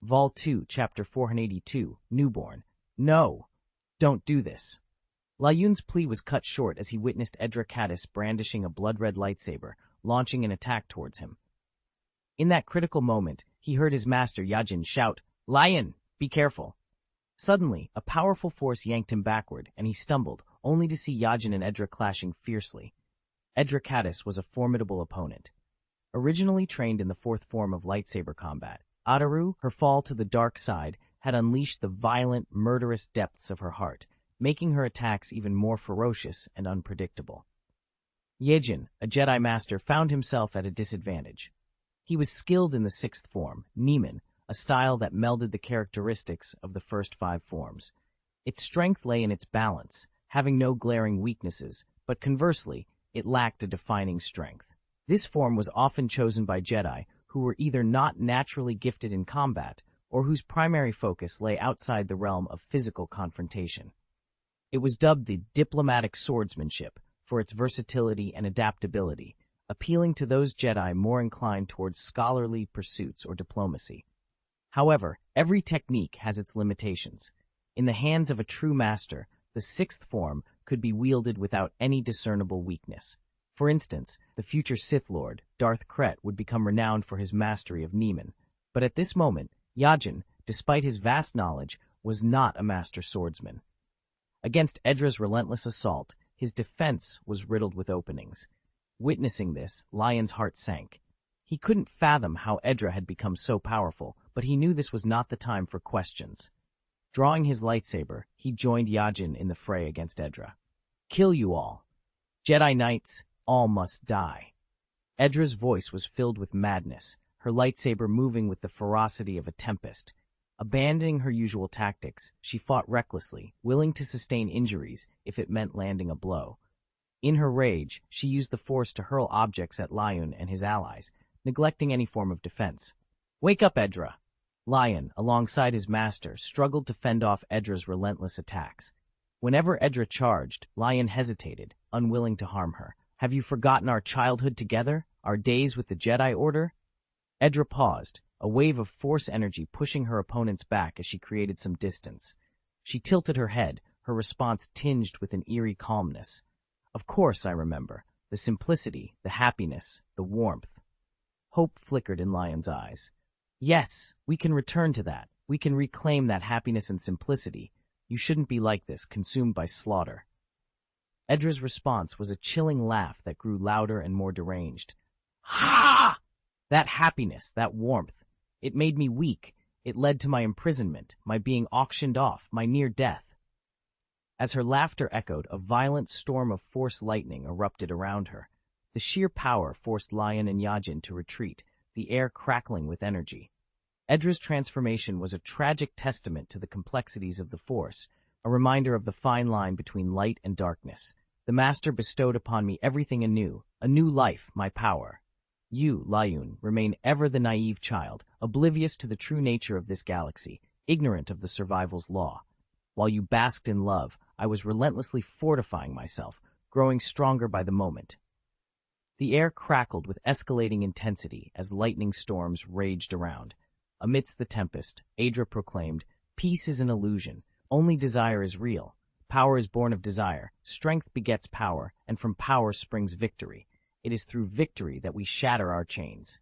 Vol 2, Chapter 482, Newborn. No! Don't do this. Layun's plea was cut short as he witnessed Edracatus brandishing a blood-red lightsaber, launching an attack towards him. In that critical moment, he heard his master Yajin shout, "Lion, be careful!" Suddenly, a powerful force yanked him backward, and he stumbled, only to see Yajin and Edra clashing fiercely. Edracatus was a formidable opponent. Originally trained in the fourth form of lightsaber combat, Ataru, her fall to the dark side, had unleashed the violent, murderous depths of her heart, making her attacks even more ferocious and unpredictable. Yejin, a Jedi Master, found himself at a disadvantage. He was skilled in the sixth form, Nieman, a style that melded the characteristics of the first 5 forms. Its strength lay in its balance, having no glaring weaknesses, but conversely, it lacked a defining strength. This form was often chosen by Jedi who were either not naturally gifted in combat or whose primary focus lay outside the realm of physical confrontation. It was dubbed the diplomatic swordsmanship for its versatility and adaptability, appealing to those Jedi more inclined towards scholarly pursuits or diplomacy. However, every technique has its limitations. In the hands of a true master, the sixth form could be wielded without any discernible weakness. For instance, the future Sith Lord, Darth Krett, would become renowned for his mastery of Nieman. But at this moment, Yajin, despite his vast knowledge, was not a master swordsman. Against Edra's relentless assault, his defense was riddled with openings. Witnessing this, Lion's heart sank. He couldn't fathom how Edra had become so powerful, but he knew this was not the time for questions. Drawing his lightsaber, he joined Yajin in the fray against Edra. "Kill you all. Jedi Knights, all must die." Edra's voice was filled with madness, her lightsaber moving with the ferocity of a tempest. Abandoning her usual tactics, she fought recklessly, willing to sustain injuries if it meant landing a blow. In her rage, she used the Force to hurl objects at Lion and his allies, neglecting any form of defense. "Wake up, Edra!" Lion, alongside his master, struggled to fend off Edra's relentless attacks. Whenever Edra charged, Lion hesitated, unwilling to harm her. "Have you forgotten our childhood together, our days with the Jedi Order?" Edra paused, a wave of Force energy pushing her opponents back as she created some distance. She tilted her head, her response tinged with an eerie calmness. "Of course I remember. The simplicity, the happiness, the warmth." Hope flickered in Lion's eyes. "Yes, we can return to that. We can reclaim that happiness and simplicity. You shouldn't be like this, consumed by slaughter." Edra's response was a chilling laugh that grew louder and more deranged. "Ha! That happiness, that warmth. It made me weak. It led to my imprisonment, my being auctioned off, my near death." As her laughter echoed, a violent storm of Force lightning erupted around her. The sheer power forced Lion and Yajin to retreat, the air crackling with energy. Edra's transformation was a tragic testament to the complexities of the Force, a reminder of the fine line between light and darkness. "The Master bestowed upon me everything anew, a new life, my power. You, Layun, remain ever the naive child, oblivious to the true nature of this galaxy, ignorant of the survival's law. While you basked in love, I was relentlessly fortifying myself, growing stronger by the moment." The air crackled with escalating intensity as lightning storms raged around. Amidst the tempest, Edra proclaimed, "Peace is an illusion. Only desire is real. Power is born of desire. Strength begets power, and from power springs victory. It is through victory that we shatter our chains."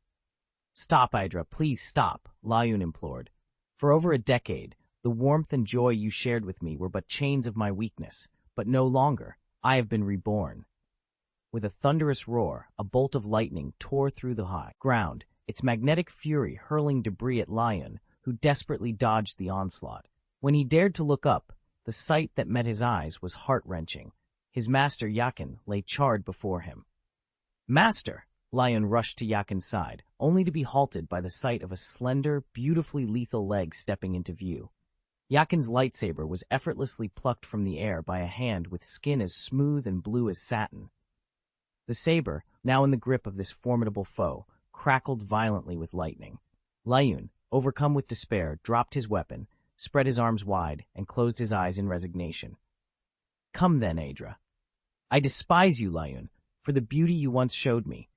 "Stop, Edra, please stop," Layun implored. "For over a decade, the warmth and joy you shared with me were but chains of my weakness, but no longer. I have been reborn." With a thunderous roar, a bolt of lightning tore through the high ground, its magnetic fury hurling debris at Lion, who desperately dodged the onslaught. When he dared to look up, the sight that met his eyes was heart-wrenching. His master Yakin lay charred before him. "Master!" Lion rushed to Yakin's side, only to be halted by the sight of a slender, beautifully lethal leg stepping into view. Yakin's lightsaber was effortlessly plucked from the air by a hand with skin as smooth and blue as satin. The saber, now in the grip of this formidable foe, crackled violently with lightning. Layun, overcome with despair, dropped his weapon, spread his arms wide, and closed his eyes in resignation. "Come then, Edra. I despise you, Layun, for the beauty you once showed me."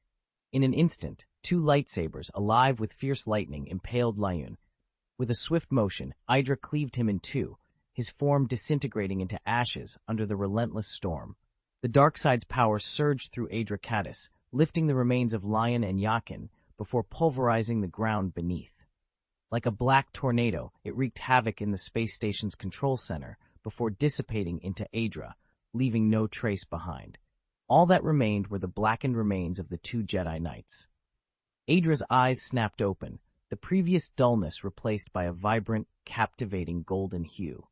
In an instant, 2 lightsabers, alive with fierce lightning, impaled Layun. With a swift motion, Idra cleaved him in two, his form disintegrating into ashes under the relentless storm. The Darkside's power surged through Adracatus, lifting the remains of Lion and Yakin before pulverizing the ground beneath. Like a black tornado, it wreaked havoc in the space station's control center before dissipating into Adra, leaving no trace behind. All that remained were the blackened remains of the two Jedi Knights. Adra's eyes snapped open, the previous dullness replaced by a vibrant, captivating golden hue.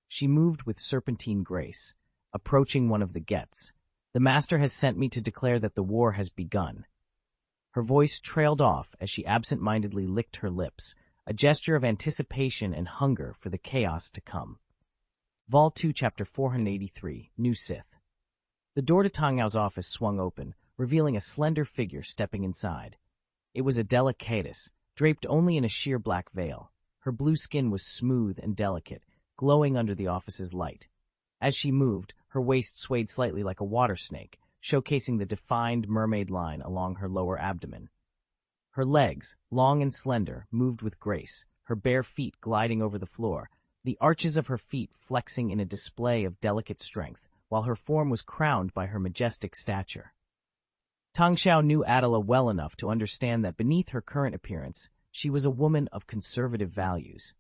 She moved with serpentine grace, approaching one of the Gets. "The Master has sent me to declare that the war has begun." Her voice trailed off as she absent-mindedly licked her lips, a gesture of anticipation and hunger for the chaos to come. Vol 2, Chapter 483, New Sith. The door to Tang Xiao's office swung open, revealing a slender figure stepping inside. It was Adela Cadis, draped only in a sheer black veil. Her blue skin was smooth and delicate, glowing under the office's light. As she moved, her waist swayed slightly like a water snake, showcasing the defined mermaid line along her lower abdomen. Her legs, long and slender, moved with grace, her bare feet gliding over the floor, the arches of her feet flexing in a display of delicate strength, while her form was crowned by her majestic stature. Tang Xiao knew Adela well enough to understand that beneath her current appearance, she was a woman of conservative values.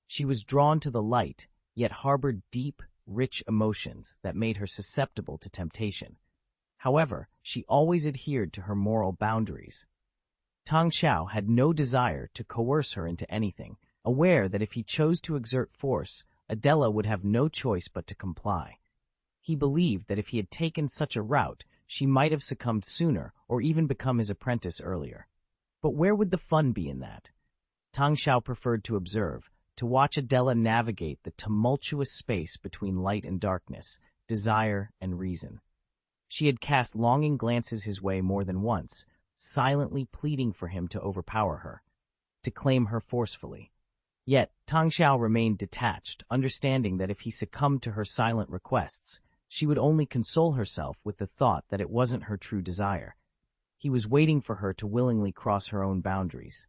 She was drawn to the light, yet harbored deep, rich emotions that made her susceptible to temptation. However, she always adhered to her moral boundaries. Tang Xiao had no desire to coerce her into anything, aware that if he chose to exert force, Adela would have no choice but to comply. He believed that if he had taken such a route, she might have succumbed sooner or even become his apprentice earlier. But where would the fun be in that? Tang Xiao preferred to observe, to watch Adela navigate the tumultuous space between light and darkness, desire and reason. She had cast longing glances his way more than once, silently pleading for him to overpower her, to claim her forcefully. Yet, Tang Xiao remained detached, understanding that if he succumbed to her silent requests, she would only console herself with the thought that it wasn't her true desire. He was waiting for her to willingly cross her own boundaries.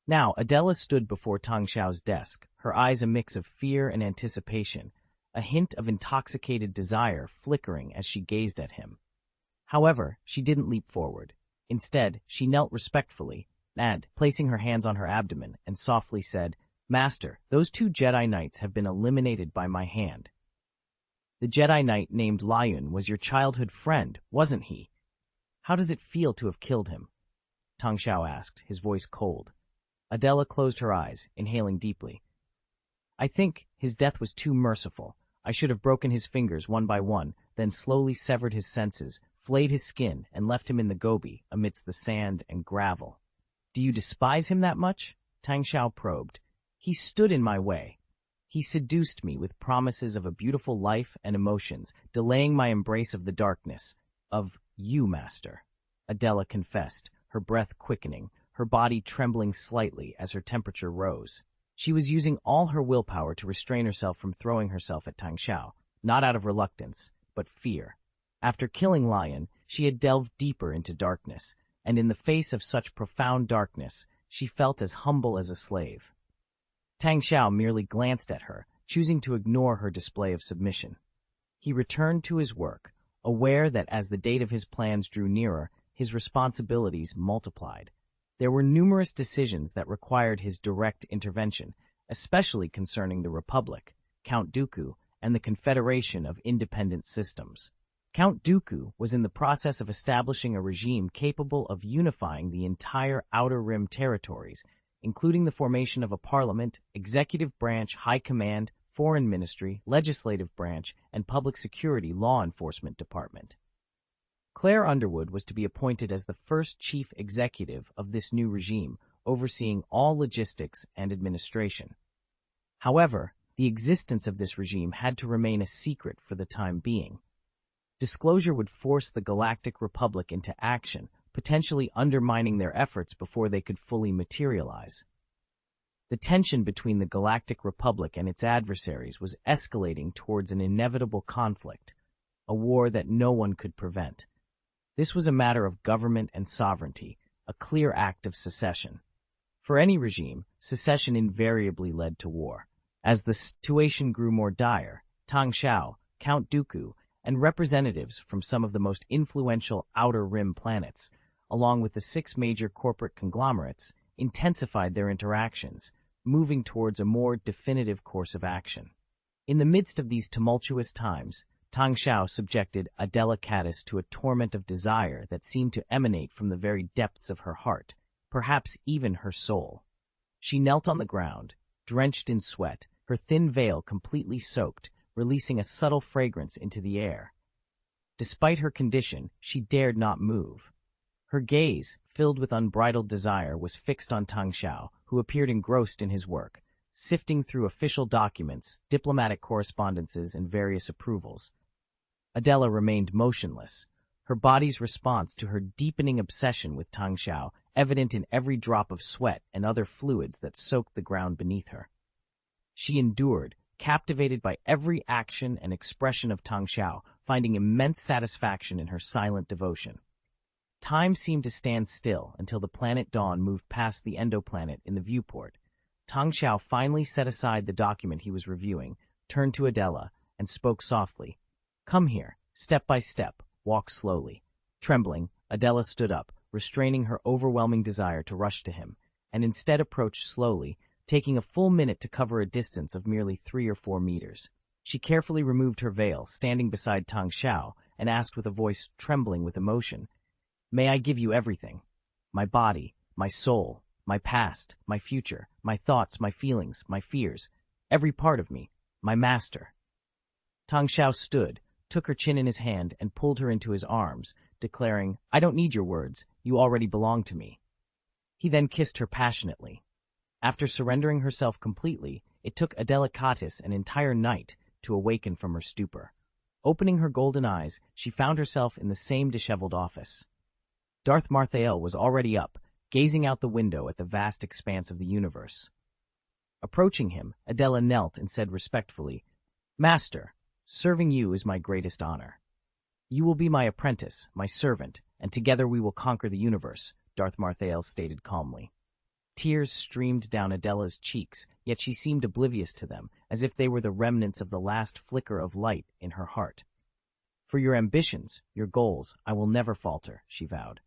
Now, Adela stood before Tang Xiao's desk, her eyes a mix of fear and anticipation, a hint of intoxicated desire flickering as she gazed at him. However, she didn't leap forward. Instead, she knelt respectfully, and, placing her hands on her abdomen, and softly said, "Master, those two Jedi Knights have been eliminated by my hand." "The Jedi Knight named Lion was your childhood friend, wasn't he? How does it feel to have killed him?" Tang Xiao asked, his voice cold. Adela closed her eyes, inhaling deeply. "I think his death was too merciful. I should have broken his fingers one by one, then slowly severed his senses, flayed his skin, and left him in the gobi, amidst the sand and gravel." "Do you despise him that much?" Tang Xiao probed. "He stood in my way. He seduced me with promises of a beautiful life and emotions, delaying my embrace of the darkness. Of you, Master," Adela confessed, her breath quickening, her body trembling slightly as her temperature rose. She was using all her willpower to restrain herself from throwing herself at Tang Xiao, not out of reluctance, but fear. After killing Lion, she had delved deeper into darkness, and in the face of such profound darkness, she felt as humble as a slave. Tang Xiao merely glanced at her, choosing to ignore her display of submission. He returned to his work, aware that as the date of his plans drew nearer, his responsibilities multiplied. There were numerous decisions that required his direct intervention, especially concerning the Republic, Count Dooku, and the Confederation of Independent Systems. Count Dooku was in the process of establishing a regime capable of unifying the entire Outer Rim territories, including the formation of a parliament, executive branch, high command, foreign ministry, legislative branch, and public security law enforcement department. Claire Underwood was to be appointed as the first chief executive of this new regime, overseeing all logistics and administration. However, the existence of this regime had to remain a secret for the time being. Disclosure would force the Galactic Republic into action, potentially undermining their efforts before they could fully materialize. The tension between the Galactic Republic and its adversaries was escalating towards an inevitable conflict, a war that no one could prevent. This was a matter of government and sovereignty, a clear act of secession. For any regime, secession invariably led to war. As the situation grew more dire, Tang Xiao, Count Dooku, and representatives from some of the most influential Outer Rim planets, along with the 6 major corporate conglomerates, intensified their interactions, moving towards a more definitive course of action. In the midst of these tumultuous times, Tang Xiao subjected Adela Caddis to a torment of desire that seemed to emanate from the very depths of her heart, perhaps even her soul. She knelt on the ground, drenched in sweat, her thin veil completely soaked, releasing a subtle fragrance into the air. Despite her condition, she dared not move. Her gaze, filled with unbridled desire, was fixed on Tang Xiao, who appeared engrossed in his work, sifting through official documents, diplomatic correspondences, and various approvals. Adela remained motionless, her body's response to her deepening obsession with Tang Xiao evident in every drop of sweat and other fluids that soaked the ground beneath her. She endured, captivated by every action and expression of Tang Xiao, finding immense satisfaction in her silent devotion. Time seemed to stand still until the planet Dawn moved past the endoplanet in the viewport. Tang Xiao finally set aside the document he was reviewing, turned to Adela, and spoke softly. "Come here, step by step, walk slowly." Trembling, Adela stood up, restraining her overwhelming desire to rush to him, and instead approached slowly, taking a full minute to cover a distance of merely 3 or 4 meters. She carefully removed her veil, standing beside Tang Xiao, and asked with a voice trembling with emotion, "May I give you everything? My body, my soul, my past, my future, my thoughts, my feelings, my fears, every part of me, my master." Tang Xiao stood, took her chin in his hand, and pulled her into his arms, declaring, "I don't need your words, you already belong to me." He then kissed her passionately. After surrendering herself completely, it took Adela Caddis an entire night to awaken from her stupor. Opening her golden eyes, she found herself in the same disheveled office. Darth Marthael was already up, gazing out the window at the vast expanse of the universe. Approaching him, Adela knelt and said respectfully, "Master, serving you is my greatest honor. You will be my apprentice, my servant, and together we will conquer the universe," Darth Marthael stated calmly. Tears streamed down Adela's cheeks, yet she seemed oblivious to them, as if they were the remnants of the last flicker of light in her heart. "For your ambitions, your goals, I will never falter," she vowed.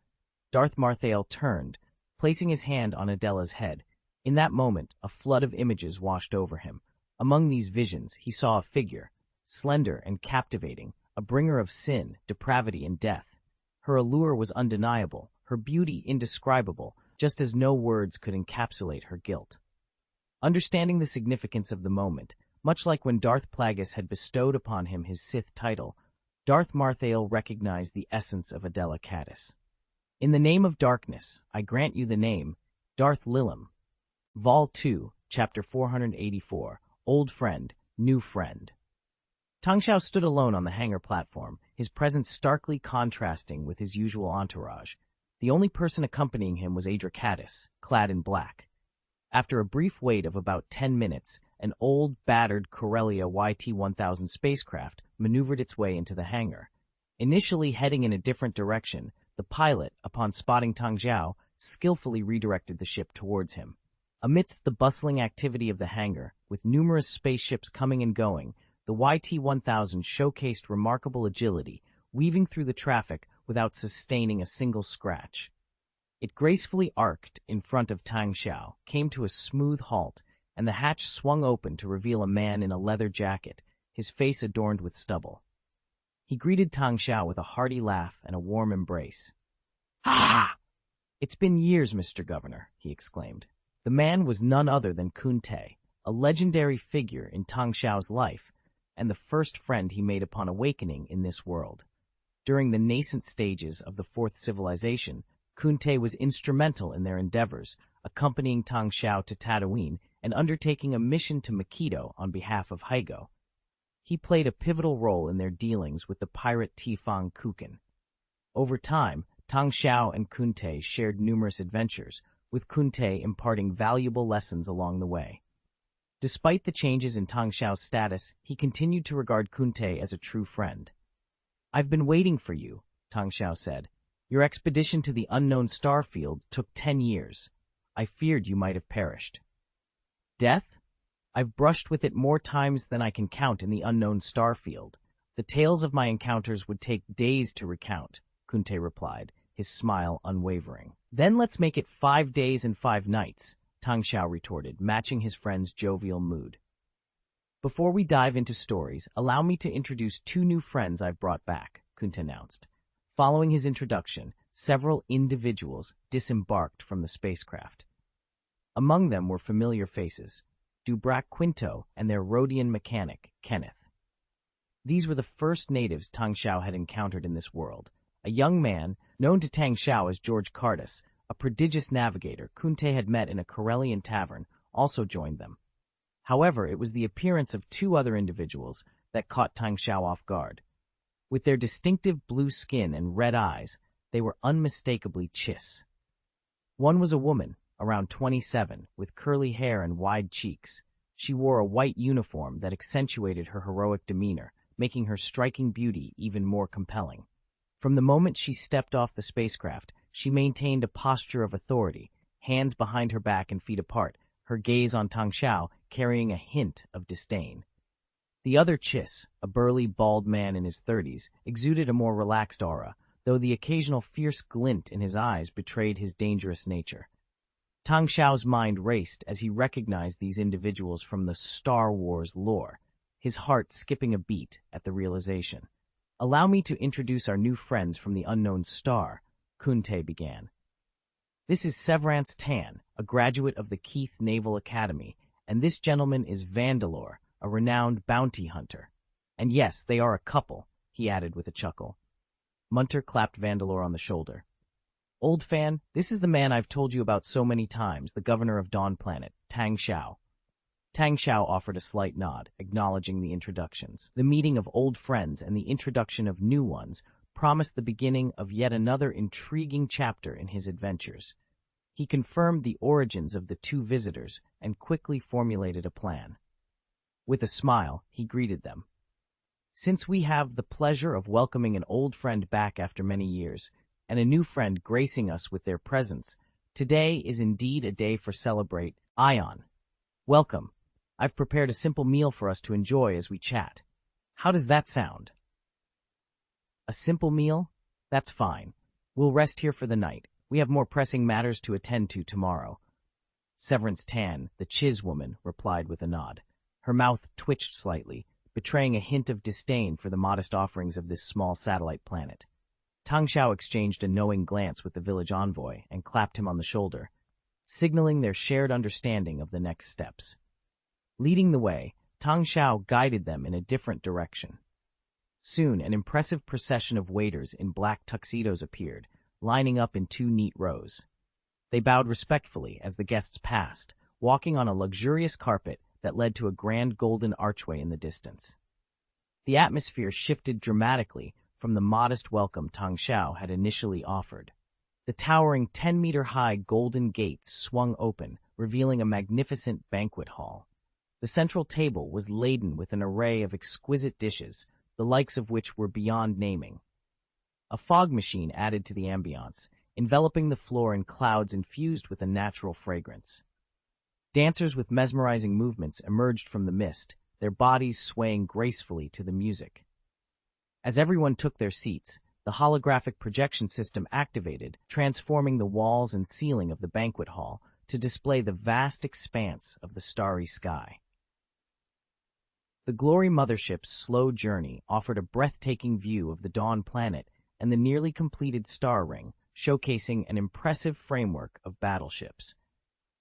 Darth Marthael turned, placing his hand on Adela's head. In that moment, a flood of images washed over him. Among these visions, he saw a figure, slender and captivating, a bringer of sin, depravity, and death. Her allure was undeniable, her beauty indescribable, just as no words could encapsulate her guilt. Understanding the significance of the moment, much like when Darth Plagueis had bestowed upon him his Sith title, Darth Marthael recognized the essence of Adela Caddis. "In the name of darkness, I grant you the name, Darth Lilim." Vol. 2, Chapter 484, Old Friend, New Friend. Tang Xiao stood alone on the hangar platform, his presence starkly contrasting with his usual entourage. The only person accompanying him was Adra Caddis, clad in black. After a brief wait of about 10 minutes, an old, battered Corellia YT-1000 spacecraft maneuvered its way into the hangar. Initially heading in a different direction, the pilot, upon spotting Tang Xiao, skillfully redirected the ship towards him. Amidst the bustling activity of the hangar, with numerous spaceships coming and going, the YT-1000 showcased remarkable agility, weaving through the traffic without sustaining a single scratch. It gracefully arced in front of Tang Xiao, came to a smooth halt, and the hatch swung open to reveal a man in a leather jacket, his face adorned with stubble. He greeted Tang Xiao with a hearty laugh and a warm embrace. "Ha! It's been years, Mr. Governor," he exclaimed. The man was none other than Kun Te, a legendary figure in Tang Xiao's life, and the first friend he made upon awakening in this world. During the nascent stages of the Fourth Civilization, Kun Te was instrumental in their endeavors, accompanying Tang Xiao to Tatooine and undertaking a mission to Makito on behalf of Hygo. He played a pivotal role in their dealings with the pirate Tifang Kukin. Over time, Tang Xiao and Kun Te shared numerous adventures, with Kun Te imparting valuable lessons along the way. Despite the changes in Tang Xiao's status, he continued to regard Kun Te as a true friend. "I've been waiting for you," Tang Xiao said. "Your expedition to the unknown star field took 10 years. I feared you might have perished. Death? I've brushed with it more times than I can count in the unknown starfield. The tales of my encounters would take days to recount, Kunte replied, his smile unwavering. Then let's make it 5 days and 5 nights, Tang Xiao retorted, matching his friend's jovial mood. Before we dive into stories, allow me to introduce 2 new friends I've brought back, Kunte announced. Following his introduction, several individuals disembarked from the spacecraft. Among them were familiar faces, Dubrak Quinto and their Rhodian mechanic, Kenneth. These were the first natives Tang Xiao had encountered in this world. A young man, known to Tang Xiao as George Cardus, a prodigious navigator Kunte had met in a Corellian tavern, also joined them. However, it was the appearance of 2 other individuals that caught Tang Xiao off guard. With their distinctive blue skin and red eyes, they were unmistakably Chiss. One was a woman, around 27, with curly hair and wide cheeks. She wore a white uniform that accentuated her heroic demeanor, making her striking beauty even more compelling. From the moment she stepped off the spacecraft, she maintained a posture of authority, hands behind her back and feet apart, her gaze on Tang Xiao carrying a hint of disdain. The other Chiss, a burly, bald man in his 30s, exuded a more relaxed aura, though the occasional fierce glint in his eyes betrayed his dangerous nature. Tang Xiao's mind raced as he recognized these individuals from the Star Wars lore, his heart skipping a beat at the realization. Allow me to introduce our new friends from the unknown star, Kunte began. This is Severance Tan, a graduate of the Keith Naval Academy, and this gentleman is Vandalore, a renowned bounty hunter. And yes, they are a couple, he added with a chuckle. Munter clapped Vandalore on the shoulder. Old fan, this is the man I've told you about so many times, the governor of Dawn Planet, Tang Xiao. Tang Xiao offered a slight nod, acknowledging the introductions. The meeting of old friends and the introduction of new ones promised the beginning of yet another intriguing chapter in his adventures. He confirmed the origins of the 2 visitors and quickly formulated a plan. With a smile, he greeted them. Since we have the pleasure of welcoming an old friend back after many years, and a new friend gracing us with their presence, today is indeed a day for celebrate. Ion. Welcome. I've prepared a simple meal for us to enjoy as we chat. How does that sound? A simple meal? That's fine. We'll rest here for the night. We have more pressing matters to attend to tomorrow. Severance Tan, the Chiz woman, replied with a nod. Her mouth twitched slightly, betraying a hint of disdain for the modest offerings of this small satellite planet. Tang Xiao exchanged a knowing glance with the village envoy and clapped him on the shoulder, signaling their shared understanding of the next steps. Leading the way, Tang Xiao guided them in a different direction. Soon, an impressive procession of waiters in black tuxedos appeared, lining up in 2 neat rows. They bowed respectfully as the guests passed, walking on a luxurious carpet that led to a grand golden archway in the distance. The atmosphere shifted dramatically from the modest welcome Tang Xiao had initially offered. The towering 10-meter-high golden gates swung open, revealing a magnificent banquet hall. The central table was laden with an array of exquisite dishes, the likes of which were beyond naming. A fog machine added to the ambiance, enveloping the floor in clouds infused with a natural fragrance. Dancers with mesmerizing movements emerged from the mist, their bodies swaying gracefully to the music. As everyone took their seats, the holographic projection system activated, transforming the walls and ceiling of the banquet hall to display the vast expanse of the starry sky. The Glory Mothership's slow journey offered a breathtaking view of the Dawn Planet and the nearly completed star ring, showcasing an impressive framework of battleships.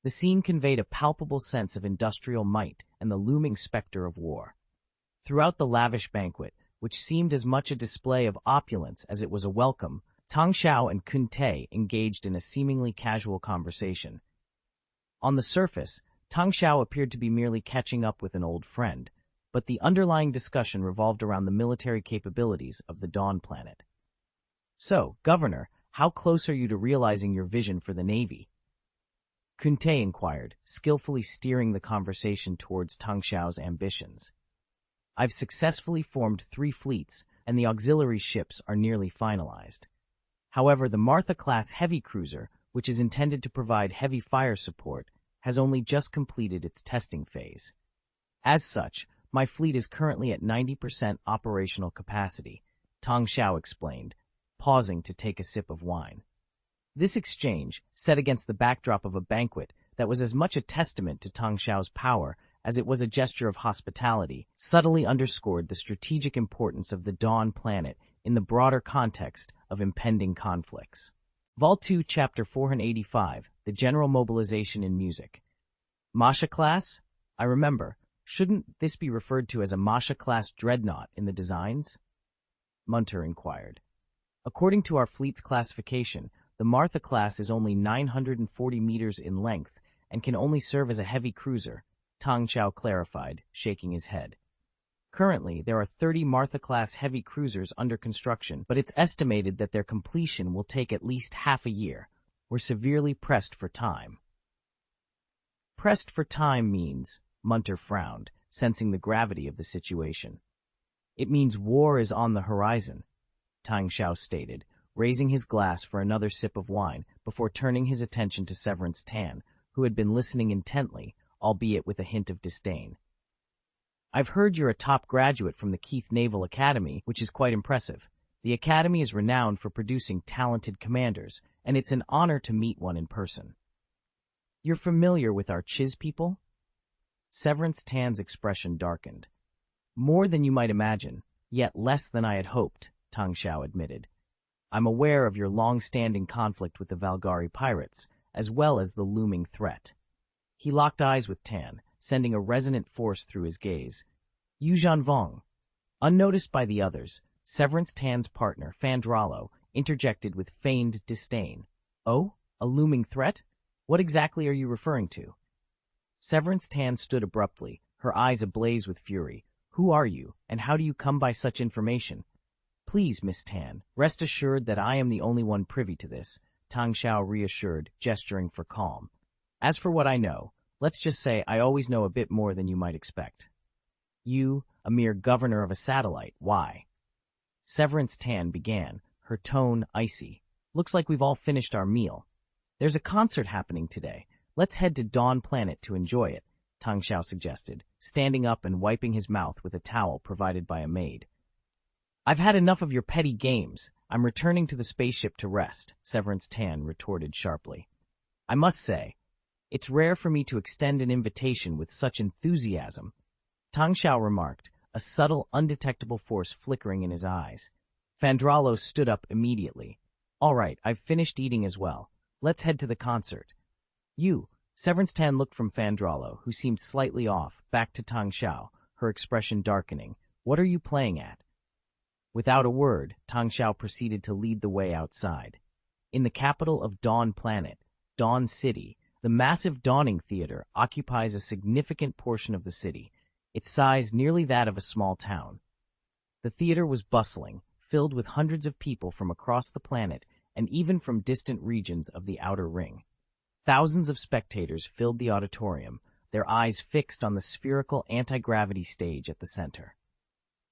The scene conveyed a palpable sense of industrial might and the looming specter of war. Throughout the lavish banquet, which seemed as much a display of opulence as it was a welcome, Tang Xiao and Kunte engaged in a seemingly casual conversation. On the surface, Tang Xiao appeared to be merely catching up with an old friend, but the underlying discussion revolved around the military capabilities of the Dawn Planet. So, Governor, how close are you to realizing your vision for the Navy? Kunte inquired, skillfully steering the conversation towards Tang Xiao's ambitions. I've successfully formed 3 fleets, and the auxiliary ships are nearly finalized. However, the Martha-class heavy cruiser which is intended to provide heavy fire support, has only just completed its testing phase. As such, my fleet is currently at 90% operational capacity, Tang Xiao explained, pausing to take a sip of wine. This exchange, set against the backdrop of a banquet that was as much a testament to Tang Xiao's power as it was a gesture of hospitality, subtly underscored the strategic importance of the Dawn planet in the broader context of impending conflicts. Vol 2, Chapter 485, The General Mobilization in Music. Masha class? I remember. Shouldn't this be referred to as a Masha class dreadnought in the designs? Munter inquired. According to our fleet's classification, the Martha class is only 940 meters in length and can only serve as a heavy cruiser, Tang Xiao clarified, shaking his head. Currently, there are 30 Martha-class heavy cruisers under construction, but it's estimated that their completion will take at least half a year. We're severely pressed for time. Pressed for time means, Munter frowned, sensing the gravity of the situation. It means war is on the horizon, Tang Xiao stated, raising his glass for another sip of wine before turning his attention to Severance Tan, who had been listening intently, albeit with a hint of disdain. I've heard you're a top graduate from the Keith Naval Academy, which is quite impressive. The Academy is renowned for producing talented commanders, and it's an honor to meet one in person. You're familiar with our Chiz people? Severance Tan's expression darkened. More than you might imagine, yet less than I had hoped, Tang Xiao admitted. I'm aware of your long-standing conflict with the Valgari pirates, as well as the looming threat. He locked eyes with Tan, sending a resonant force through his gaze. Yu Zhanvong. Unnoticed by the others, Severance Tan's partner, Fandralo, interjected with feigned disdain. Oh, a looming threat? What exactly are you referring to? Severance Tan stood abruptly, her eyes ablaze with fury. Who are you, and how do you come by such information? Please, Miss Tan, rest assured that I am the only one privy to this, Tang Xiao reassured, gesturing for calm. As for what I know, let's just say I always know a bit more than you might expect. You, a mere governor of a satellite, why? Severance Tan began, her tone icy. Looks like we've all finished our meal. There's a concert happening today. Let's head to Dawn Planet to enjoy it, Tang Xiao suggested, standing up and wiping his mouth with a towel provided by a maid. I've had enough of your petty games. I'm returning to the spaceship to rest, Severance Tan retorted sharply. I must say, it's rare for me to extend an invitation with such enthusiasm, Tang Xiao remarked, a subtle, undetectable force flickering in his eyes. Fandralo stood up immediately. All right, I've finished eating as well. Let's head to the concert. You, Severance Tan looked from Fandralo, who seemed slightly off, back to Tang Xiao, her expression darkening. What are you playing at? Without a word, Tang Xiao proceeded to lead the way outside. In the capital of Dawn Planet, Dawn City, the massive Dawning Theater occupies a significant portion of the city, its size nearly that of a small town. The theater was bustling, filled with hundreds of people from across the planet and even from distant regions of the Outer Ring. Thousands of spectators filled the auditorium, their eyes fixed on the spherical anti-gravity stage at the center.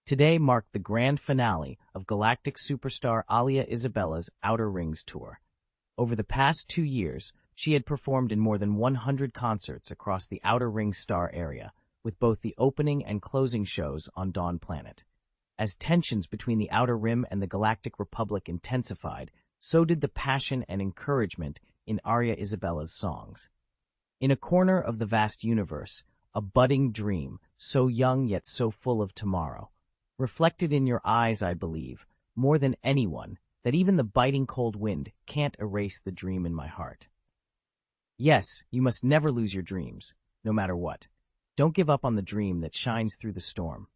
Today marked the grand finale of Galactic superstar Alia Isabella's Outer Rings tour. Over the past 2 years, she had performed in more than 100 concerts across the Outer Ring star area, with both the opening and closing shows on Dawn Planet. As tensions between the Outer Rim and the Galactic Republic intensified, so did the passion and encouragement in Aria Isabella's songs. In a corner of the vast universe, a budding dream, so young yet so full of tomorrow. Reflected in your eyes, I believe, more than anyone, that even the biting cold wind can't erase the dream in my heart. Yes, you must never lose your dreams, no matter what. Don't give up on the dream that shines through the storm.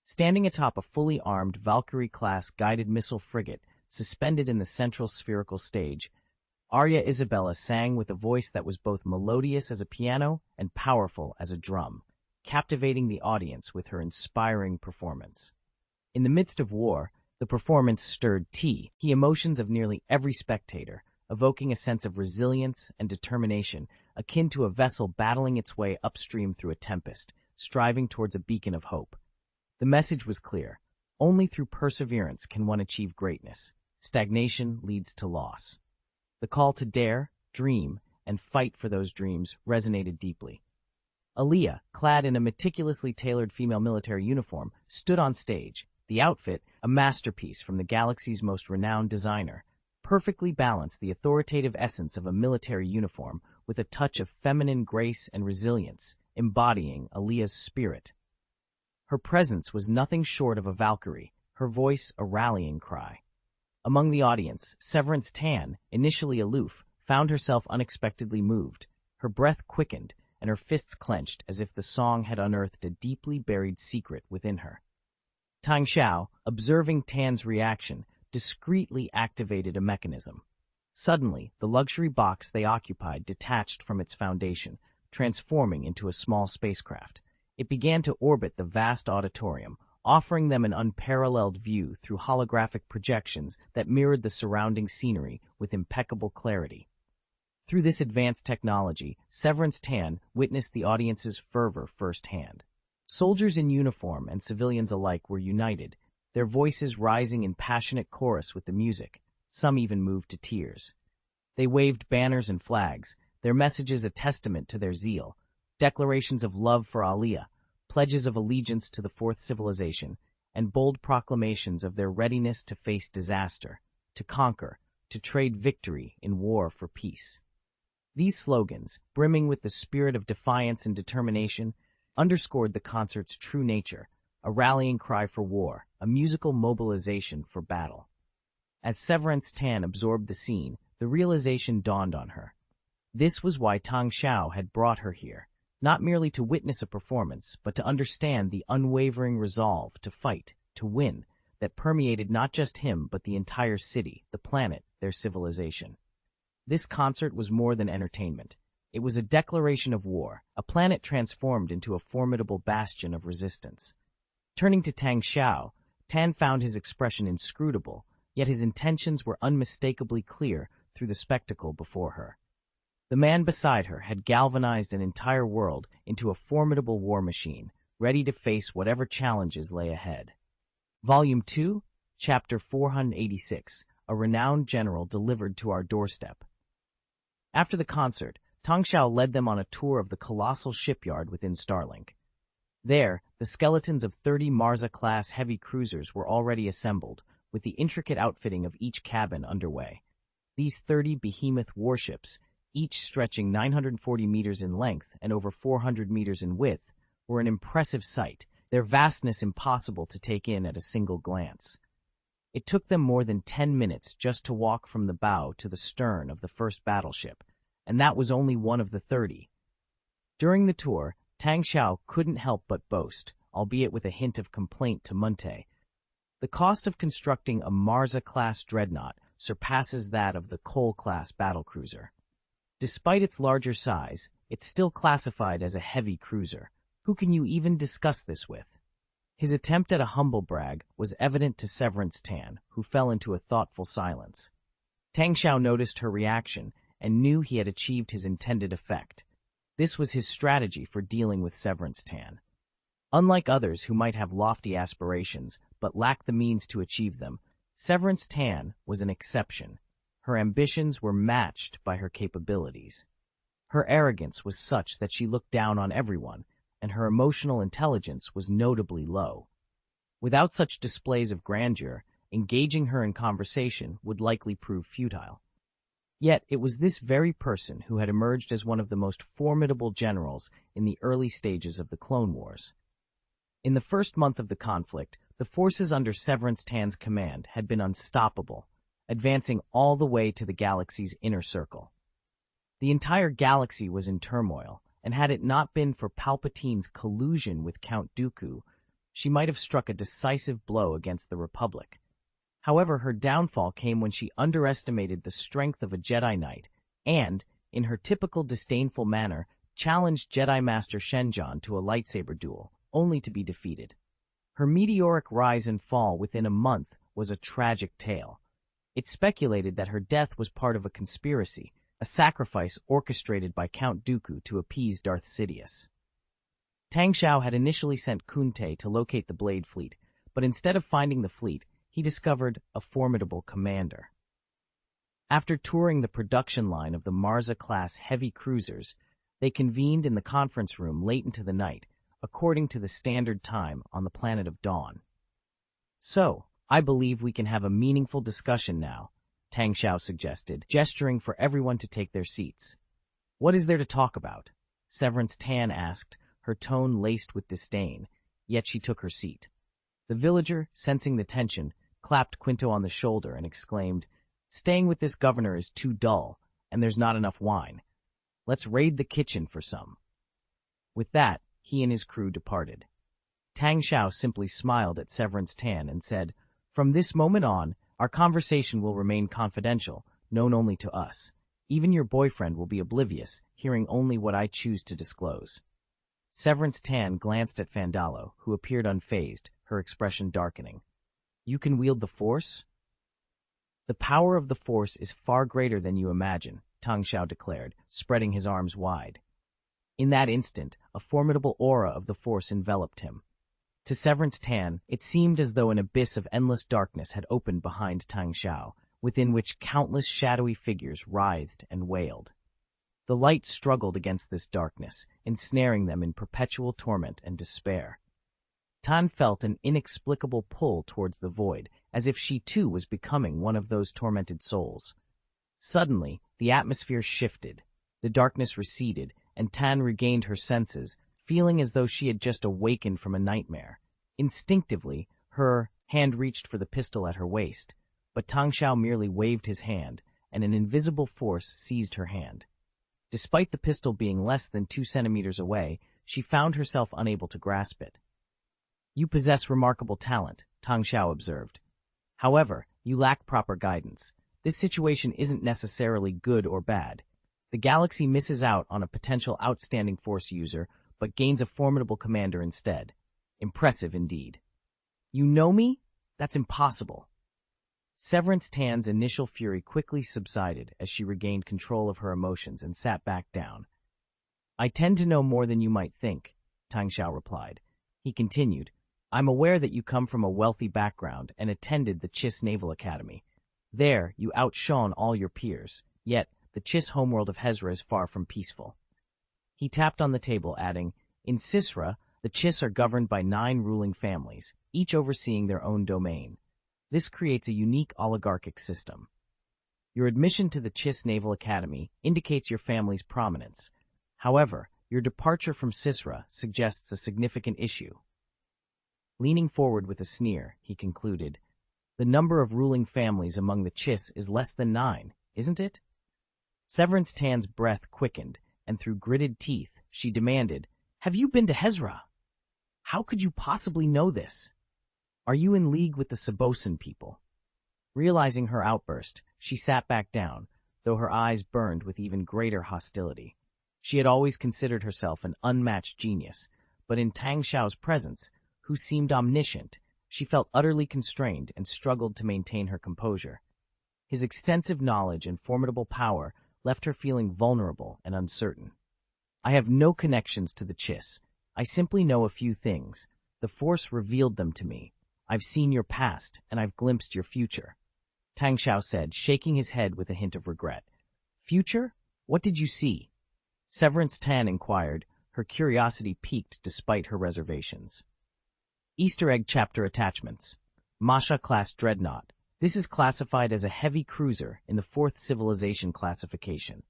Standing atop a fully armed Valkyrie-class guided missile frigate suspended in the central spherical stage, Aria Isabella sang with a voice that was both melodious as a piano and powerful as a drum, captivating the audience with her inspiring performance. In the midst of war, the performance stirred the emotions of nearly every spectator, evoking a sense of resilience and determination akin to a vessel battling its way upstream through a tempest, striving towards a beacon of hope. The message was clear. Only through perseverance can one achieve greatness. Stagnation leads to loss. The call to dare, dream, and fight for those dreams resonated deeply. Aaliyah, clad in a meticulously tailored female military uniform, stood on stage, the outfit, a masterpiece from the galaxy's most renowned designer, perfectly balanced the authoritative essence of a military uniform with a touch of feminine grace and resilience, embodying Aaliyah's spirit. Her presence was nothing short of a Valkyrie, her voice a rallying cry. Among the audience, Severance Tan, initially aloof, found herself unexpectedly moved. Her breath quickened, and her fists clenched as if the song had unearthed a deeply buried secret within her. Tang Xiao, observing Tan's reaction, discreetly activated a mechanism. Suddenly, the luxury box they occupied detached from its foundation, transforming into a small spacecraft. It began to orbit the vast auditorium, offering them an unparalleled view through holographic projections that mirrored the surrounding scenery with impeccable clarity. Through this advanced technology, Severance Tan witnessed the audience's fervor firsthand. Soldiers in uniform and civilians alike were united, their voices rising in passionate chorus with the music. Some even moved to tears. They waved banners and flags, their messages a testament to their zeal, declarations of love for Aaliyah, pledges of allegiance to the Fourth Civilization, and bold proclamations of their readiness to face disaster, to conquer, to trade victory in war for peace. These slogans, brimming with the spirit of defiance and determination, underscored the concert's true nature, a rallying cry for war, a musical mobilization for battle. As Severance Tan absorbed the scene, the realization dawned on her. This was why Tang Xiao had brought her here, not merely to witness a performance, but to understand the unwavering resolve to fight, to win, that permeated not just him but the entire city, the planet, their civilization. This concert was more than entertainment. It was a declaration of war, a planet transformed into a formidable bastion of resistance. Turning to Tang Xiao, Tan found his expression inscrutable, yet his intentions were unmistakably clear through the spectacle before her. The man beside her had galvanized an entire world into a formidable war machine, ready to face whatever challenges lay ahead. Volume 2, Chapter 486, A Renowned General Delivered to Our Doorstep. After the concert, Tang Xiao led them on a tour of the colossal shipyard within Starlink. There, the skeletons of 30 Marza-class heavy cruisers were already assembled, with the intricate outfitting of each cabin underway. These 30 behemoth warships, each stretching 940 meters in length and over 400 meters in width, were an impressive sight, their vastness impossible to take in at a single glance. It took them more than 10 minutes just to walk from the bow to the stern of the first battleship, and that was only one of the 30. During the tour, Tang Xiao couldn't help but boast, albeit with a hint of complaint to Munte. The cost of constructing a Marza-class dreadnought surpasses that of the Cole-class battlecruiser. Despite its larger size, it's still classified as a heavy cruiser. Who can you even discuss this with? His attempt at a humble brag was evident to Severance Tan, who fell into a thoughtful silence. Tang Xiao noticed her reaction and knew he had achieved his intended effect. This was his strategy for dealing with Severance Tan. Unlike others who might have lofty aspirations but lack the means to achieve them, Severance Tan was an exception. Her ambitions were matched by her capabilities. Her arrogance was such that she looked down on everyone, and her emotional intelligence was notably low. Without such displays of grandeur, engaging her in conversation would likely prove futile. Yet it was this very person who had emerged as one of the most formidable generals in the early stages of the Clone Wars. In the first month of the conflict, the forces under Severance Tan's command had been unstoppable, advancing all the way to the galaxy's inner circle. The entire galaxy was in turmoil, and had it not been for Palpatine's collusion with Count Dooku, she might have struck a decisive blow against the Republic. However, her downfall came when she underestimated the strength of a Jedi Knight and, in her typical disdainful manner, challenged Jedi Master Shenjon to a lightsaber duel, only to be defeated. Her meteoric rise and fall within a month was a tragic tale. It's speculated that her death was part of a conspiracy, a sacrifice orchestrated by Count Dooku to appease Darth Sidious. Tang Xiao had initially sent Kunte to locate the Blade Fleet, but instead of finding the fleet, he discovered a formidable commander. After touring the production line of the Marza-class heavy cruisers, they convened in the conference room late into the night, according to the standard time on the planet of Dawn. "So, I believe we can have a meaningful discussion now," Tang Xiao suggested, gesturing for everyone to take their seats. "What is there to talk about?" Severance Tan asked, her tone laced with disdain, yet she took her seat. The villager, sensing the tension, clapped Quinto on the shoulder and exclaimed, "Staying with this governor is too dull, and there's not enough wine. Let's raid the kitchen for some." With that, he and his crew departed. Tang Xiao simply smiled at Severance Tan and said, "From this moment on, our conversation will remain confidential, known only to us. Even your boyfriend will be oblivious, hearing only what I choose to disclose." Severance Tan glanced at Fandalo, who appeared unfazed, her expression darkening. "You can wield the Force?" "The power of the Force is far greater than you imagine," Tang Xiao declared, spreading his arms wide. In that instant, a formidable aura of the Force enveloped him. To Severance Tan, it seemed as though an abyss of endless darkness had opened behind Tang Xiao, within which countless shadowy figures writhed and wailed. The light struggled against this darkness, ensnaring them in perpetual torment and despair. Tan felt an inexplicable pull towards the void, as if she too was becoming one of those tormented souls. Suddenly, the atmosphere shifted, the darkness receded, and Tan regained her senses, feeling as though she had just awakened from a nightmare. Instinctively, her hand reached for the pistol at her waist, but Tang Xiao merely waved his hand, and an invisible force seized her hand. Despite the pistol being less than 2 centimeters away, she found herself unable to grasp it. "You possess remarkable talent," Tang Xiao observed. "However, you lack proper guidance. This situation isn't necessarily good or bad. The galaxy misses out on a potential outstanding Force user, but gains a formidable commander instead. Impressive indeed." "You know me? That's impossible." Severance Tan's initial fury quickly subsided as she regained control of her emotions and sat back down. "I tend to know more than you might think," Tang Xiao replied. He continued, "I'm aware that you come from a wealthy background and attended the Chiss Naval Academy. There, you outshone all your peers, yet the Chiss homeworld of Hezra is far from peaceful." He tapped on the table, adding, "In Sisra, the Chiss are governed by 9 ruling families, each overseeing their own domain. This creates a unique oligarchic system. Your admission to the Chiss Naval Academy indicates your family's prominence. However, your departure from Sisra suggests a significant issue." Leaning forward with a sneer, he concluded, "The number of ruling families among the Chiss is less than 9, isn't it?" Severance Tan's breath quickened, and through gritted teeth, she demanded, "Have you been to Hezra? How could you possibly know this? Are you in league with the Sabosan people?" Realizing her outburst, she sat back down, though her eyes burned with even greater hostility. She had always considered herself an unmatched genius, but in Tang Xiao's presence, who seemed omniscient, she felt utterly constrained and struggled to maintain her composure. His extensive knowledge and formidable power left her feeling vulnerable and uncertain. "I have no connections to the Chiss. I simply know a few things. The Force revealed them to me. I've seen your past, and I've glimpsed your future," Tang Xiao said, shaking his head with a hint of regret. "Future? What did you see?" Severance Tan inquired, her curiosity piqued despite her reservations. Easter egg chapter attachments. Masha-class dreadnought. This is classified as a heavy cruiser in the 4th civilization classification.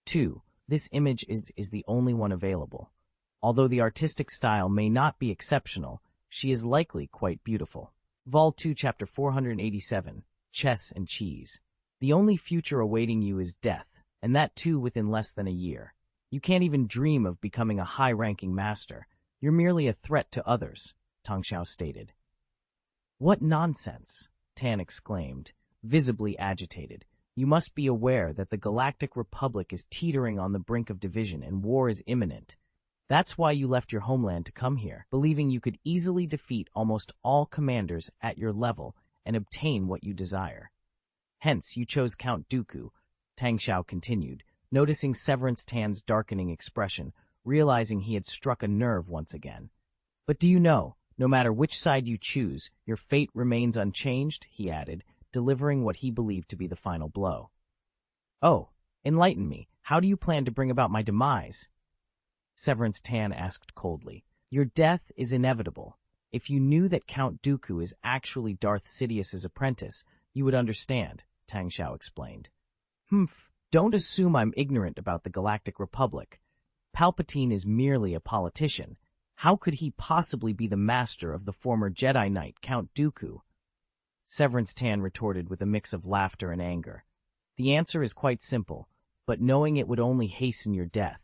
2. This image is the only one available. Although the artistic style may not be exceptional, she is likely quite beautiful. Vol 2, Chapter 487, Chess and Cheese. The only future awaiting you is death, and that too within less than a year. You can't even dream of becoming a high-ranking master. You're merely a threat to others, Tang Xiao stated. "What nonsense!" Tan exclaimed, visibly agitated. "You must be aware that the Galactic Republic is teetering on the brink of division and war is imminent. That's why you left your homeland to come here, believing you could easily defeat almost all commanders at your level and obtain what you desire. Hence, you chose Count Dooku," Tang Xiao continued, noticing Severance Tan's darkening expression, realizing he had struck a nerve once again. "But do you know, no matter which side you choose, your fate remains unchanged," he added, delivering what he believed to be the final blow. Oh, enlighten me. How do you plan to bring about my demise? Severance Tan asked coldly. Your death is inevitable. If you knew that Count Dooku is actually Darth Sidious's apprentice, you would understand, Tang Xiao explained. Humph, don't assume I'm ignorant about the Galactic Republic. Palpatine is merely a politician. How could he possibly be the master of the former Jedi Knight, Count Dooku? Severance Tan retorted with a mix of laughter and anger. The answer is quite simple, but knowing it would only hasten your death.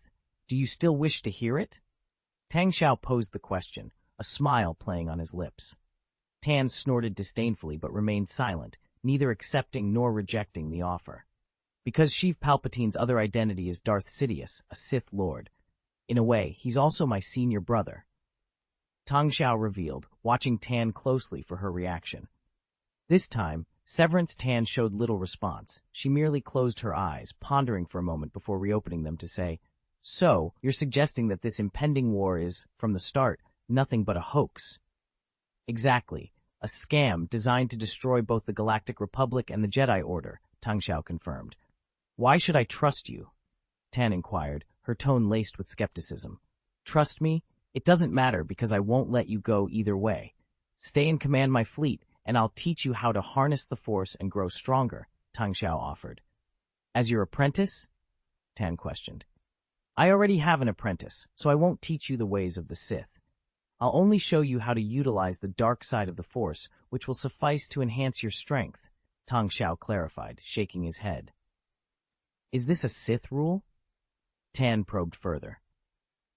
Do you still wish to hear it? Tang Xiao posed the question, a smile playing on his lips. Tan snorted disdainfully but remained silent, neither accepting nor rejecting the offer. Because Sheev Palpatine's other identity is Darth Sidious, a Sith Lord. In a way, he's also my senior brother. Tang Xiao revealed, watching Tan closely for her reaction. This time, Severance Tan showed little response. She merely closed her eyes, pondering for a moment before reopening them to say, So, you're suggesting that this impending war is, from the start, nothing but a hoax? Exactly. A scam designed to destroy both the Galactic Republic and the Jedi Order, Tang Xiao confirmed. Why should I trust you? Tan inquired, her tone laced with skepticism. Trust me? It doesn't matter because I won't let you go either way. Stay and command my fleet, and I'll teach you how to harness the Force and grow stronger, Tang Xiao offered. As your apprentice? Tan questioned. I already have an apprentice, so I won't teach you the ways of the Sith. I'll only show you how to utilize the dark side of the Force, which will suffice to enhance your strength, Tang Xiao clarified, shaking his head. Is this a Sith rule? Tan probed further.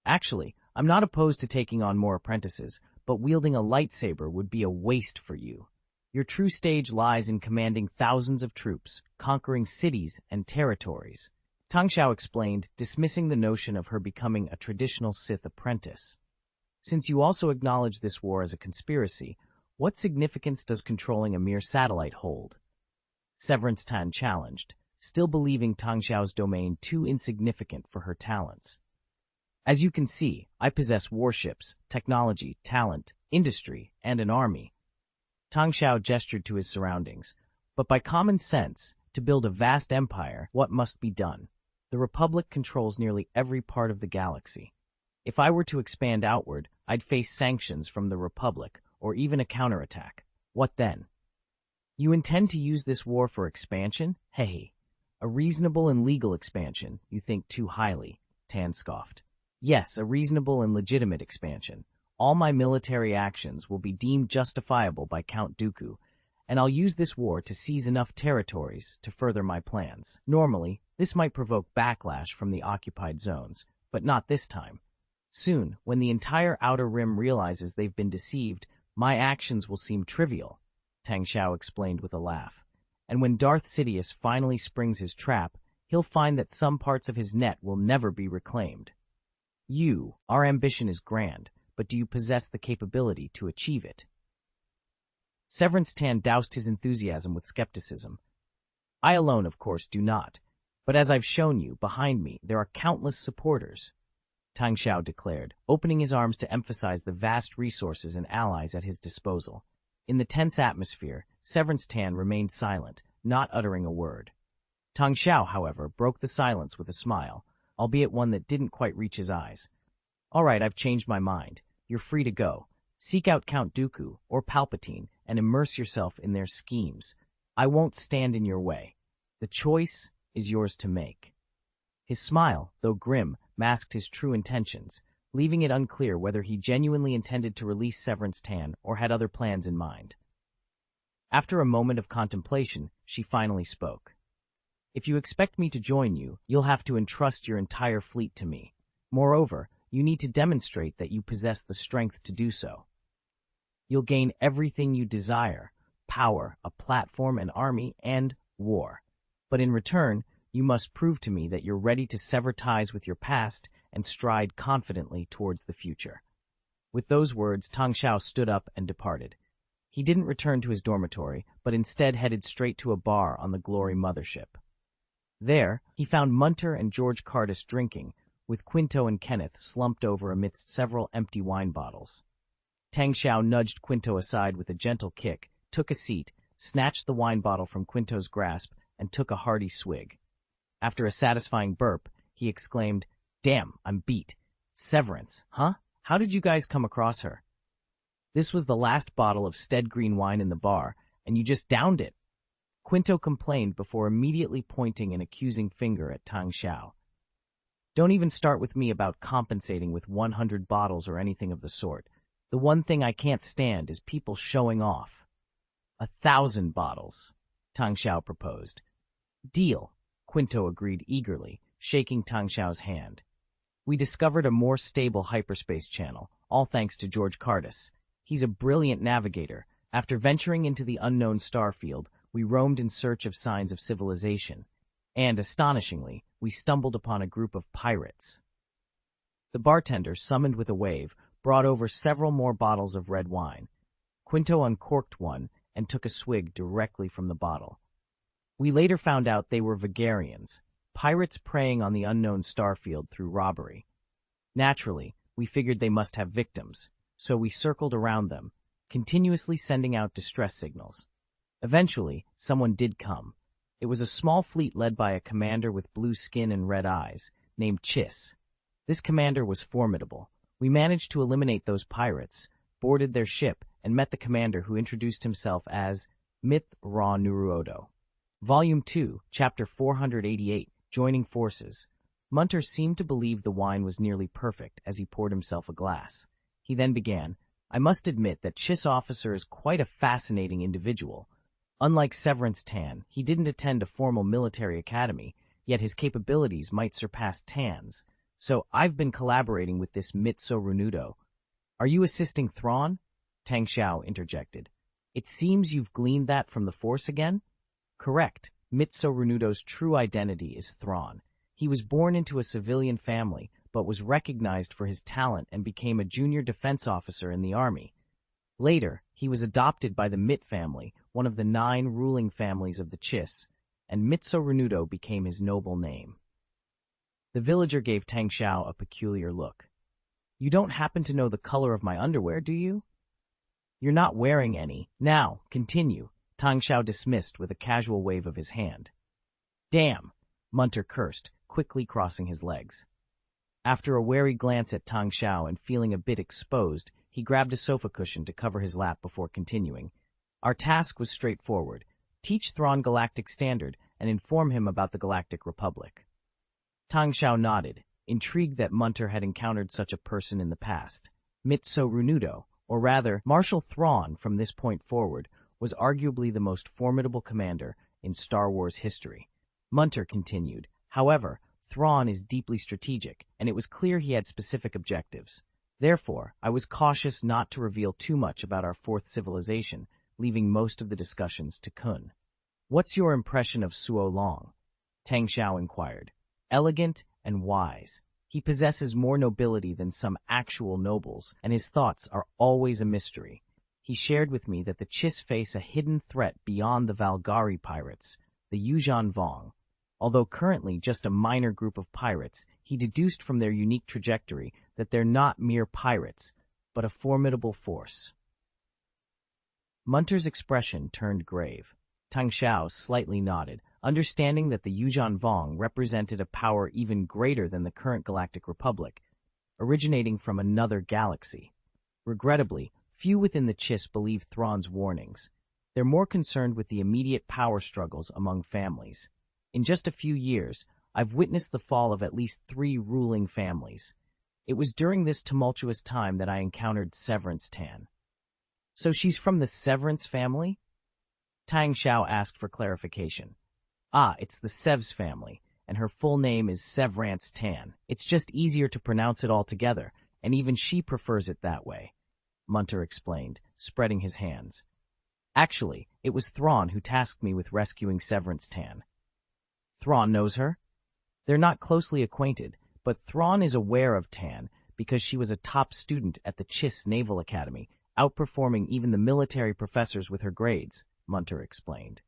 Actually, I'm not opposed to taking on more apprentices, but wielding a lightsaber would be a waste for you. Your true stage lies in commanding thousands of troops, conquering cities and territories, Tang Xiao explained, dismissing the notion of her becoming a traditional Sith apprentice. Since you also acknowledge this war as a conspiracy, what significance does controlling a mere satellite hold? Severance Tan challenged, still believing Tang Xiao's domain too insignificant for her talents. As you can see, I possess warships, technology, talent, industry, and an army. Tang Xiao gestured to his surroundings. But by common sense, to build a vast empire, what must be done? The Republic controls nearly every part of the galaxy. If I were to expand outward, I'd face sanctions from the Republic, or even a counterattack. What then? You intend to use this war for expansion? Hey, a reasonable and legal expansion, you think too highly, Tan scoffed. Yes, a reasonable and legitimate expansion. All my military actions will be deemed justifiable by Count Dooku, and I'll use this war to seize enough territories to further my plans. Normally, this might provoke backlash from the occupied zones, but not this time. Soon, when the entire Outer Rim realizes they've been deceived, my actions will seem trivial, Tang Xiao explained with a laugh. And when Darth Sidious finally springs his trap, he'll find that some parts of his net will never be reclaimed. Our ambition is grand, but do you possess the capability to achieve it? Severance Tan doused his enthusiasm with skepticism. I alone, of course, do not. But as I've shown you, behind me, there are countless supporters, Tang Xiao declared, opening his arms to emphasize the vast resources and allies at his disposal. In the tense atmosphere, Severance Tan remained silent, not uttering a word. Tang Xiao, however, broke the silence with a smile, albeit one that didn't quite reach his eyes. All right, I've changed my mind. You're free to go. Seek out Count Dooku or Palpatine and immerse yourself in their schemes. I won't stand in your way. The choice is yours to make. His smile, though grim, masked his true intentions, leaving it unclear whether he genuinely intended to release Severance Tan or had other plans in mind. After a moment of contemplation, she finally spoke. If you expect me to join you, you'll have to entrust your entire fleet to me. Moreover, you need to demonstrate that you possess the strength to do so. You'll gain everything you desire: power, a platform, an army, and war. But in return, you must prove to me that you're ready to sever ties with your past and stride confidently towards the future. With those words, Tang Xiao stood up and departed. He didn't return to his dormitory, but instead headed straight to a bar on the Glory Mothership. There, he found Munter and George Cardis drinking, with Quinto and Kenneth slumped over amidst several empty wine bottles. Tang Xiao nudged Quinto aside with a gentle kick, took a seat, snatched the wine bottle from Quinto's grasp, and took a hearty swig. After a satisfying burp, he exclaimed, "Damn, I'm beat. Severance, huh? How did you guys come across her?" "This was the last bottle of Stead green wine in the bar, and you just downed it," Quinto complained before immediately pointing an accusing finger at Tang Xiao. "Don't even start with me about compensating with 100 bottles or anything of the sort. The one thing I can't stand is people showing off." 1,000 bottles, Tang Xiao proposed. "Deal," Quinto agreed eagerly, shaking Tang Xiao's hand. "We discovered a more stable hyperspace channel, all thanks to George Cardis. He's a brilliant navigator. After venturing into the unknown star field, we roamed in search of signs of civilization. And, astonishingly, we stumbled upon a group of pirates." The bartender, summoned with a wave, brought over several more bottles of red wine. Quinto uncorked one and took a swig directly from the bottle. "We later found out they were Vagarians, pirates preying on the unknown starfield through robbery. Naturally, we figured they must have victims, so we circled around them, continuously sending out distress signals. Eventually, someone did come. It was a small fleet led by a commander with blue skin and red eyes, named Chiss. This commander was formidable. We managed to eliminate those pirates, boarded their ship, and met the commander, who introduced himself as Myth Ra Nuruodo." Volume 2, Chapter 488, Joining Forces. Munter seemed to believe the wine was nearly perfect as he poured himself a glass. He then began, "I must admit that Chiss Officer is quite a fascinating individual. Unlike Severance Tan, he didn't attend a formal military academy, yet his capabilities might surpass Tan's. So I've been collaborating with this Mitso Runudo." "Are you assisting Thrawn?" Tang Xiao interjected. "It seems you've gleaned that from the Force again?" "Correct. Mitso Runudo's true identity is Thrawn. He was born into a civilian family, but was recognized for his talent and became a junior defense officer in the army. Later, he was adopted by the Mit family, one of the 9 ruling families of the Chiss, and Mitso Runudo became his noble name." The villager gave Tang Xiao a peculiar look. "You don't happen to know the color of my underwear, do you?" "You're not wearing any. Now, continue," Tang Xiao dismissed with a casual wave of his hand. "Damn," Munter cursed, quickly crossing his legs. After a wary glance at Tang Xiao and feeling a bit exposed, he grabbed a sofa cushion to cover his lap before continuing. "Our task was straightforward. Teach Thrawn Galactic Standard and inform him about the Galactic Republic." Tang Xiao nodded, intrigued that Munter had encountered such a person in the past. Mitso Runudo, or rather, Marshal Thrawn from this point forward, was arguably the most formidable commander in Star Wars history. Munter continued, "However, Thrawn is deeply strategic, and it was clear he had specific objectives. Therefore, I was cautious not to reveal too much about our 4th civilization, leaving most of the discussions to Kun." "What's your impression of Suo Long?" Tang Xiao inquired. "Elegant and wise. He possesses more nobility than some actual nobles, and his thoughts are always a mystery. He shared with me that the Chiss face a hidden threat beyond the Valgari pirates, the Yuuzhan Vong. Although currently just a minor group of pirates, he deduced from their unique trajectory that they're not mere pirates, but a formidable force." Munter's expression turned grave. Tang Xiao slightly nodded, understanding that the Yuuzhan Vong represented a power even greater than the current Galactic Republic, originating from another galaxy. Regrettably, few within the Chiss believe Thrawn's warnings. They're more concerned with the immediate power struggles among families. In just a few years, I've witnessed the fall of at least 3 ruling families. It was during this tumultuous time that I encountered Severance Tan. "So she's from the Severance family?" Tang Xiao asked for clarification. "Ah, it's the Sevs family, and her full name is Severance Tan. It's just easier to pronounce it all together, and even she prefers it that way," Munter explained, spreading his hands. "Actually, it was Thrawn who tasked me with rescuing Severance Tan." "Thrawn knows her?" "They're not closely acquainted, but Thrawn is aware of Tan because she was a top student at the Chiss Naval Academy, outperforming even the military professors with her grades," Munter explained.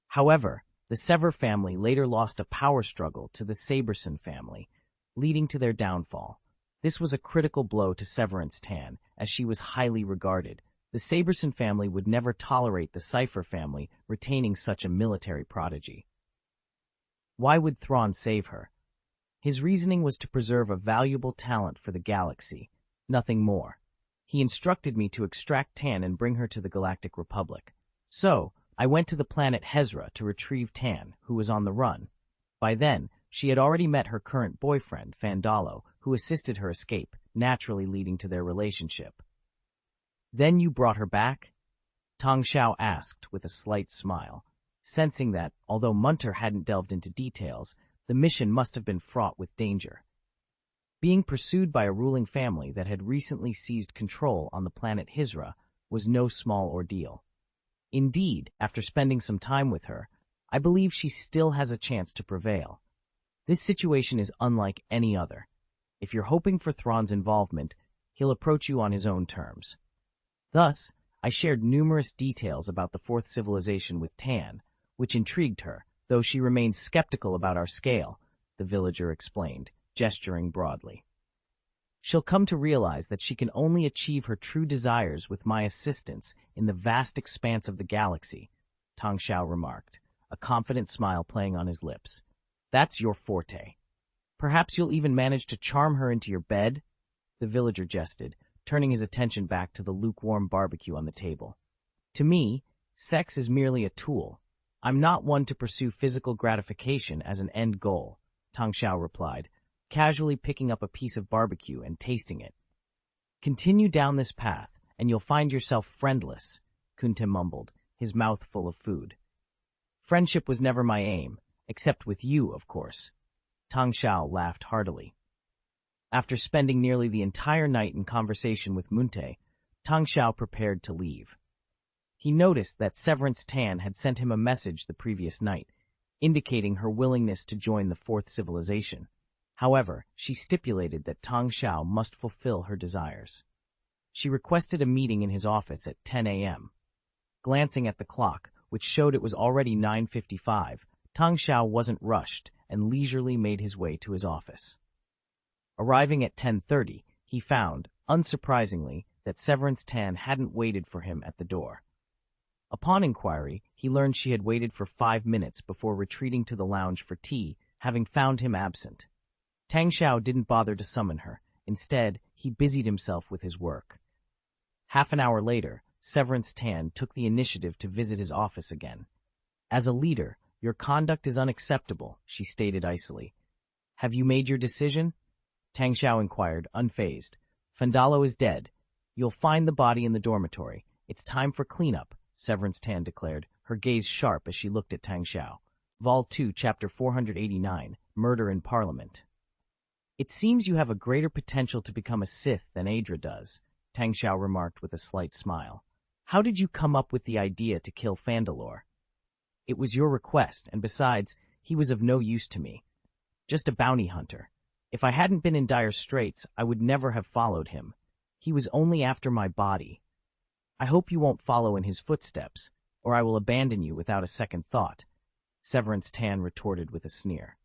However, the Sever family later lost a power struggle to the Saberson family, leading to their downfall. This was a critical blow to Severance Tan, as she was highly regarded. The Saberson family would never tolerate the Cypher family retaining such a military prodigy. Why would Thrawn save her? His reasoning was to preserve a valuable talent for the galaxy, nothing more. He instructed me to extract Tan and bring her to the Galactic Republic. So, I went to the planet Hezra to retrieve Tan, who was on the run. By then, she had already met her current boyfriend, Fandalo, who assisted her escape, naturally leading to their relationship. Then you brought her back? Tang Xiao asked with a slight smile, sensing that, although Munter hadn't delved into details, the mission must have been fraught with danger. Being pursued by a ruling family that had recently seized control on the planet Hizra was no small ordeal. Indeed, after spending some time with her, I believe she still has a chance to prevail. This situation is unlike any other. If you're hoping for Thrawn's involvement, he'll approach you on his own terms. Thus, I shared numerous details about the Fourth Civilization with Tan, which intrigued her, though she remained skeptical about our scale, the villager explained, gesturing broadly. She'll come to realize that she can only achieve her true desires with my assistance in the vast expanse of the galaxy, Tang Xiao remarked, a confident smile playing on his lips. That's your forte. Perhaps you'll even manage to charm her into your bed? The villager jested, turning his attention back to the lukewarm barbecue on the table. To me, sex is merely a tool. I'm not one to pursue physical gratification as an end goal, Tang Xiao replied, casually picking up a piece of barbecue and tasting it. Continue down this path, and you'll find yourself friendless, Kuntim mumbled, his mouth full of food. Friendship was never my aim, except with you, of course. Tang Xiao laughed heartily. After spending nearly the entire night in conversation with Munte, Tang Xiao prepared to leave. He noticed that Severance Tan had sent him a message the previous night, indicating her willingness to join the Fourth Civilization. However, she stipulated that Tang Xiao must fulfill her desires. She requested a meeting in his office at 10 a.m. Glancing at the clock, which showed it was already 9:55, Tang Xiao wasn't rushed and leisurely made his way to his office. Arriving at 10:30, he found, unsurprisingly, that Severance Tan hadn't waited for him at the door. Upon inquiry, he learned she had waited for 5 minutes before retreating to the lounge for tea, having found him absent. Tang Xiao didn't bother to summon her. Instead, he busied himself with his work. Half an hour later, Severance Tan took the initiative to visit his office again. As a leader, your conduct is unacceptable, she stated icily. Have you made your decision? Tang Xiao inquired, unfazed. Fandalo is dead. You'll find the body in the dormitory. It's time for cleanup, Severance Tan declared, her gaze sharp as she looked at Tang Xiao. Vol 2, Chapter 489, Murder in Parliament. It seems you have a greater potential to become a Sith than Adra does, Tang Xiao remarked with a slight smile. How did you come up with the idea to kill Fandalore? It was your request, and besides, he was of no use to me. Just a bounty hunter. If I hadn't been in dire straits, I would never have followed him. He was only after my body. I hope you won't follow in his footsteps, or I will abandon you without a second thought, Severance Tan retorted with a sneer.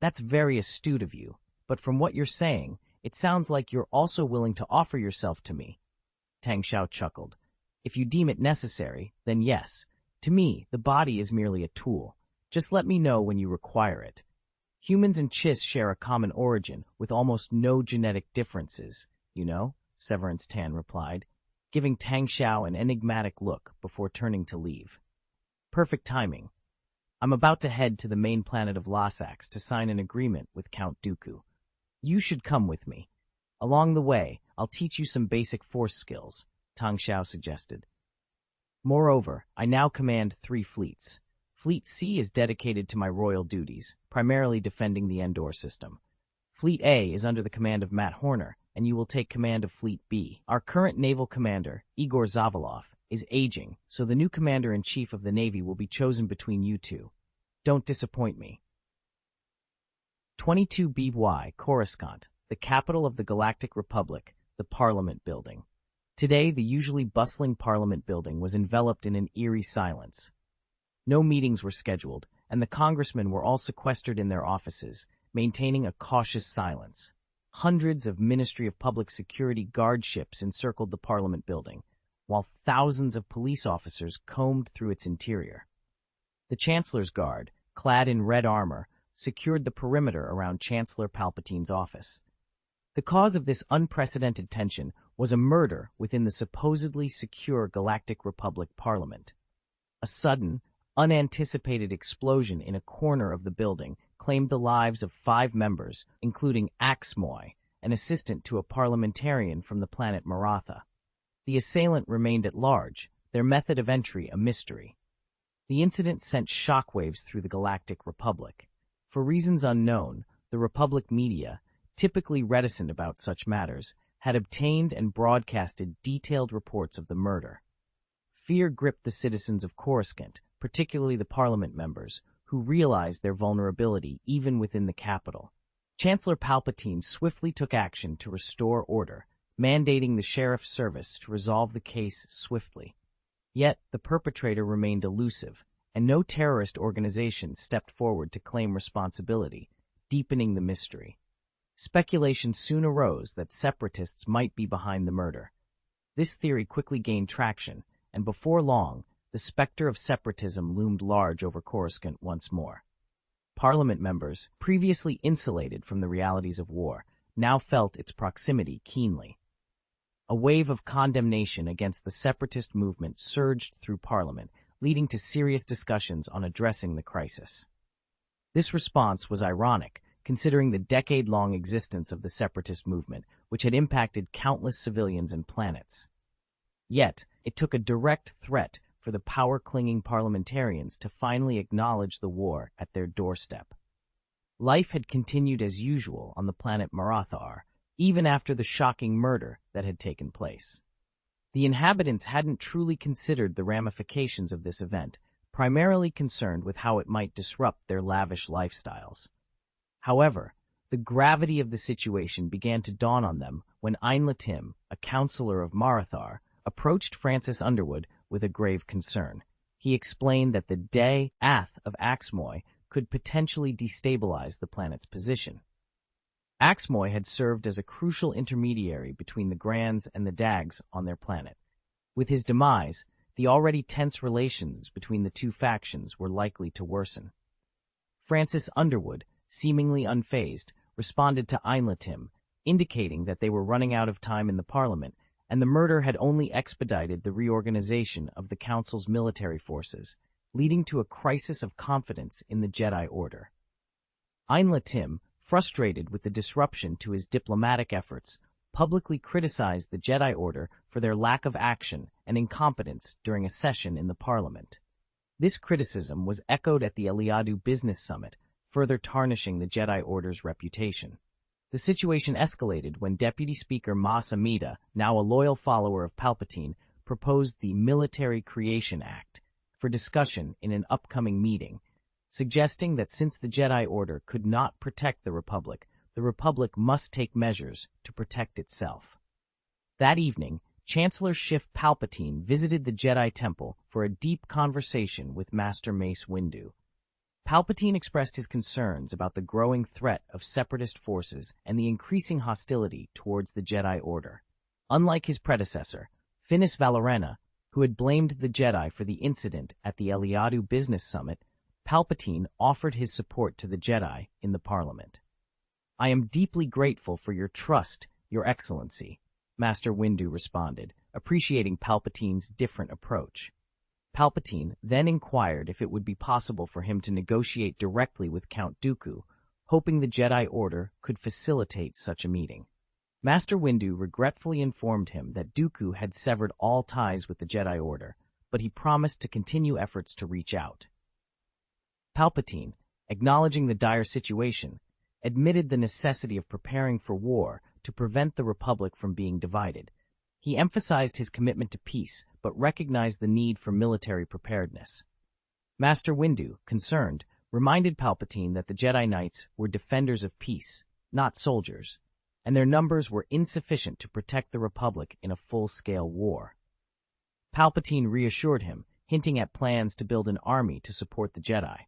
That's very astute of you, but from what you're saying, it sounds like you're also willing to offer yourself to me. Tang Xiao chuckled. If you deem it necessary, then yes. To me, the body is merely a tool. Just let me know when you require it. Humans and Chiss share a common origin, with almost no genetic differences, you know, Severance Tan replied, giving Tang Xiao an enigmatic look before turning to leave. Perfect timing. I'm about to head to the main planet of Lassax to sign an agreement with Count Dooku. You should come with me. Along the way, I'll teach you some basic force skills, Tang Xiao suggested. Moreover, I now command 3 fleets. Fleet C is dedicated to my royal duties, primarily defending the Endor system. Fleet A is under the command of Matt Horner, and you will take command of Fleet B. Our current naval commander, Igor Zavalov, is aging, so the new commander-in-chief of the Navy will be chosen between you two. Don't disappoint me. 22 BY Coruscant, the capital of the Galactic Republic, the Parliament Building. Today, the usually bustling Parliament Building was enveloped in an eerie silence. No meetings were scheduled, and the congressmen were all sequestered in their offices, maintaining a cautious silence. Hundreds of Ministry of Public Security guard ships encircled the Parliament Building, while thousands of police officers combed through its interior. The Chancellor's Guard, clad in red armor, secured the perimeter around Chancellor Palpatine's office. The cause of this unprecedented tension was a murder within the supposedly secure Galactic Republic Parliament. A sudden, unanticipated explosion in a corner of the building claimed the lives of 5 members, including Axmoy, an assistant to a parliamentarian from the planet Maratha. The assailant remained at large, their method of entry a mystery. The incident sent shockwaves through the Galactic Republic. For reasons unknown, the Republic media, typically reticent about such matters, had obtained and broadcasted detailed reports of the murder. Fear gripped the citizens of Coruscant, particularly the Parliament members, who realized their vulnerability even within the capital. Chancellor Palpatine swiftly took action to restore order, mandating the Sheriff's Service to resolve the case swiftly. Yet, the perpetrator remained elusive, and no terrorist organization stepped forward to claim responsibility, deepening the mystery. Speculation soon arose that separatists might be behind the murder. This theory quickly gained traction, and before long, the specter of separatism loomed large over Coruscant once more. Parliament members, previously insulated from the realities of war, now felt its proximity keenly. A wave of condemnation against the separatist movement surged through Parliament, leading to serious discussions on addressing the crisis. This response was ironic, considering the decade-long existence of the separatist movement, which had impacted countless civilians and planets. Yet, it took a direct threat for the power-clinging parliamentarians to finally acknowledge the war at their doorstep. Life had continued as usual on the planet Marathar, even after the shocking murder that had taken place. The inhabitants hadn't truly considered the ramifications of this event, primarily concerned with how it might disrupt their lavish lifestyles. However, the gravity of the situation began to dawn on them when Einlatim, a counselor of Marathar, approached Francis Underwood with a grave concern. He explained that the Ath of Axmoy could potentially destabilize the planet's position. Axmoy had served as a crucial intermediary between the Grands and the Dags on their planet. With his demise, the already tense relations between the two factions were likely to worsen. Francis Underwood, seemingly unfazed, responded to Einlatim, indicating that they were running out of time in the Parliament, and the murder had only expedited the reorganization of the Council's military forces, leading to a crisis of confidence in the Jedi Order. Einlatim, frustrated with the disruption to his diplomatic efforts, publicly criticized the Jedi Order for their lack of action and incompetence during a session in the Parliament. This criticism was echoed at the Eliadu Business Summit, further tarnishing the Jedi Order's reputation. The situation escalated when Deputy Speaker Mas Amida, now a loyal follower of Palpatine, proposed the Military Creation Act for discussion in an upcoming meeting, suggesting that since the Jedi Order could not protect the Republic must take measures to protect itself. That evening, Chancellor Schiff Palpatine visited the Jedi Temple for a deep conversation with Master Mace Windu. Palpatine expressed his concerns about the growing threat of separatist forces and the increasing hostility towards the Jedi Order. Unlike his predecessor, Finis Valorena, who had blamed the Jedi for the incident at the Eliadu Business Summit, Palpatine offered his support to the Jedi in the Parliament. "I am deeply grateful for your trust, Your Excellency," Master Windu responded, appreciating Palpatine's different approach. Palpatine then inquired if it would be possible for him to negotiate directly with Count Dooku, hoping the Jedi Order could facilitate such a meeting. Master Windu regretfully informed him that Dooku had severed all ties with the Jedi Order, but he promised to continue efforts to reach out. Palpatine, acknowledging the dire situation, admitted the necessity of preparing for war to prevent the Republic from being divided. He emphasized his commitment to peace, but recognized the need for military preparedness. Master Windu, concerned, reminded Palpatine that the Jedi Knights were defenders of peace, not soldiers, and their numbers were insufficient to protect the Republic in a full-scale war. Palpatine reassured him, hinting at plans to build an army to support the Jedi.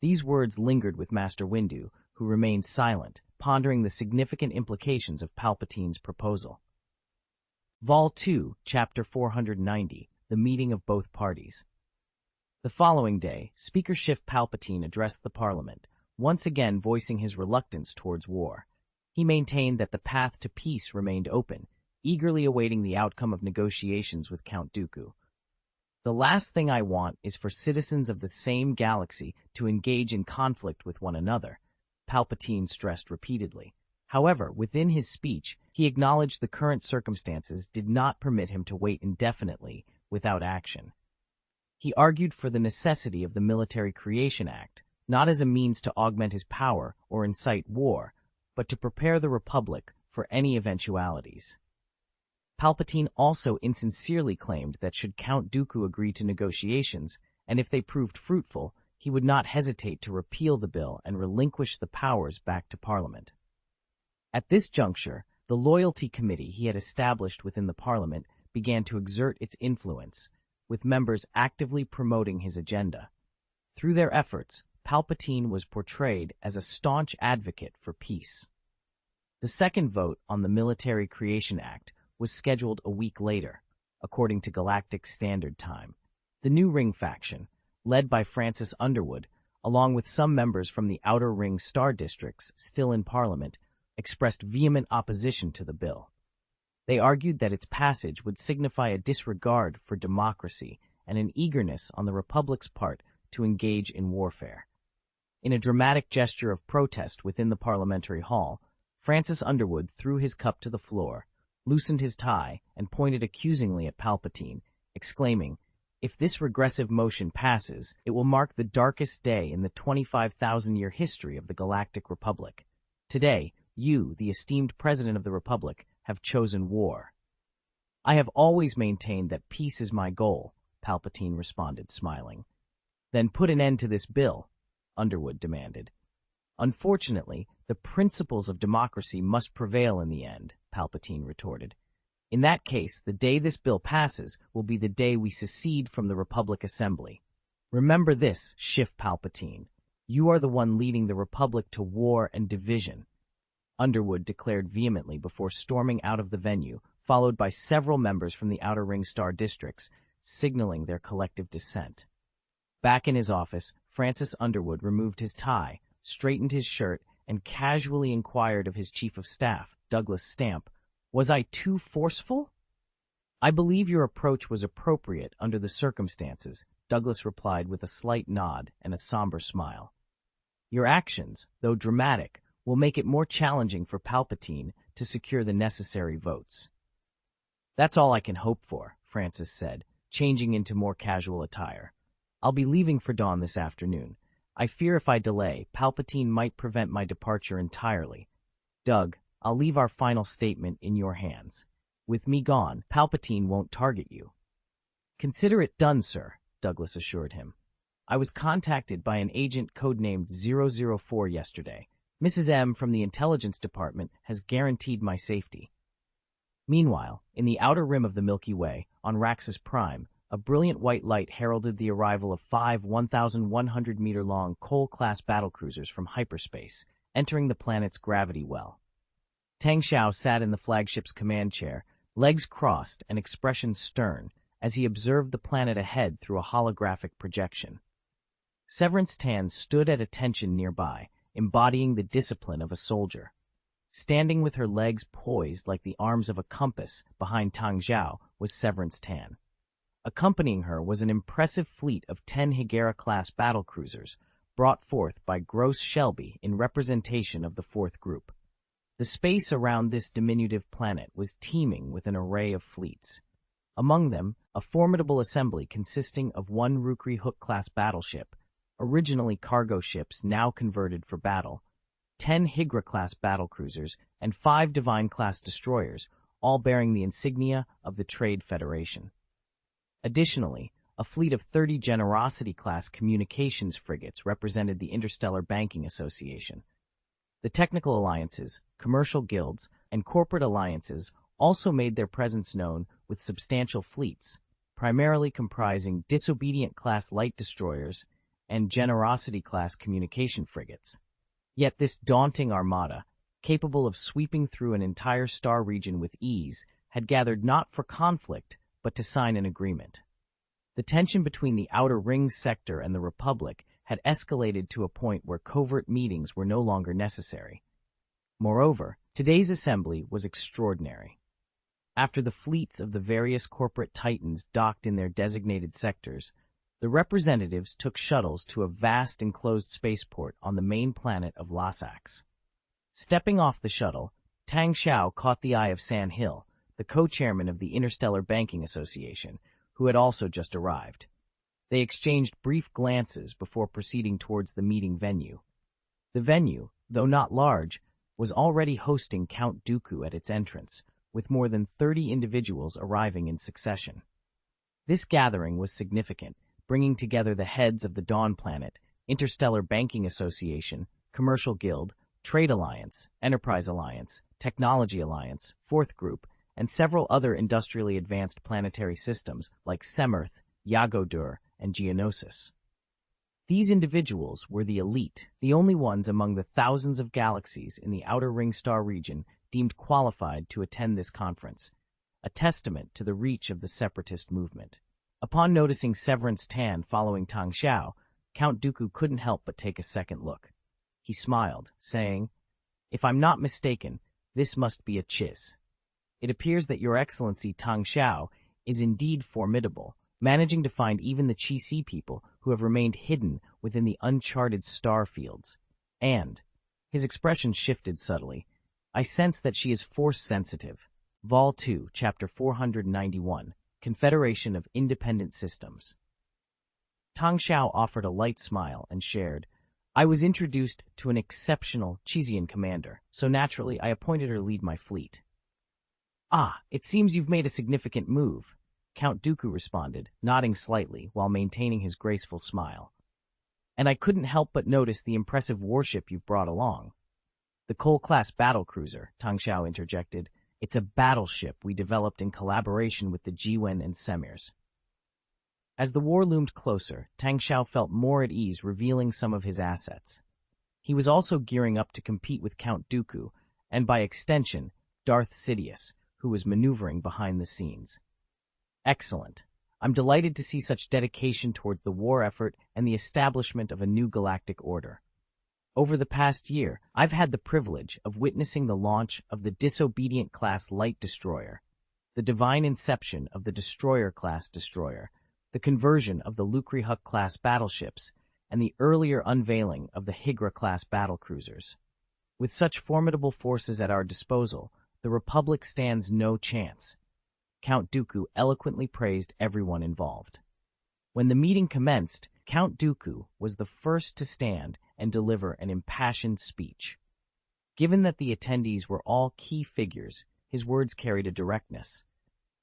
These words lingered with Master Windu, who remained silent, pondering the significant implications of Palpatine's proposal. Vol. 2, Chapter 490, The Meeting of Both Parties. The following day, Speaker Schiff Palpatine addressed the Parliament, once again voicing his reluctance towards war. He maintained that the path to peace remained open, eagerly awaiting the outcome of negotiations with Count Dooku. The last thing I want is for citizens of the same galaxy to engage in conflict with one another, Palpatine stressed repeatedly. However, within his speech, he acknowledged the current circumstances did not permit him to wait indefinitely without action. He argued for the necessity of the Military Creation Act, not as a means to augment his power or incite war, but to prepare the Republic for any eventualities. Palpatine also insincerely claimed that should Count Dooku agree to negotiations, and if they proved fruitful, he would not hesitate to repeal the bill and relinquish the powers back to Parliament. At this juncture, the Loyalty Committee he had established within the Parliament began to exert its influence, with members actively promoting his agenda. Through their efforts, Palpatine was portrayed as a staunch advocate for peace. The second vote on the Military Creation Act was scheduled a week later, according to Galactic Standard Time. The New Ring faction, led by Francis Underwood, along with some members from the Outer Ring star districts still in Parliament, expressed vehement opposition to the bill. They argued that its passage would signify a disregard for democracy and an eagerness on the Republic's part to engage in warfare. In a dramatic gesture of protest within the parliamentary hall, Francis Underwood threw his cup to the floor, loosened his tie, and pointed accusingly at Palpatine, exclaiming, "If this regressive motion passes, it will mark the darkest day in the 25,000-year history of the Galactic Republic. Today, you, the esteemed President of the Republic, have chosen war." "I have always maintained that peace is my goal," Palpatine responded, smiling. "Then put an end to this bill," Underwood demanded. "Unfortunately, the principles of democracy must prevail in the end," Palpatine retorted. "In that case, the day this bill passes will be the day we secede from the Republic Assembly. Remember this, Schiff Palpatine. You are the one leading the Republic to war and division," Underwood declared vehemently before storming out of the venue, followed by several members from the Outer Ring star districts, signaling their collective dissent. Back in his office, Francis Underwood removed his tie, straightened his shirt, and casually inquired of his chief of staff, Douglas Stamp, "Was I too forceful?" "I believe your approach was appropriate under the circumstances," Douglas replied with a slight nod and a somber smile. "Your actions, though dramatic, will make it more challenging for Palpatine to secure the necessary votes." "That's all I can hope for," Francis said, changing into more casual attire. "I'll be leaving for Dawn this afternoon. I fear if I delay, Palpatine might prevent my departure entirely. Doug, I'll leave our final statement in your hands. With me gone, Palpatine won't target you." "Consider it done, sir," Douglas assured him. "I was contacted by an agent codenamed 004 yesterday. Mrs. M from the Intelligence Department has guaranteed my safety." Meanwhile, in the outer rim of the Milky Way, on Raxus Prime, a brilliant white light heralded the arrival of 5 1,100-meter-long Cole-class battlecruisers from hyperspace, entering the planet's gravity well. Tang Xiao sat in the flagship's command chair, legs crossed and expression stern, as he observed the planet ahead through a holographic projection. Severance Tan stood at attention nearby, embodying the discipline of a soldier. Standing with her legs poised like the arms of a compass behind Tang Xiao was Severance Tan. Accompanying her was an impressive fleet of 10 Higera-class battlecruisers, brought forth by Gross Shelby in representation of the Fourth Group. The space around this diminutive planet was teeming with an array of fleets. Among them, a formidable assembly consisting of 1 Rukri Hook-class battleship, originally cargo ships now converted for battle, 10 Higra-class battlecruisers, and 5 Divine-class destroyers, all bearing the insignia of the Trade Federation. Additionally, a fleet of 30 Generosity-class communications frigates represented the Interstellar Banking Association. The technical alliances, commercial guilds, and corporate alliances also made their presence known with substantial fleets, primarily comprising Disobedient-class light destroyers and Generosity-class communication frigates. Yet this daunting armada, capable of sweeping through an entire star region with ease, had gathered not for conflict, but to sign an agreement. The tension between the Outer Ring sector and the Republic had escalated to a point where covert meetings were no longer necessary. Moreover, today's assembly was extraordinary. After the fleets of the various corporate titans docked in their designated sectors, the representatives took shuttles to a vast enclosed spaceport on the main planet of Lassax. Stepping off the shuttle, Tang Xiao caught the eye of San Hill, the co-chairman of the Interstellar Banking Association, who had also just arrived. They exchanged brief glances before proceeding towards the meeting venue. The venue, though not large, was already hosting Count Dooku at its entrance, with more than 30 individuals arriving in succession. This gathering was significant, bringing together the heads of the Dawn Planet, Interstellar Banking Association, Commercial Guild, Trade Alliance, Enterprise Alliance, Technology Alliance, Fourth Group, and several other industrially advanced planetary systems like Semirth, Yagodur, and Geonosis. These individuals were the elite, the only ones among the thousands of galaxies in the Outer Ring Star region deemed qualified to attend this conference, a testament to the reach of the separatist movement. Upon noticing Severance Tan following Tang Xiao, Count Dooku couldn't help but take a second look. He smiled, saying, "If I'm not mistaken, this must be a chiz. It appears that Your Excellency Tang Xiao is indeed formidable, managing to find even the Chi-Si people who have remained hidden within the uncharted star fields. And," his expression shifted subtly, "I sense that she is force-sensitive." Vol 2, Chapter 491, Confederation of Independent Systems. Tang Xiao offered a light smile and shared, "I was introduced to an exceptional Chizian commander, so naturally I appointed her lead my fleet." "Ah, it seems you've made a significant move," Count Dooku responded, nodding slightly while maintaining his graceful smile. "And I couldn't help but notice the impressive warship you've brought along." "The Cole-class battlecruiser," Tang Xiao interjected. "It's a battleship we developed in collaboration with the Jiwen and Semirs." As the war loomed closer, Tang Xiao felt more at ease revealing some of his assets. He was also gearing up to compete with Count Dooku, and by extension, Darth Sidious, who was maneuvering behind the scenes. "Excellent. I'm delighted to see such dedication towards the war effort and the establishment of a new galactic order. Over the past year, I've had the privilege of witnessing the launch of the Disobedient-class light destroyer, the divine inception of the Destroyer-class destroyer, the conversion of the Lukrihuk-class battleships, and the earlier unveiling of the Higra-class battlecruisers. With such formidable forces at our disposal, the Republic stands no chance." Count Dooku eloquently praised everyone involved. When the meeting commenced, Count Dooku was the first to stand and deliver an impassioned speech. Given that the attendees were all key figures, his words carried a directness.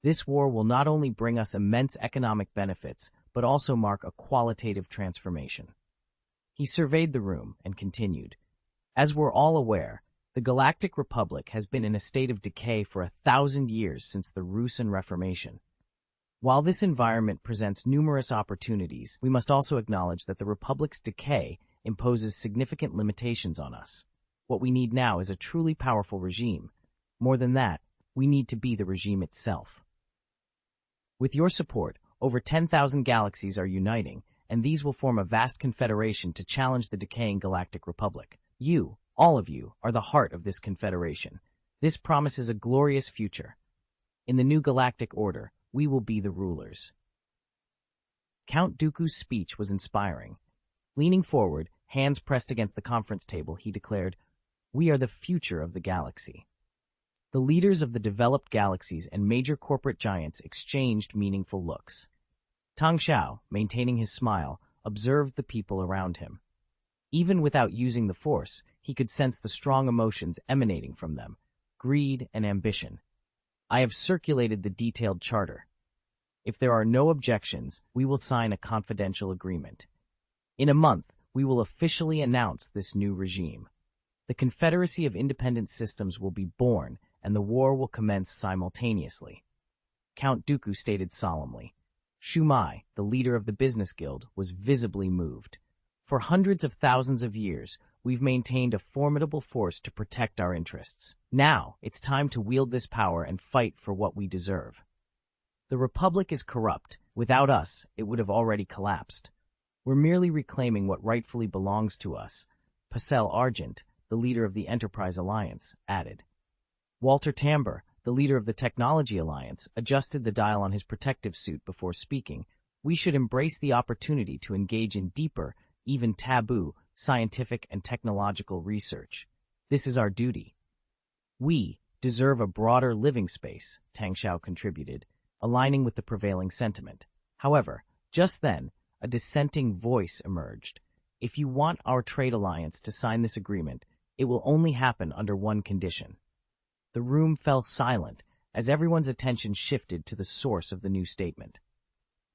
"This war will not only bring us immense economic benefits, but also mark a qualitative transformation." He surveyed the room and continued, "As we're all aware, the Galactic Republic has been in a state of decay for 1,000 years since the Rusan Reformation. While this environment presents numerous opportunities, we must also acknowledge that the Republic's decay imposes significant limitations on us. What we need now is a truly powerful regime. More than that, we need to be the regime itself. With your support, over 10,000 galaxies are uniting, and these will form a vast confederation to challenge the decaying Galactic Republic. You, all of you, are the heart of this confederation. This promises a glorious future. In the new galactic order, we will be the rulers." Count Dooku's speech was inspiring. Leaning forward, hands pressed against the conference table, he declared, "We are the future of the galaxy." The leaders of the developed galaxies and major corporate giants exchanged meaningful looks. Tang Xiao, maintaining his smile, observed the people around him. Even without using the Force, he could sense the strong emotions emanating from them, greed and ambition. "I have circulated the detailed charter. If there are no objections, we will sign a confidential agreement. In a month, we will officially announce this new regime. The Confederacy of Independent Systems will be born, and the war will commence simultaneously." Count Dooku stated solemnly. Shumai, the leader of the Business Guild, was visibly moved. "For hundreds of thousands of years, we've maintained a formidable force to protect our interests. Now, it's time to wield this power and fight for what we deserve. The Republic is corrupt, Without us, it would have already collapsed. We're merely reclaiming what rightfully belongs to us, Pascal Argent, the leader of the Enterprise Alliance, added. Walter Tamber, the leader of the Technology Alliance, adjusted the dial on his protective suit before speaking. We should embrace the opportunity to engage in deeper, even taboo, scientific and technological research. This is our duty. We deserve a broader living space, Tang Xiao contributed, aligning with the prevailing sentiment. However, just then, a dissenting voice emerged. If you want our trade alliance to sign this agreement, it will only happen under one condition. The room fell silent as everyone's attention shifted to the source of the new statement.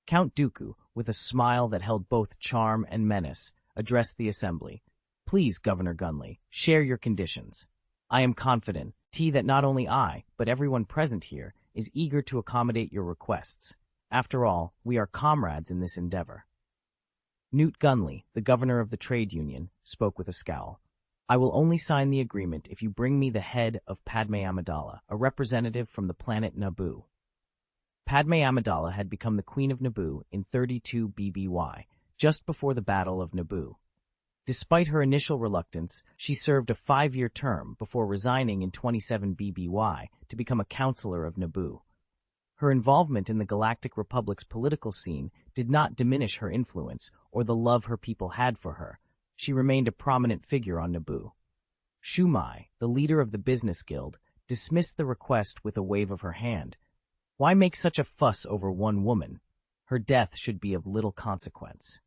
Count Dooku, with a smile that held both charm and menace, addressed the assembly. Please, Governor Gunley, share your conditions. I am confident, that not only I, but everyone present here, is eager to accommodate your requests. After all, we are comrades in this endeavor. Newt Gunley, the governor of the trade union, spoke with a scowl. I will only sign the agreement if you bring me the head of Padme Amidala, a representative from the planet Naboo. Padme Amidala had become the Queen of Naboo in 32 BBY, just before the Battle of Naboo. Despite her initial reluctance, she served a 5-year term before resigning in 27 BBY to become a counselor of Naboo. Her involvement in the Galactic Republic's political scene did not diminish her influence or the love her people had for her. She remained a prominent figure on Naboo. Shumai, the leader of the Business Guild, dismissed the request with a wave of her hand. Why make such a fuss over one woman? Her death should be of little consequence.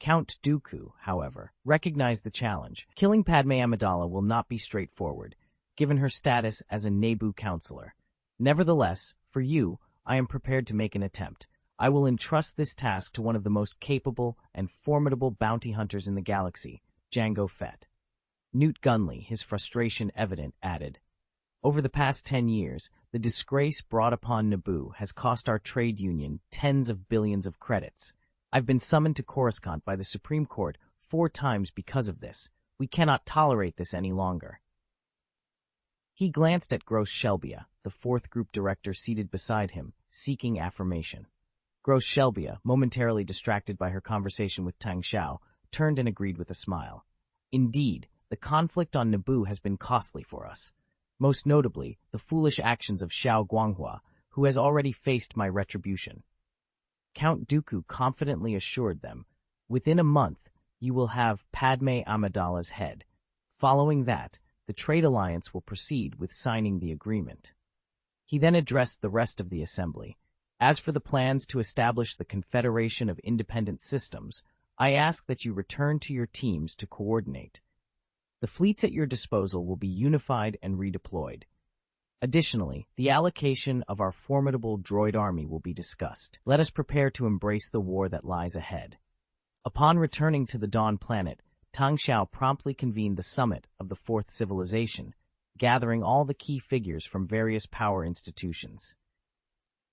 Count Dooku, however, recognized the challenge. Killing Padme Amidala will not be straightforward, given her status as a Naboo counselor. Nevertheless, for you, I am prepared to make an attempt. I will entrust this task to one of the most capable and formidable bounty hunters in the galaxy, Jango Fett. Newt Gunley, his frustration evident, added, Over the past 10 years, the disgrace brought upon Naboo has cost our trade union tens of billions of credits. I've been summoned to Coruscant by the Supreme Court 4 times because of this. We cannot tolerate this any longer. He glanced at Gross Shelbia, the 4th group director seated beside him, seeking affirmation. Gross Shelbia, momentarily distracted by her conversation with Tang Xiao, turned and agreed with a smile. Indeed, the conflict on Naboo has been costly for us. Most notably, the foolish actions of Xiao Guanghua, who has already faced my retribution. Count Dooku confidently assured them, within a month, you will have Padme Amidala's head. Following that, the trade alliance will proceed with signing the agreement. He then addressed the rest of the assembly. As for the plans to establish the Confederation of Independent Systems, I ask that you return to your teams to coordinate. The fleets at your disposal will be unified and redeployed. Additionally, the allocation of our formidable droid army will be discussed. Let us prepare to embrace the war that lies ahead. Upon returning to the Dawn planet, Tang Xiao promptly convened the summit of the Fourth Civilization, gathering all the key figures from various power institutions.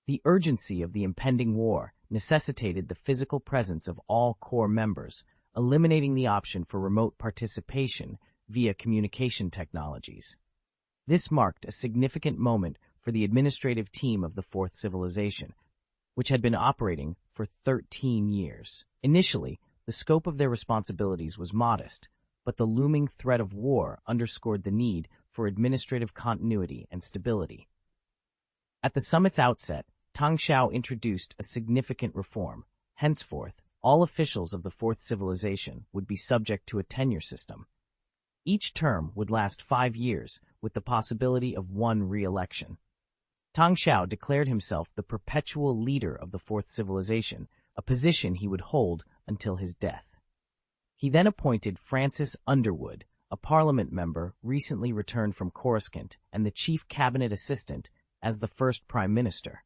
The urgency of the impending war necessitated the physical presence of all core members, eliminating the option for remote participation via communication technologies. This marked a significant moment for the administrative team of the Fourth Civilization, which had been operating for 13 years. Initially, the scope of their responsibilities was modest, but the looming threat of war underscored the need for administrative continuity and stability. At the summit's outset, Tang Xiao introduced a significant reform. Henceforth, all officials of the Fourth Civilization would be subject to a tenure system. Each term would last 5 years, with the possibility of 1 re-election. Tang Xiao declared himself the perpetual leader of the Fourth Civilization, a position he would hold until his death. He then appointed Francis Underwood, a parliament member recently returned from Coruscant and the chief cabinet assistant, as the first prime minister.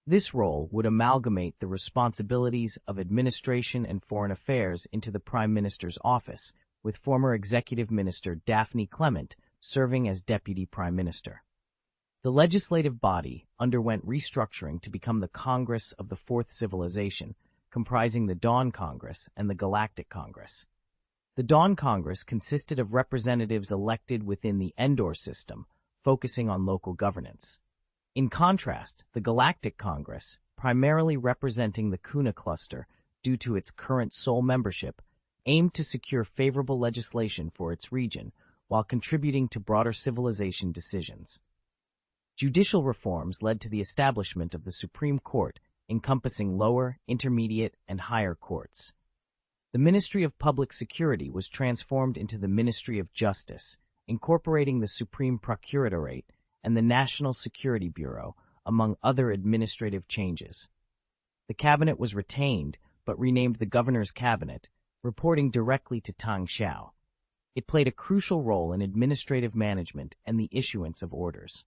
This role would amalgamate the responsibilities of administration and foreign affairs into the prime minister's office, with former executive minister Daphne Clement serving as deputy prime minister. The legislative body underwent restructuring to become the Congress of the Fourth Civilization, comprising the Dawn Congress and the Galactic Congress. The Dawn Congress consisted of representatives elected within the Endor system, focusing on local governance. In contrast, the Galactic Congress, primarily representing the Kuna cluster due to its current sole membership, aimed to secure favorable legislation for its region while contributing to broader civilization decisions. Judicial reforms led to the establishment of the Supreme Court, encompassing lower, intermediate, and higher courts. The Ministry of Public Security was transformed into the Ministry of Justice, incorporating the Supreme Procuratorate and the National Security Bureau, among other administrative changes. The cabinet was retained, but renamed the Governor's Cabinet, reporting directly to Tang Xiao. It played a crucial role in administrative management and the issuance of orders.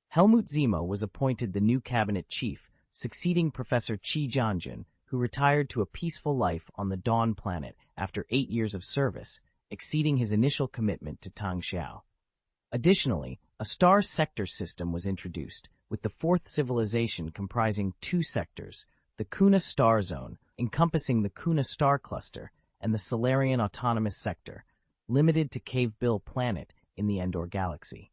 Helmut Zemo was appointed the new cabinet chief, succeeding Professor Qi Jianjun, who retired to a peaceful life on the Dawn planet after 8 years of service, exceeding his initial commitment to Tang Xiao. Additionally, a star sector system was introduced, with the fourth civilization comprising 2 sectors, the Kuna Star Zone, encompassing the Kuna Star Cluster, and the Solarian Autonomous Sector, limited to Cave Bill Planet in the Endor Galaxy.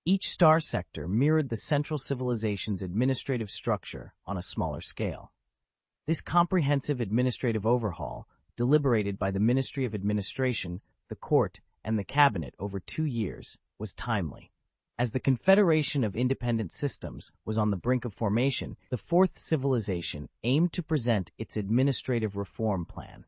Each star sector mirrored the central civilization's administrative structure on a smaller scale. This comprehensive administrative overhaul, deliberated by the Ministry of Administration, the Court, and the Cabinet over 2 years, was timely. As the Confederation of Independent Systems was on the brink of formation, the Fourth Civilization aimed to present its administrative reform plan.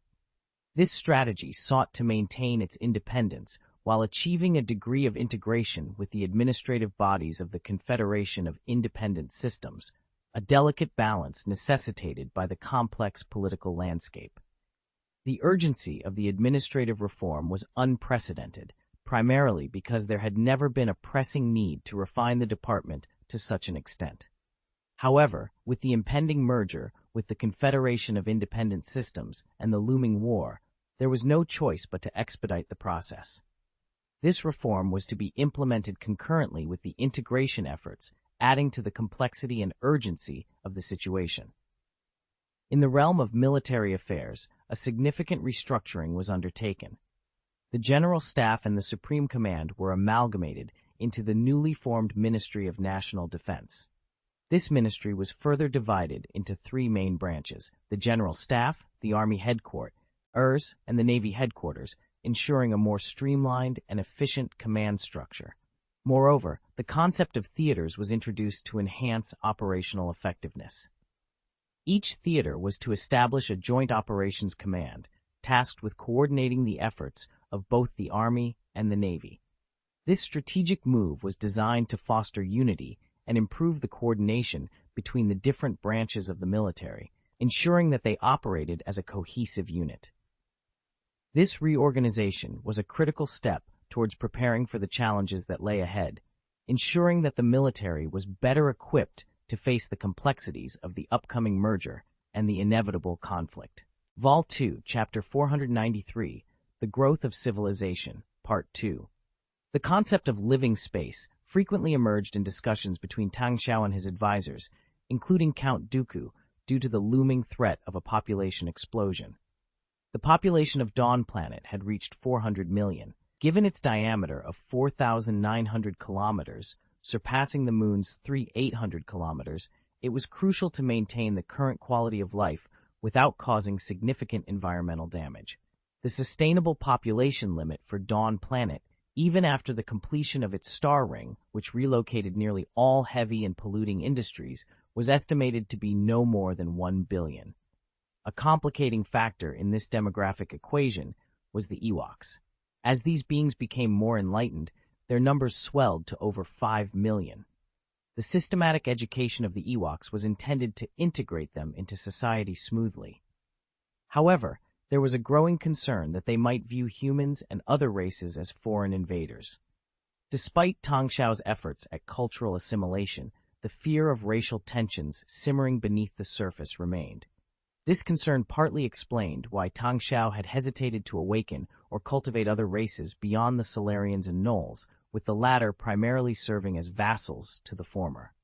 This strategy sought to maintain its independence while achieving a degree of integration with the administrative bodies of the Confederation of Independent Systems, a delicate balance necessitated by the complex political landscape. The urgency of the administrative reform was unprecedented, primarily because there had never been a pressing need to refine the department to such an extent. However, with the impending merger with the Confederation of Independent Systems and the looming war, there was no choice but to expedite the process. This reform was to be implemented concurrently with the integration efforts, adding to the complexity and urgency of the situation. In the realm of military affairs, a significant restructuring was undertaken. The General Staff and the Supreme Command were amalgamated into the newly formed Ministry of National Defense. This ministry was further divided into 3 main branches: the General Staff, the Army Headquarters, and the Navy Headquarters, ensuring a more streamlined and efficient command structure. Moreover, the concept of theaters was introduced to enhance operational effectiveness. Each theater was to establish a joint operations command, tasked with coordinating the efforts of both the Army and the Navy. This strategic move was designed to foster unity and improve the coordination between the different branches of the military, ensuring that they operated as a cohesive unit. This reorganization was a critical step towards preparing for the challenges that lay ahead, ensuring that the military was better equipped to face the complexities of the upcoming merger and the inevitable conflict. Vol 2, Chapter 493, The Growth of Civilization, Part 2. The concept of living space frequently emerged in discussions between Tang Xiao and his advisors, including Count Dooku, due to the looming threat of a population explosion. The population of Dawn Planet had reached 400 million. Given its diameter of 4,900 kilometers, surpassing the Moon's 3,800 kilometers, it was crucial to maintain the current quality of life without causing significant environmental damage. The sustainable population limit for Dawn Planet, even after the completion of its star ring, which relocated nearly all heavy and polluting industries, was estimated to be no more than 1 billion. A complicating factor in this demographic equation was the Ewoks. As these beings became more enlightened, their numbers swelled to over 5 million. The systematic education of the Ewoks was intended to integrate them into society smoothly. However, there was a growing concern that they might view humans and other races as foreign invaders. Despite Tang Xiao's efforts at cultural assimilation, the fear of racial tensions simmering beneath the surface remained. This concern partly explained why Tang Xiao had hesitated to awaken or cultivate other races beyond the Solarians and Gnolls, with the latter primarily serving as vassals to the former.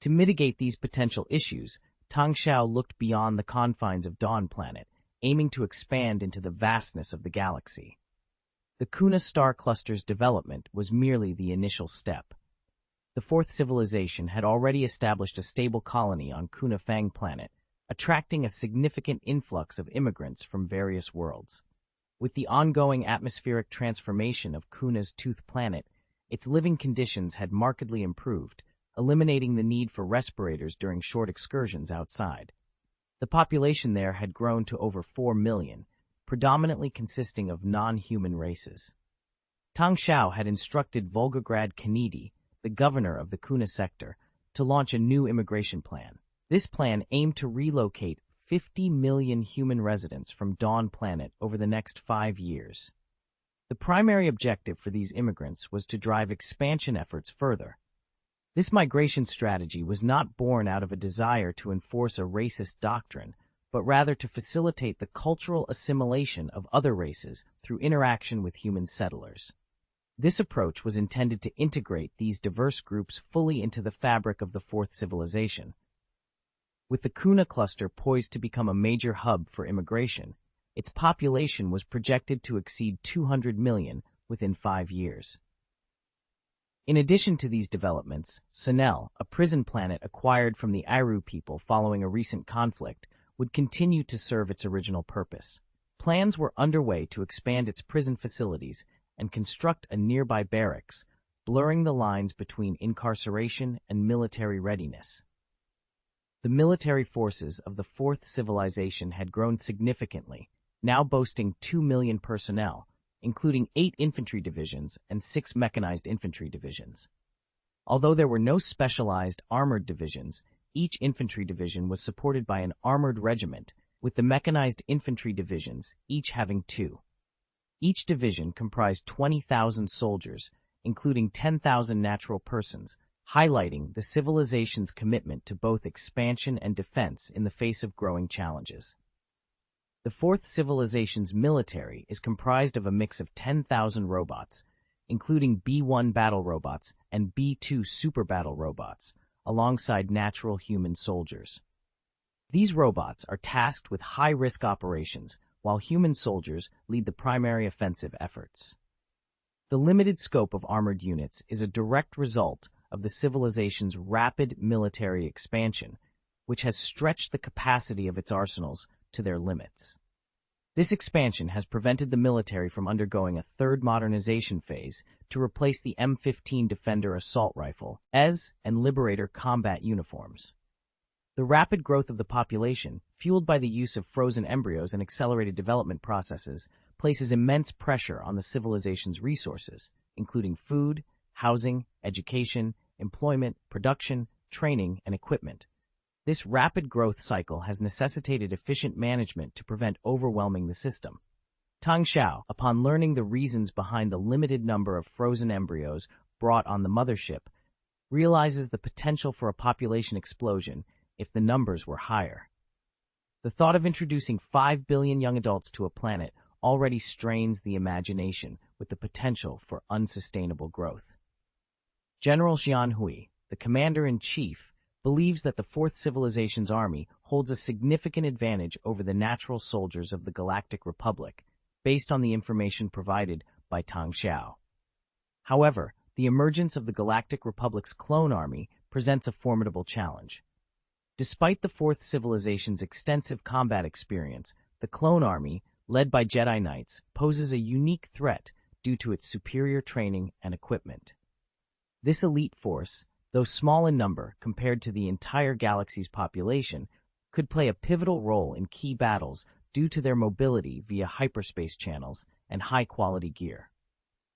To mitigate these potential issues, Tang Xiao looked beyond the confines of Dawn Planet, aiming to expand into the vastness of the galaxy. The Kuna star cluster's development was merely the initial step. The fourth civilization had already established a stable colony on Kuna Fang planet, attracting a significant influx of immigrants from various worlds. With the ongoing atmospheric transformation of Kuna's Tooth planet, its living conditions had markedly improved, eliminating the need for respirators during short excursions outside. The population there had grown to over 4 million, predominantly consisting of non-human races. Tang Xiao had instructed Volgograd Kennedy, the governor of the Kuna sector, to launch a new immigration plan. This plan aimed to relocate 50 million human residents from Dawn Planet over the next 5 years. The primary objective for these immigrants was to drive expansion efforts further. This migration strategy was not born out of a desire to enforce a racist doctrine, but rather to facilitate the cultural assimilation of other races through interaction with human settlers. This approach was intended to integrate these diverse groups fully into the fabric of the fourth civilization. With the Kuna cluster poised to become a major hub for immigration, its population was projected to exceed 200 million within 5 years. In addition to these developments, Sunel, a prison planet acquired from the Iru people following a recent conflict, would continue to serve its original purpose. Plans were underway to expand its prison facilities and construct a nearby barracks, blurring the lines between incarceration and military readiness. The military forces of the fourth civilization had grown significantly, now boasting 2 million personnel, including 8 infantry divisions and 6 mechanized infantry divisions. Although there were no specialized armored divisions, each infantry division was supported by an armored regiment, with the mechanized infantry divisions each having 2. Each division comprised 20,000 soldiers, including 10,000 natural persons, highlighting the civilization's commitment to both expansion and defense in the face of growing challenges. The fourth civilization's military is comprised of a mix of 10,000 robots, including B-1 battle robots and B-2 super battle robots, alongside natural human soldiers. These robots are tasked with high-risk operations, while human soldiers lead the primary offensive efforts. The limited scope of armored units is a direct result of the civilization's rapid military expansion, which has stretched the capacity of its arsenals to their limits. This expansion has prevented the military from undergoing a third modernization phase to replace the M15 Defender assault rifle, ES, and Liberator combat uniforms. The rapid growth of the population, fueled by the use of frozen embryos and accelerated development processes, places immense pressure on the civilization's resources, including food, housing, education, employment, production, training, and equipment. This rapid growth cycle has necessitated efficient management to prevent overwhelming the system. Tang Xiao, upon learning the reasons behind the limited number of frozen embryos brought on the Mothership, realizes the potential for a population explosion if the numbers were higher. The thought of introducing 5 billion young adults to a planet already strains the imagination with the potential for unsustainable growth. General Xianhui, the commander-in-chief, believes that the fourth civilization's army holds a significant advantage over the natural soldiers of the Galactic Republic, based on the information provided by Tang Xiao. However, the emergence of the Galactic Republic's clone army presents a formidable challenge. Despite the fourth civilization's extensive combat experience, the clone army, led by Jedi Knights, poses a unique threat due to its superior training and equipment. This elite force, though small in number compared to the entire galaxy's population, could play a pivotal role in key battles due to their mobility via hyperspace channels and high-quality gear.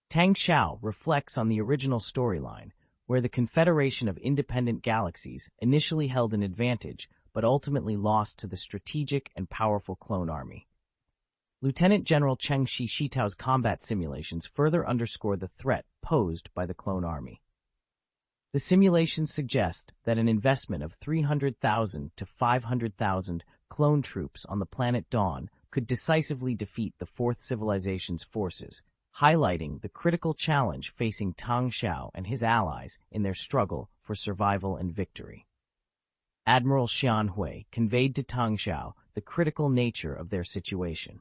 Tang Xiao reflects on the original storyline, where the Confederation of Independent Galaxies initially held an advantage but ultimately lost to the strategic and powerful clone army. Lieutenant General Cheng Shitao's combat simulations further underscore the threat posed by the clone army. The simulations suggest that an investment of 300,000 to 500,000 clone troops on the planet Dawn could decisively defeat the fourth civilization's forces, highlighting the critical challenge facing Tang Xiao and his allies in their struggle for survival and victory. Admiral Xianhui conveyed to Tang Xiao the critical nature of their situation.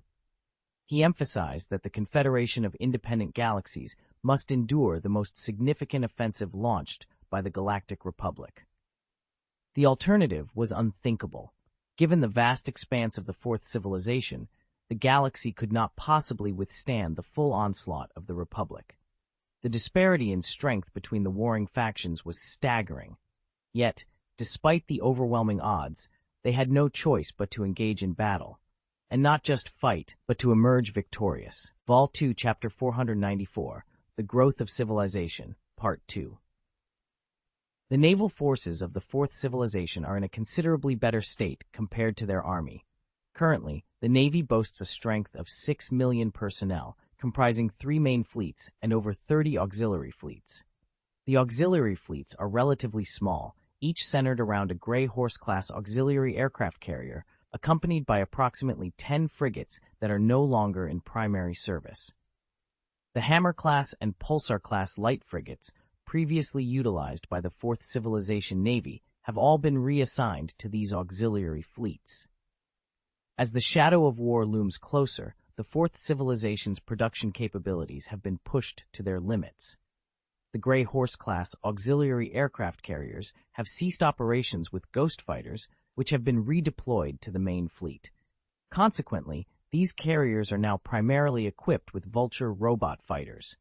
He emphasized that the Confederation of Independent Galaxies must endure the most significant offensive launched by the Galactic Republic. The alternative was unthinkable. Given the vast expanse of the Fourth Civilization, the galaxy could not possibly withstand the full onslaught of the Republic. The disparity in strength between the warring factions was staggering. Yet, despite the overwhelming odds, they had no choice but to engage in battle. And not just fight, but to emerge victorious. Vol 2, Chapter 494, The Growth of Civilization, Part 2. The naval forces of the Fourth Civilization are in a considerably better state compared to their army. Currently, the Navy boasts a strength of 6 million personnel, comprising 3 main fleets and over 30 auxiliary fleets. The auxiliary fleets are relatively small, each centered around a Grey Horse-class auxiliary aircraft carrier, accompanied by approximately 10 frigates that are no longer in primary service. The Hammer-class and Pulsar-class light frigates, previously utilized by the Fourth Civilization Navy, have all been reassigned to these auxiliary fleets. As the shadow of war looms closer, the Fourth Civilization's production capabilities have been pushed to their limits. The Grey Horse-class auxiliary aircraft carriers have ceased operations with Ghost fighters, which have been redeployed to the main fleet. Consequently, these carriers are now primarily equipped with Vulture robot fighters.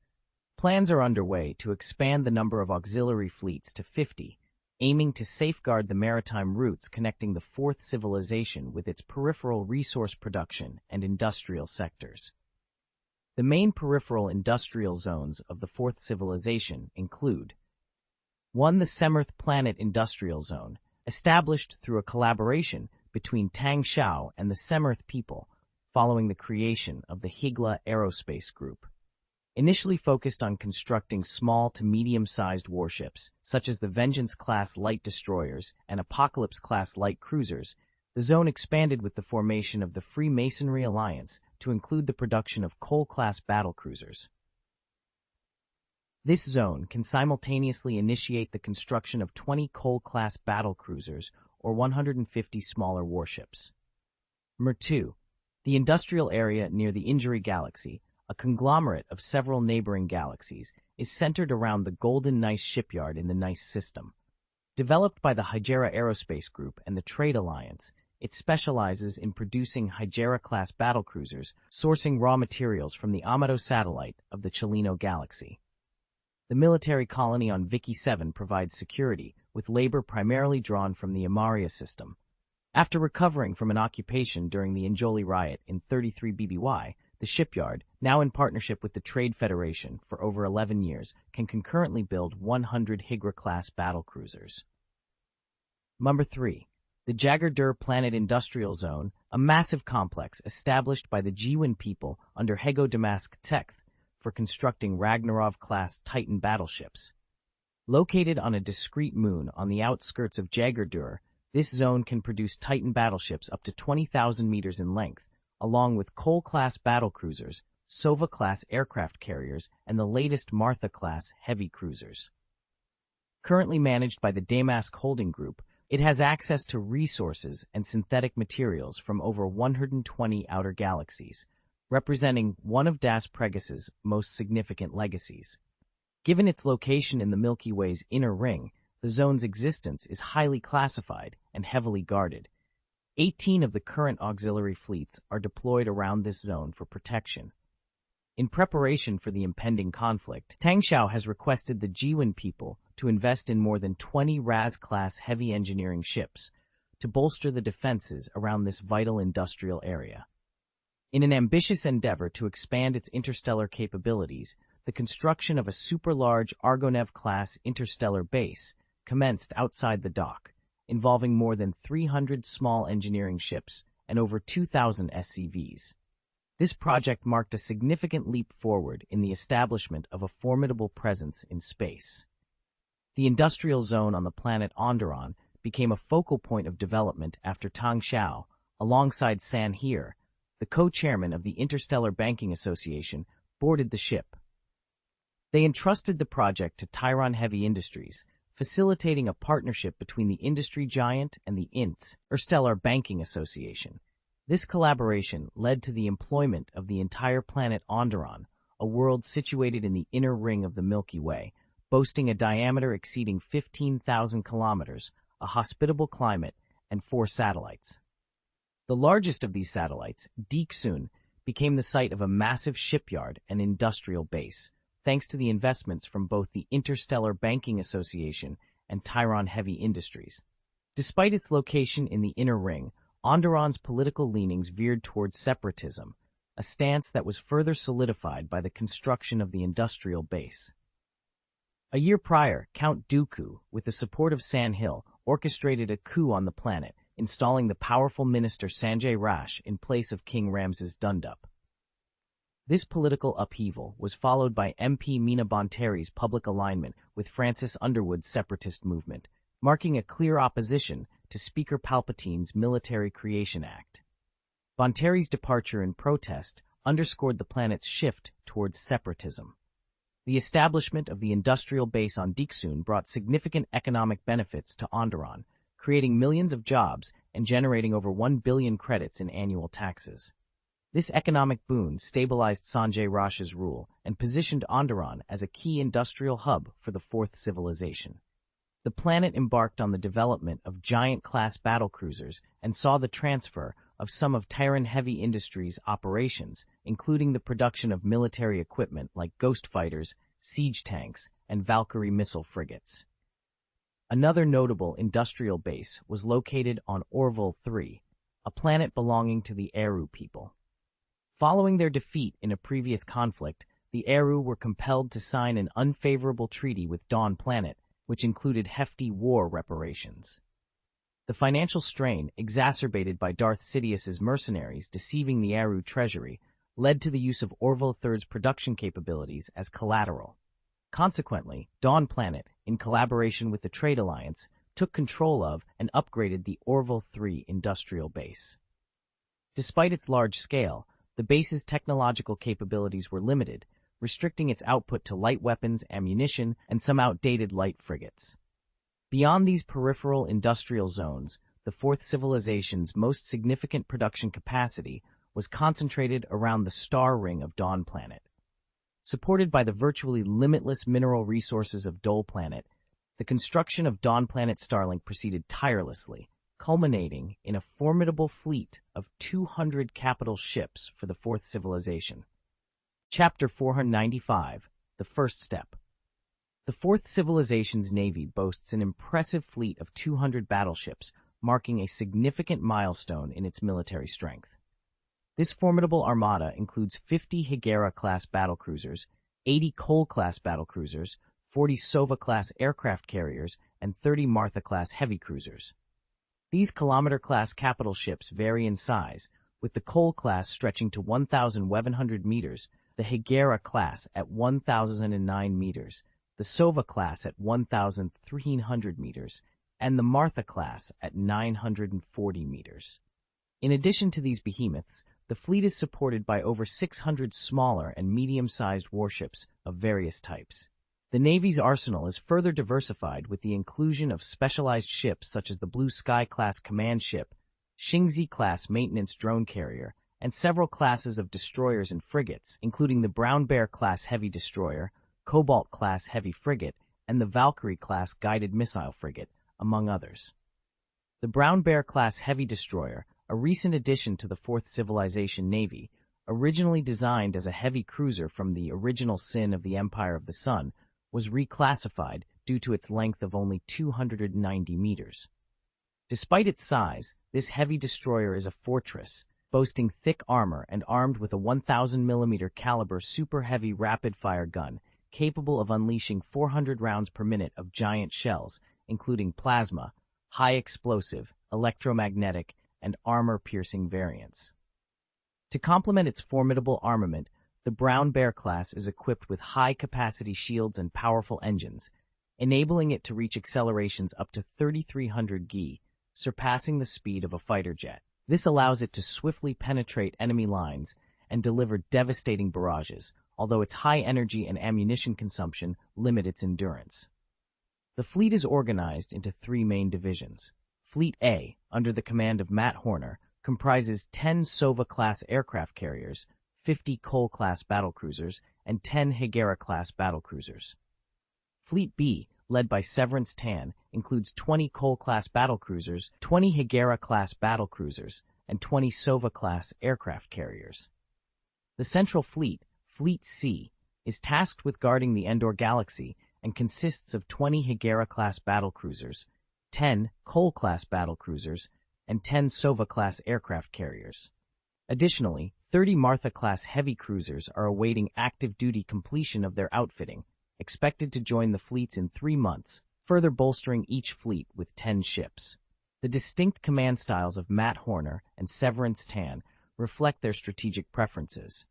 Plans are underway to expand the number of auxiliary fleets to 50, aiming to safeguard the maritime routes connecting the Fourth Civilization with its peripheral resource production and industrial sectors. The main peripheral industrial zones of the Fourth Civilization include 1. The Semirth Planet Industrial Zone, established through a collaboration between Tang Xiao and the Semirth people following the creation of the Higla Aerospace Group. Initially focused on constructing small to medium-sized warships, such as the Vengeance-class light destroyers and Apocalypse-class light cruisers, the zone expanded with the formation of the Freemasonry Alliance to include the production of Coal-class battlecruisers. This zone can simultaneously initiate the construction of 20 Coal-class battlecruisers or 150 smaller warships. 2. The industrial area near the Injury Galaxy, a conglomerate of several neighboring galaxies, is centered around the Golden Nice shipyard in the Nice system. Developed by the Hygera Aerospace Group and the Trade Alliance, it specializes in producing Hygera-class battlecruisers, sourcing raw materials from the Amato satellite of the Chelino galaxy. The military colony on Vicky 7 provides security, with labor primarily drawn from the Amaria system. After recovering from an occupation during the Injoli riot in 33 BBY, the shipyard, now in partnership with the Trade Federation for over 11 years, can concurrently build 100 Hygra-class battlecruisers. 3. The Jagar-Dur Planet Industrial Zone, a massive complex established by the Jiwin people under Hego Damask Tekth for constructing Ragnarov-class Titan battleships. Located on a discrete moon on the outskirts of Jagar-Dur, this zone can produce Titan battleships up to 20,000 meters in length, along with Coal-class battlecruisers, Sova-class aircraft carriers, and the latest Martha-class heavy cruisers. Currently managed by the Damask Holding Group, it has access to resources and synthetic materials from over 120 outer galaxies, representing one of Das Pregas's most significant legacies. Given its location in the Milky Way's inner ring, the zone's existence is highly classified and heavily guarded. 18 of the current auxiliary fleets are deployed around this zone for protection. In preparation for the impending conflict, Tang Xiao has requested the Jiwin people to invest in more than 20 Raz-class heavy engineering ships to bolster the defenses around this vital industrial area. In an ambitious endeavor to expand its interstellar capabilities, the construction of a super-large Argonev-class interstellar base commenced outside the dock, involving more than 300 small engineering ships and over 2,000 SCVs. This project marked a significant leap forward in the establishment of a formidable presence in space. The industrial zone on the planet Onderon became a focal point of development after Tang Xiao, alongside San He, the co-chairman of the Interstellar Banking Association, boarded the ship. They entrusted the project to Tyron Heavy Industries, facilitating a partnership between the industry giant and the Interstellar Banking Association. This collaboration led to the employment of the entire planet Onderon, a world situated in the inner ring of the Milky Way, boasting a diameter exceeding 15,000 kilometers, a hospitable climate, and 4 satellites. The largest of these satellites, Deeksun, became the site of a massive shipyard and industrial base, thanks to the investments from both the Interstellar Banking Association and Tyron Heavy Industries. Despite its location in the inner ring, Onderon's political leanings veered towards separatism, a stance that was further solidified by the construction of the industrial base. A year prior, Count Dooku, with the support of Sandhill, orchestrated a coup on the planet, installing the powerful minister Sanjay Rash in place of King Ramses Dundup. This political upheaval was followed by MP Meena Bonteri's public alignment with Francis Underwood's separatist movement, marking a clear opposition to Speaker Palpatine's Military Creation Act. Bonteri's departure in protest underscored the planet's shift towards separatism. The establishment of the industrial base on Deeksun brought significant economic benefits to Onderon, creating millions of jobs and generating over 1 billion credits in annual taxes. This economic boon stabilized Sanjay Rash's rule and positioned Onderon as a key industrial hub for the Fourth Civilization. The planet embarked on the development of giant-class battlecruisers and saw the transfer of some of Tyron Heavy Industries' operations, including the production of military equipment like ghost fighters, siege tanks, and Valkyrie missile frigates. Another notable industrial base was located on Orville 3, a planet belonging to the Eru people. Following their defeat in a previous conflict, the Eru were compelled to sign an unfavorable treaty with Dawn Planet, which included hefty war reparations. The financial strain, exacerbated by Darth Sidious's mercenaries deceiving the Eru treasury, led to the use of Orville 3's production capabilities as collateral. Consequently, Dawn Planet, in collaboration with the Trade Alliance, took control of and upgraded the Orville 3 industrial base. Despite its large scale, the base's technological capabilities were limited, restricting its output to light weapons, ammunition, and some outdated light frigates. Beyond these peripheral industrial zones, the Fourth Civilization's most significant production capacity was concentrated around the star ring of Dawn Planet. Supported by the virtually limitless mineral resources of Dole Planet, the construction of Dawn Planet Starlink proceeded tirelessly, culminating in a formidable fleet of 200 capital ships for the Fourth Civilization. Chapter 495, The First Step. The Fourth Civilization's navy boasts an impressive fleet of 200 battleships, marking a significant milestone in its military strength. This formidable armada includes 50 Higera-class battlecruisers, 80 Cole-class battlecruisers, 40 Sova-class aircraft carriers, and 30 Martha-class heavy cruisers. These kilometer-class capital ships vary in size, with the Cole-class stretching to 1,100 meters, the Higera-class at 1,009 meters, the Sova-class at 1,300 meters, and the Martha-class at 940 meters. In addition to these behemoths, the fleet is supported by over 600 smaller and medium-sized warships of various types. The Navy's arsenal is further diversified with the inclusion of specialized ships such as the Blue Sky-class command ship, Xingzi-class maintenance drone carrier, and several classes of destroyers and frigates, including the Brown Bear-class heavy destroyer, Cobalt-class heavy frigate, and the Valkyrie-class guided missile frigate, among others. The Brown Bear-class heavy destroyer, a recent addition to the Fourth Civilization Navy, originally designed as a heavy cruiser from the original sin of the Empire of the Sun, was reclassified due to its length of only 290 meters. Despite its size, this heavy destroyer is a fortress, boasting thick armor and armed with a 1,000mm caliber super-heavy rapid-fire gun capable of unleashing 400 rounds per minute of giant shells, including plasma, high-explosive, electromagnetic, and armor-piercing variants. To complement its formidable armament, the Brown Bear class is equipped with high-capacity shields and powerful engines, enabling it to reach accelerations up to 3,300 gi, surpassing the speed of a fighter jet. This allows it to swiftly penetrate enemy lines and deliver devastating barrages, although its high energy and ammunition consumption limit its endurance. The fleet is organized into 3 main divisions. Fleet A, under the command of Matt Horner, comprises 10 Sova-class aircraft carriers, 50 Cole-class battlecruisers, and 10 Higera-class battlecruisers. Fleet B, led by Severance Tan, includes 20 Cole-class battlecruisers, 20 Higera-class battlecruisers, and 20 Sova-class aircraft carriers. The Central Fleet, Fleet C, is tasked with guarding the Endor Galaxy and consists of 20 Higera-class battlecruisers, 10 Cole-class battlecruisers, and 10 Sova-class aircraft carriers. Additionally, 30 Martha-class heavy cruisers are awaiting active duty completion of their outfitting, expected to join the fleets in 3 months, further bolstering each fleet with 10 ships. The distinct command styles of Matt Horner and Severance Tan reflect their strategic preferences.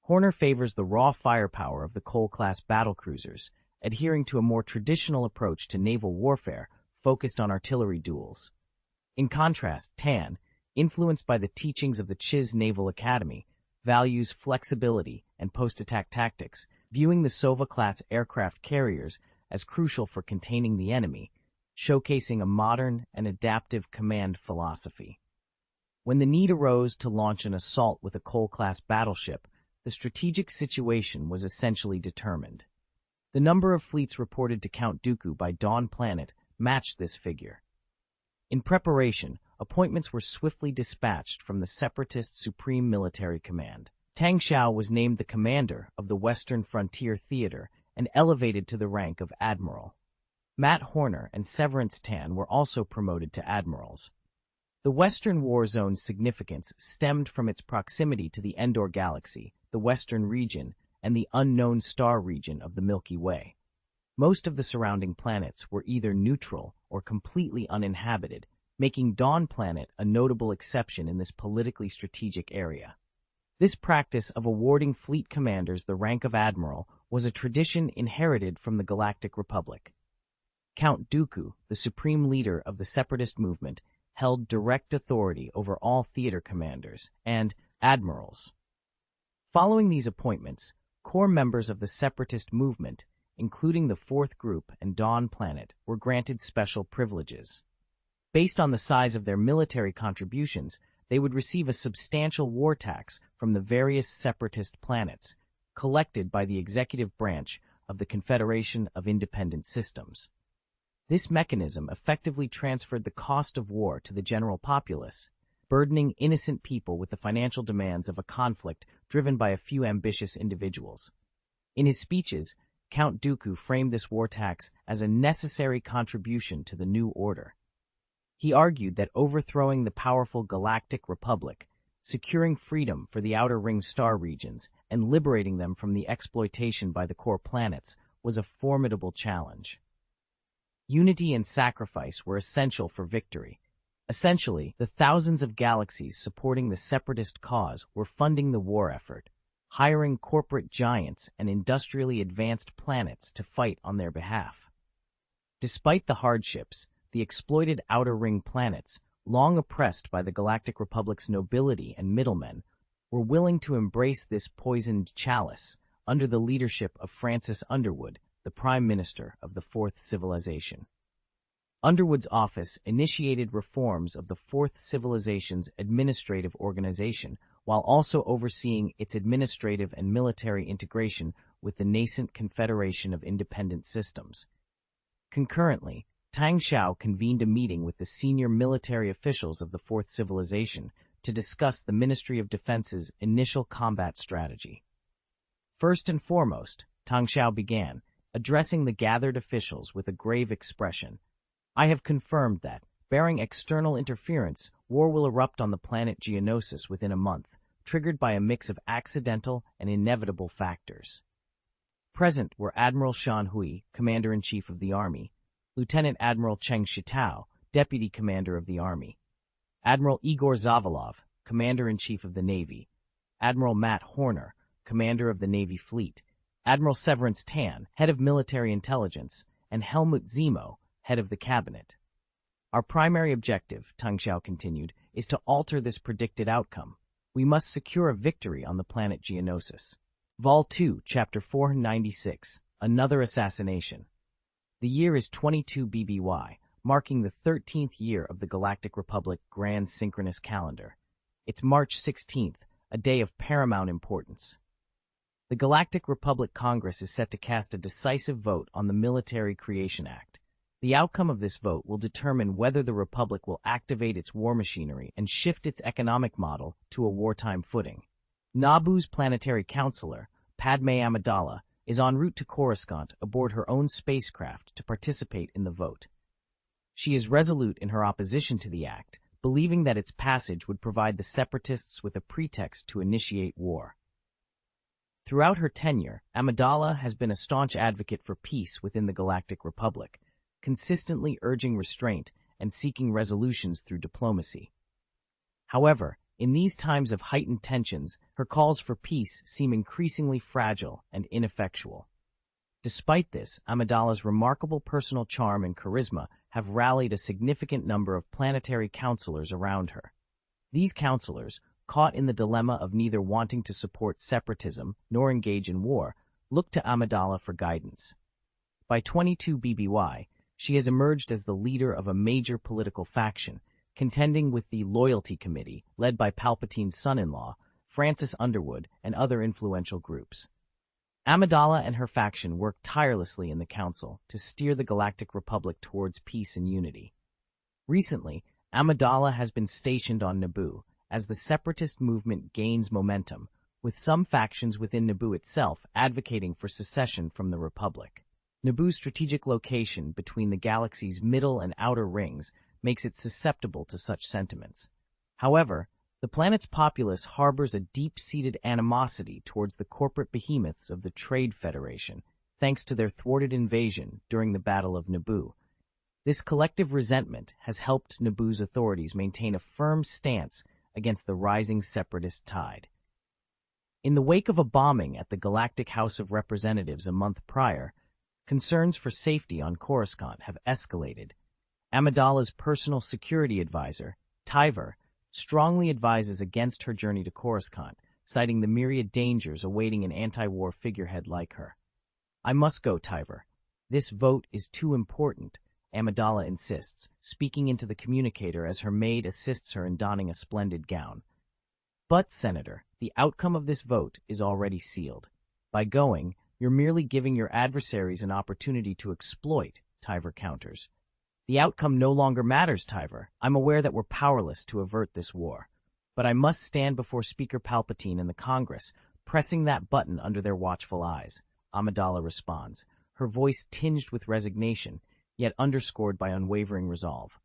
Horner favors the raw firepower of the Cole-class battlecruisers, adhering to a more traditional approach to naval warfare focused on artillery duels. In contrast, Tan, influenced by the teachings of the Chiz Naval Academy, values flexibility and post-attack tactics, viewing the Sova-class aircraft carriers as crucial for containing the enemy, showcasing a modern and adaptive command philosophy. When the need arose to launch an assault with a Cole-class battleship, the strategic situation was essentially determined. The number of fleets reported to Count Dooku by Dawn Planet matched this figure. In preparation, appointments were swiftly dispatched from the Separatist Supreme Military Command. Tang Xiao was named the commander of the Western Frontier Theater and elevated to the rank of admiral. Matt Horner and Severance Tan were also promoted to admirals. The Western War Zone's significance stemmed from its proximity to the Endor Galaxy, the Western region, and the unknown star region of the Milky Way. Most of the surrounding planets were either neutral or completely uninhabited, making Dawn Planet a notable exception in this politically strategic area. This practice of awarding fleet commanders the rank of admiral was a tradition inherited from the Galactic Republic. Count Dooku, the supreme leader of the separatist movement, held direct authority over all theater commanders and admirals. Following these appointments, core members of the separatist movement, including the Fourth Group and Dawn Planet, were granted special privileges. Based on the size of their military contributions, they would receive a substantial war tax from the various separatist planets, collected by the executive branch of the Confederation of Independent Systems. This mechanism effectively transferred the cost of war to the general populace, burdening innocent people with the financial demands of a conflict driven by a few ambitious individuals. In his speeches, Count Dooku framed this war tax as a necessary contribution to the new order. He argued that overthrowing the powerful Galactic Republic, securing freedom for the Outer Ring star regions, and liberating them from the exploitation by the core planets was a formidable challenge. Unity and sacrifice were essential for victory. Essentially, the thousands of galaxies supporting the separatist cause were funding the war effort, hiring corporate giants and industrially advanced planets to fight on their behalf. Despite the hardships, the exploited Outer Ring planets, long oppressed by the Galactic Republic's nobility and middlemen, were willing to embrace this poisoned chalice under the leadership of Francis Underwood, the Prime Minister of the Fourth Civilization. Underwood's office initiated reforms of the Fourth Civilization's administrative organization, while also overseeing its administrative and military integration with the nascent Confederation of Independent Systems. Concurrently, Tang Xiao convened a meeting with the senior military officials of the Fourth Civilization to discuss the Ministry of Defense's initial combat strategy. First and foremost, Tang Xiao began, addressing the gathered officials with a grave expression. I have confirmed that, barring external interference, war will erupt on the planet Geonosis within a month, triggered by a mix of accidental and inevitable factors. Present were Admiral Shan Hui, Commander-in-Chief of the Army, Lieutenant Admiral Cheng Shitao, Deputy Commander of the Army, Admiral Igor Zavalov, Commander-in-Chief of the Navy, Admiral Matt Horner, Commander of the Navy Fleet, Admiral Severance Tan, Head of Military Intelligence, and Helmut Zemo, Head of the Cabinet. Our primary objective, Tang Xiao continued, is to alter this predicted outcome. We must secure a victory on the planet Geonosis. Vol 2, Chapter 496, Another Assassination. The year is 22 BBY, marking the 13th year of the Galactic Republic Grand Synchronous Calendar. It's March 16th, a day of paramount importance. The Galactic Republic Congress is set to cast a decisive vote on the Military Creation Act. The outcome of this vote will determine whether the Republic will activate its war machinery and shift its economic model to a wartime footing. Naboo's planetary counselor, Padme Amidala, is en route to Coruscant aboard her own spacecraft to participate in the vote. She is resolute in her opposition to the act, believing that its passage would provide the Separatists with a pretext to initiate war. Throughout her tenure, Amidala has been a staunch advocate for peace within the Galactic Republic, consistently urging restraint and seeking resolutions through diplomacy. However, in these times of heightened tensions, her calls for peace seem increasingly fragile and ineffectual. Despite this, Amidala's remarkable personal charm and charisma have rallied a significant number of planetary counselors around her. These counselors, caught in the dilemma of neither wanting to support separatism nor engage in war, look to Amidala for guidance. By 22 BBY, she has emerged as the leader of a major political faction, contending with the Loyalty Committee, led by Palpatine's son-in-law, Francis Underwood, and other influential groups. Amidala and her faction work tirelessly in the Council to steer the Galactic Republic towards peace and unity. Recently, Amidala has been stationed on Naboo as the separatist movement gains momentum, with some factions within Naboo itself advocating for secession from the Republic. Naboo's strategic location between the galaxy's middle and outer rings makes it susceptible to such sentiments. However, the planet's populace harbors a deep-seated animosity towards the corporate behemoths of the Trade Federation, thanks to their thwarted invasion during the Battle of Naboo. This collective resentment has helped Naboo's authorities maintain a firm stance against the rising separatist tide. In the wake of a bombing at the Galactic House of Representatives a month prior, concerns for safety on Coruscant have escalated. Amidala's personal security advisor, Tyver, strongly advises against her journey to Coruscant, citing the myriad dangers awaiting an anti-war figurehead like her. "I must go, Tyver. This vote is too important," Amidala insists, speaking into the communicator as her maid assists her in donning a splendid gown. "But, Senator, the outcome of this vote is already sealed. By going, you're merely giving your adversaries an opportunity to exploit," Tyver counters. "The outcome no longer matters, Tyver. I'm aware that we're powerless to avert this war. But I must stand before Speaker Palpatine and the Congress, pressing that button under their watchful eyes," Amidala responds, her voice tinged with resignation, yet underscored by unwavering resolve.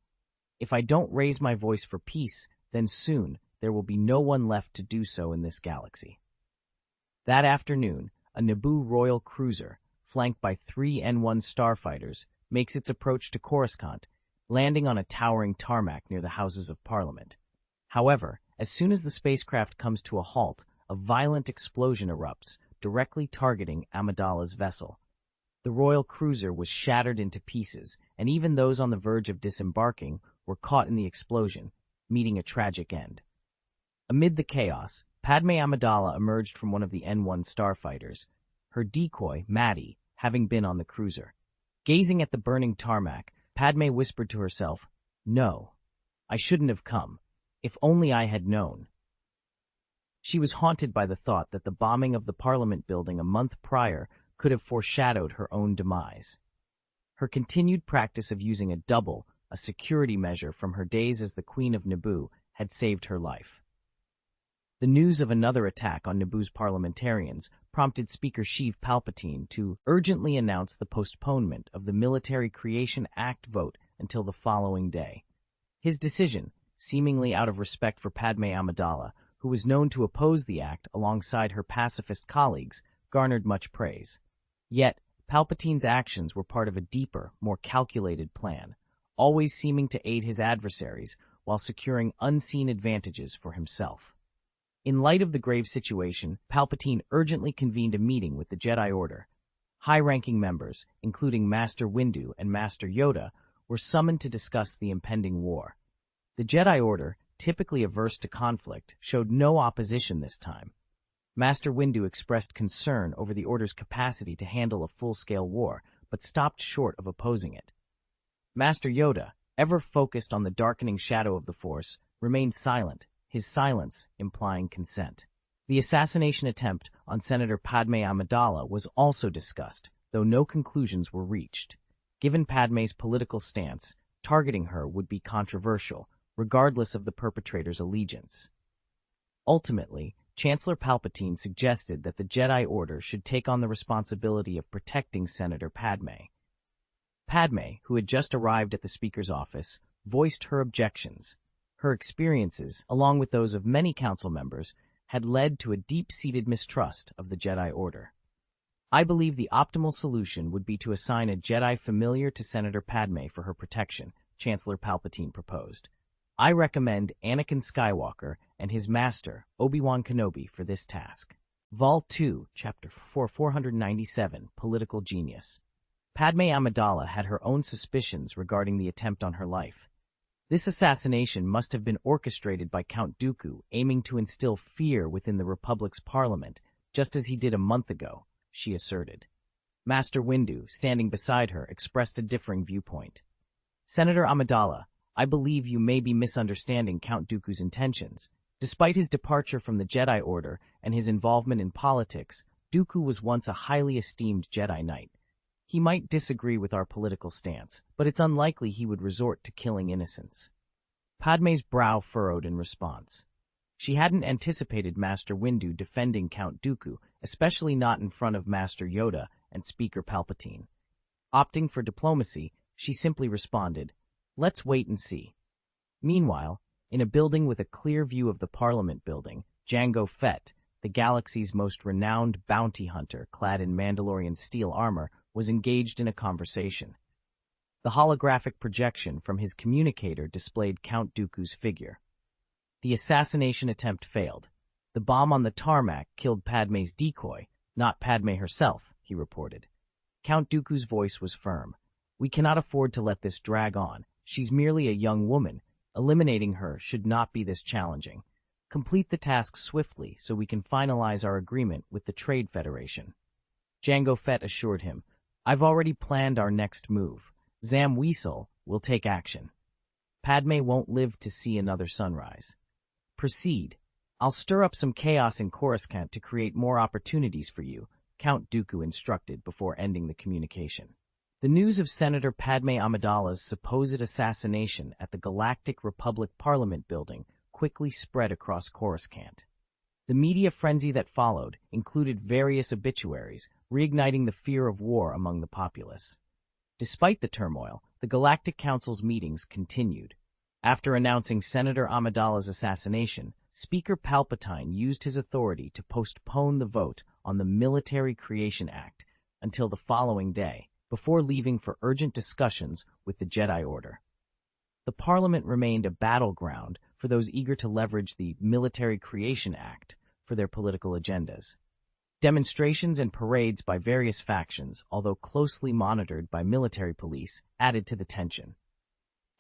"If I don't raise my voice for peace, then soon there will be no one left to do so in this galaxy." That afternoon, a Naboo royal cruiser, flanked by 3 N1 starfighters, makes its approach to Coruscant, landing on a towering tarmac near the Houses of Parliament. However, as soon as the spacecraft comes to a halt, a violent explosion erupts, directly targeting Amidala's vessel. The royal cruiser was shattered into pieces, and even those on the verge of disembarking were caught in the explosion, meeting a tragic end. Amid the chaos, Padme Amidala emerged from one of the N1 starfighters, her decoy, Maddie, having been on the cruiser. Gazing at the burning tarmac, Padme whispered to herself, "No, I shouldn't have come. If only I had known." She was haunted by the thought that the bombing of the Parliament building a month prior could have foreshadowed her own demise. Her continued practice of using a double, a security measure from her days as the Queen of Naboo, had saved her life. The news of another attack on Naboo's parliamentarians prompted Speaker Sheev Palpatine to urgently announce the postponement of the Military Creation Act vote until the following day. His decision, seemingly out of respect for Padme Amidala, who was known to oppose the act alongside her pacifist colleagues, garnered much praise. Yet, Palpatine's actions were part of a deeper, more calculated plan, always seeming to aid his adversaries while securing unseen advantages for himself. In light of the grave situation, Palpatine urgently convened a meeting with the Jedi Order. High-ranking members, including Master Windu and Master Yoda, were summoned to discuss the impending war. The Jedi Order, typically averse to conflict, showed no opposition this time. Master Windu expressed concern over the Order's capacity to handle a full-scale war, but stopped short of opposing it. Master Yoda, ever focused on the darkening shadow of the Force, remained silent, his silence implying consent. The assassination attempt on Senator Padme Amidala was also discussed, though no conclusions were reached. Given Padme's political stance, targeting her would be controversial, regardless of the perpetrator's allegiance. Ultimately, Chancellor Palpatine suggested that the Jedi Order should take on the responsibility of protecting Senator Padme. Padme, who had just arrived at the Speaker's office, voiced her objections. Her experiences, along with those of many council members, had led to a deep-seated mistrust of the Jedi Order. I believe the optimal solution would be to assign a Jedi familiar to Senator Padme for her protection, Chancellor Palpatine proposed. I recommend Anakin Skywalker and his master, Obi-Wan Kenobi, for this task. Vol. 2, Chapter 4, 497, Political Genius. Padme Amidala had her own suspicions regarding the attempt on her life. This assassination must have been orchestrated by Count Dooku, aiming to instill fear within the Republic's parliament, just as he did a month ago, she asserted. Master Windu, standing beside her, expressed a differing viewpoint. Senator Amidala, I believe you may be misunderstanding Count Dooku's intentions. Despite his departure from the Jedi Order and his involvement in politics, Dooku was once a highly esteemed Jedi Knight. He might disagree with our political stance, but it's unlikely he would resort to killing innocents. Padme's brow furrowed in response. She hadn't anticipated Master Windu defending Count Dooku, especially not in front of Master Yoda and Speaker Palpatine. Opting for diplomacy, she simply responded, "Let's wait and see." Meanwhile, in a building with a clear view of the Parliament building, Jango Fett, the galaxy's most renowned bounty hunter clad in Mandalorian steel armor, was engaged in a conversation. The holographic projection from his communicator displayed Count Dooku's figure. The assassination attempt failed. The bomb on the tarmac killed Padme's decoy, not Padme herself, he reported. Count Dooku's voice was firm. We cannot afford to let this drag on. She's merely a young woman. Eliminating her should not be this challenging. Complete the task swiftly so we can finalize our agreement with the Trade Federation. Jango Fett assured him, I've already planned our next move. Zam Weasel will take action. Padme won't live to see another sunrise. Proceed. I'll stir up some chaos in Coruscant to create more opportunities for you, Count Dooku instructed before ending the communication. The news of Senator Padme Amidala's supposed assassination at the Galactic Republic Parliament building quickly spread across Coruscant. The media frenzy that followed included various obituaries, reigniting the fear of war among the populace. Despite the turmoil, the Galactic Council's meetings continued. After announcing Senator Amidala's assassination, Speaker Palpatine used his authority to postpone the vote on the Military Creation Act until the following day, before leaving for urgent discussions with the Jedi Order. The Parliament remained a battleground for those eager to leverage the Military Creation Act for their political agendas. Demonstrations and parades by various factions, although closely monitored by military police, added to the tension.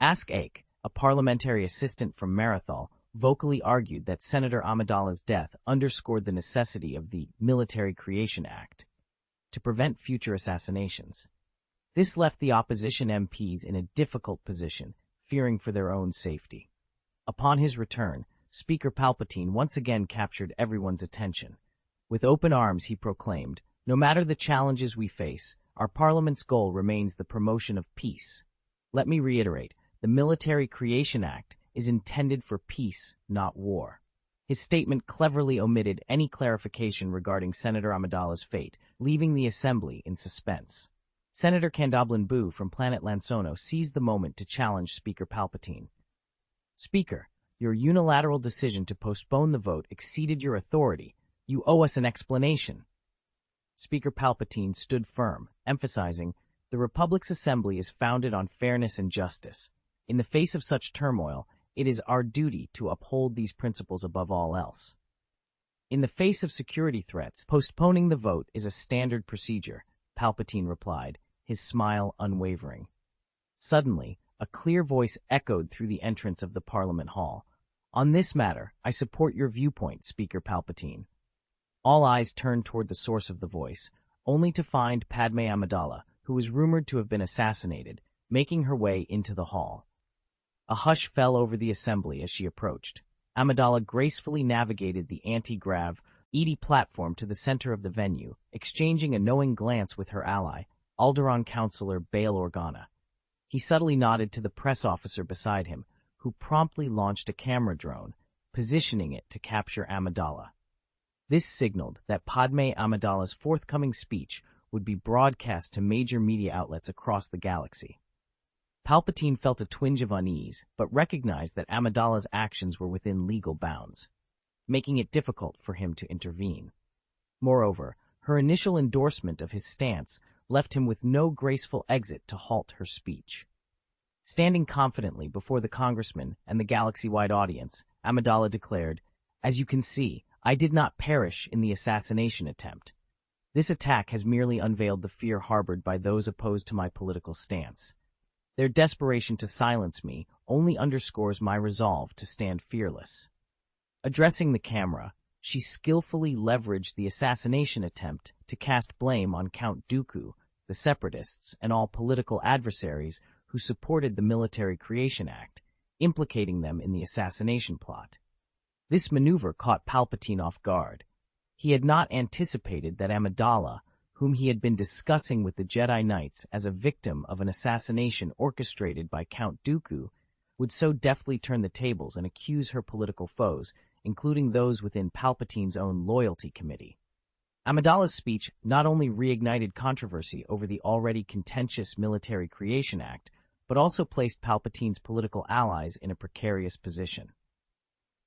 Ask Ake, a parliamentary assistant from Marathol, vocally argued that Senator Amidala's death underscored the necessity of the Military Creation Act to prevent future assassinations. This left the opposition MPs in a difficult position, fearing for their own safety. Upon his return, Speaker Palpatine once again captured everyone's attention. With open arms, he proclaimed, "No matter the challenges we face, our Parliament's goal remains the promotion of peace. Let me reiterate, the Military Creation Act is intended for peace, not war." His statement cleverly omitted any clarification regarding Senator Amidala's fate, leaving the Assembly in suspense. Senator Candoblin Boo from planet Lansono seized the moment to challenge Speaker Palpatine. "Speaker, your unilateral decision to postpone the vote exceeded your authority. You owe us an explanation." Speaker Palpatine stood firm, emphasizing, "The Republic's Assembly is founded on fairness and justice. In the face of such turmoil, it is our duty to uphold these principles above all else. In the face of security threats, postponing the vote is a standard procedure," Palpatine replied, his smile unwavering. Suddenly, a clear voice echoed through the entrance of the Parliament Hall. "On this matter, I support your viewpoint, Speaker Palpatine." All eyes turned toward the source of the voice, only to find Padme Amidala, who was rumored to have been assassinated, making her way into the hall. A hush fell over the assembly as she approached. Amidala gracefully navigated the anti-grav Edie platformed to the center of the venue, exchanging a knowing glance with her ally, Alderaan counselor Bail Organa. He subtly nodded to the press officer beside him, who promptly launched a camera drone, positioning it to capture Amidala. This signaled that Padme Amidala's forthcoming speech would be broadcast to major media outlets across the galaxy. Palpatine felt a twinge of unease, but recognized that Amidala's actions were within legal bounds, making it difficult for him to intervene. Moreover, her initial endorsement of his stance left him with no graceful exit to halt her speech. Standing confidently before the congressman and the galaxy-wide audience, Amidala declared, "As you can see, I did not perish in the assassination attempt. This attack has merely unveiled the fear harbored by those opposed to my political stance. Their desperation to silence me only underscores my resolve to stand fearless." Addressing the camera, she skillfully leveraged the assassination attempt to cast blame on Count Dooku, the Separatists, and all political adversaries who supported the Military Creation Act, implicating them in the assassination plot. This maneuver caught Palpatine off guard. He had not anticipated that Amidala, whom he had been discussing with the Jedi Knights as a victim of an assassination orchestrated by Count Dooku, would so deftly turn the tables and accuse her political foes, including those within Palpatine's own loyalty committee. Amidala's speech not only reignited controversy over the already contentious Military Creation Act, but also placed Palpatine's political allies in a precarious position.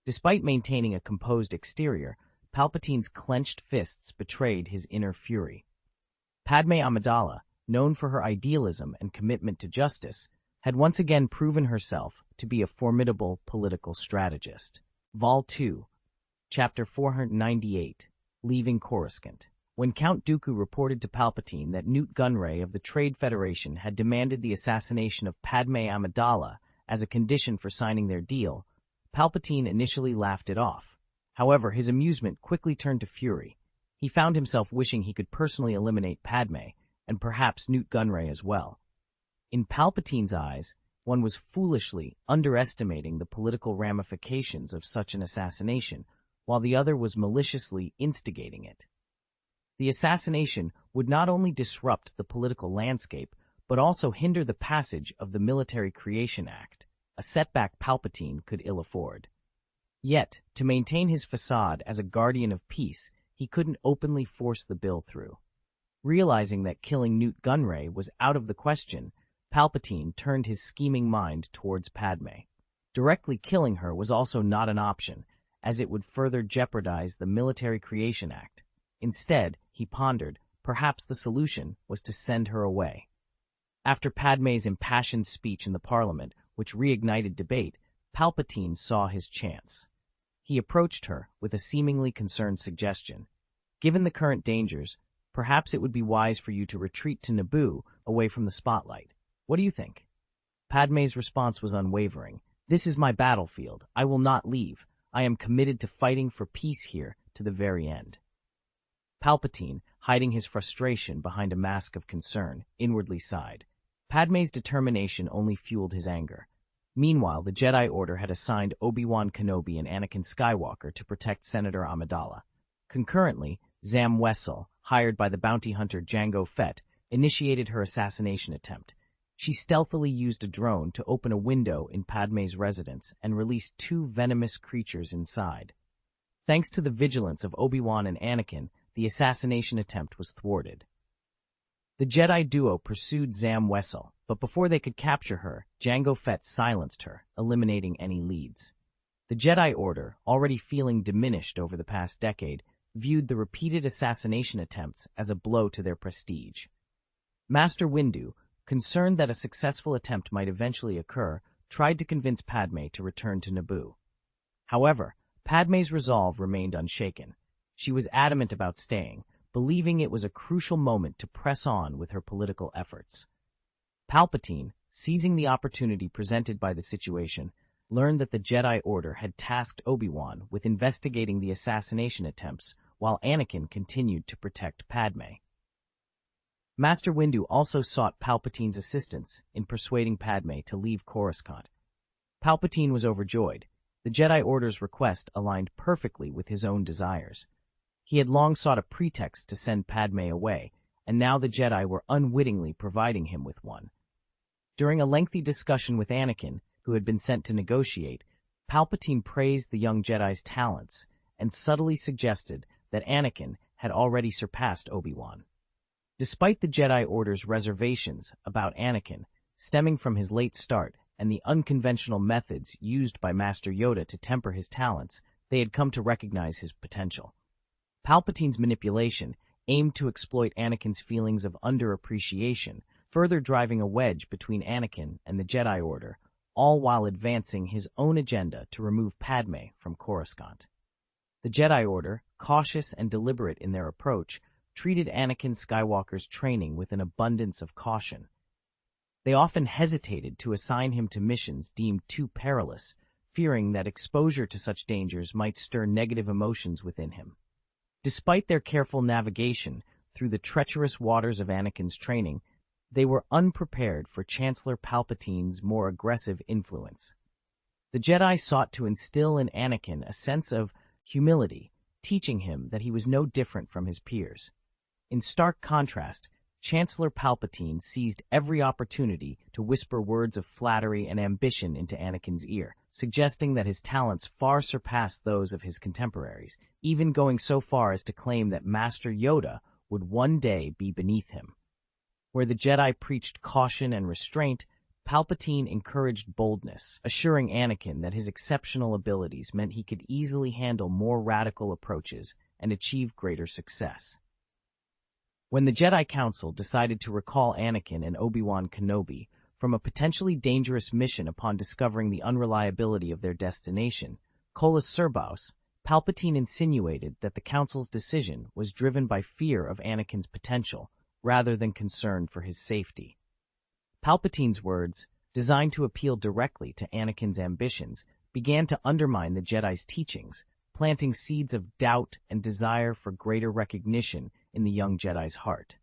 Despite maintaining a composed exterior, Palpatine's clenched fists betrayed his inner fury. Padme Amidala, known for her idealism and commitment to justice, had once again proven herself to be a formidable political strategist. Vol. 2, Chapter 498, Leaving Coruscant. When Count Dooku reported to Palpatine that Newt Gunray of the Trade Federation had demanded the assassination of Padme Amidala as a condition for signing their deal, Palpatine initially laughed it off. However, his amusement quickly turned to fury. He found himself wishing he could personally eliminate Padme, and perhaps Newt Gunray as well. In Palpatine's eyes, one was foolishly underestimating the political ramifications of such an assassination, while the other was maliciously instigating it. The assassination would not only disrupt the political landscape, but also hinder the passage of the Military Creation Act, a setback Palpatine could ill afford. Yet, to maintain his facade as a guardian of peace, he couldn't openly force the bill through. Realizing that killing Newt Gunray was out of the question, Palpatine turned his scheming mind towards Padme. Directly killing her was also not an option, as it would further jeopardize the Military Creation Act. Instead, he pondered, perhaps the solution was to send her away. After Padme's impassioned speech in the Parliament, which reignited debate, Palpatine saw his chance. He approached her with a seemingly concerned suggestion. "Given the current dangers, perhaps it would be wise for you to retreat to Naboo, away from the spotlight. What do you think?" Padme's response was unwavering. "This is my battlefield. I will not leave. I am committed to fighting for peace here to the very end." Palpatine, hiding his frustration behind a mask of concern, inwardly sighed. Padme's determination only fueled his anger. Meanwhile, the Jedi Order had assigned Obi-Wan Kenobi and Anakin Skywalker to protect Senator Amidala. Concurrently, Zam Wesell, hired by the bounty hunter Jango Fett, initiated her assassination attempt. She stealthily used a drone to open a window in Padme's residence and released two venomous creatures inside. Thanks to the vigilance of Obi-Wan and Anakin, the assassination attempt was thwarted. The Jedi duo pursued Zam Wesell, but before they could capture her, Jango Fett silenced her, eliminating any leads. The Jedi Order, already feeling diminished over the past decade, viewed the repeated assassination attempts as a blow to their prestige. Master Windu, concerned that a successful attempt might eventually occur, tried to convince Padme to return to Naboo. However, Padme's resolve remained unshaken. She was adamant about staying, believing it was a crucial moment to press on with her political efforts. Palpatine, seizing the opportunity presented by the situation, learned that the Jedi Order had tasked Obi-Wan with investigating the assassination attempts, while Anakin continued to protect Padme. Master Windu also sought Palpatine's assistance in persuading Padme to leave Coruscant. Palpatine was overjoyed. The Jedi Order's request aligned perfectly with his own desires. He had long sought a pretext to send Padme away, and now the Jedi were unwittingly providing him with one. During a lengthy discussion with Anakin, who had been sent to negotiate, Palpatine praised the young Jedi's talents and subtly suggested that Anakin had already surpassed Obi-Wan. Despite the Jedi Order's reservations about Anakin, stemming from his late start and the unconventional methods used by Master Yoda to temper his talents, they had come to recognize his potential. Palpatine's manipulation aimed to exploit Anakin's feelings of underappreciation, further driving a wedge between Anakin and the Jedi Order, all while advancing his own agenda to remove Padme from Coruscant. The Jedi Order, cautious and deliberate in their approach, treated Anakin Skywalker's training with an abundance of caution. They often hesitated to assign him to missions deemed too perilous, fearing that exposure to such dangers might stir negative emotions within him. Despite their careful navigation through the treacherous waters of Anakin's training, they were unprepared for Chancellor Palpatine's more aggressive influence. The Jedi sought to instill in Anakin a sense of humility, teaching him that he was no different from his peers. In stark contrast, Chancellor Palpatine seized every opportunity to whisper words of flattery and ambition into Anakin's ear, suggesting that his talents far surpassed those of his contemporaries, even going so far as to claim that Master Yoda would one day be beneath him. Where the Jedi preached caution and restraint, Palpatine encouraged boldness, assuring Anakin that his exceptional abilities meant he could easily handle more radical approaches and achieve greater success. When the Jedi Council decided to recall Anakin and Obi-Wan Kenobi from a potentially dangerous mission upon discovering the unreliability of their destination, Colas Serbaus, Palpatine insinuated that the Council's decision was driven by fear of Anakin's potential rather than concern for his safety. Palpatine's words, designed to appeal directly to Anakin's ambitions, began to undermine the Jedi's teachings, planting seeds of doubt and desire for greater recognition in the young Jedi's heart.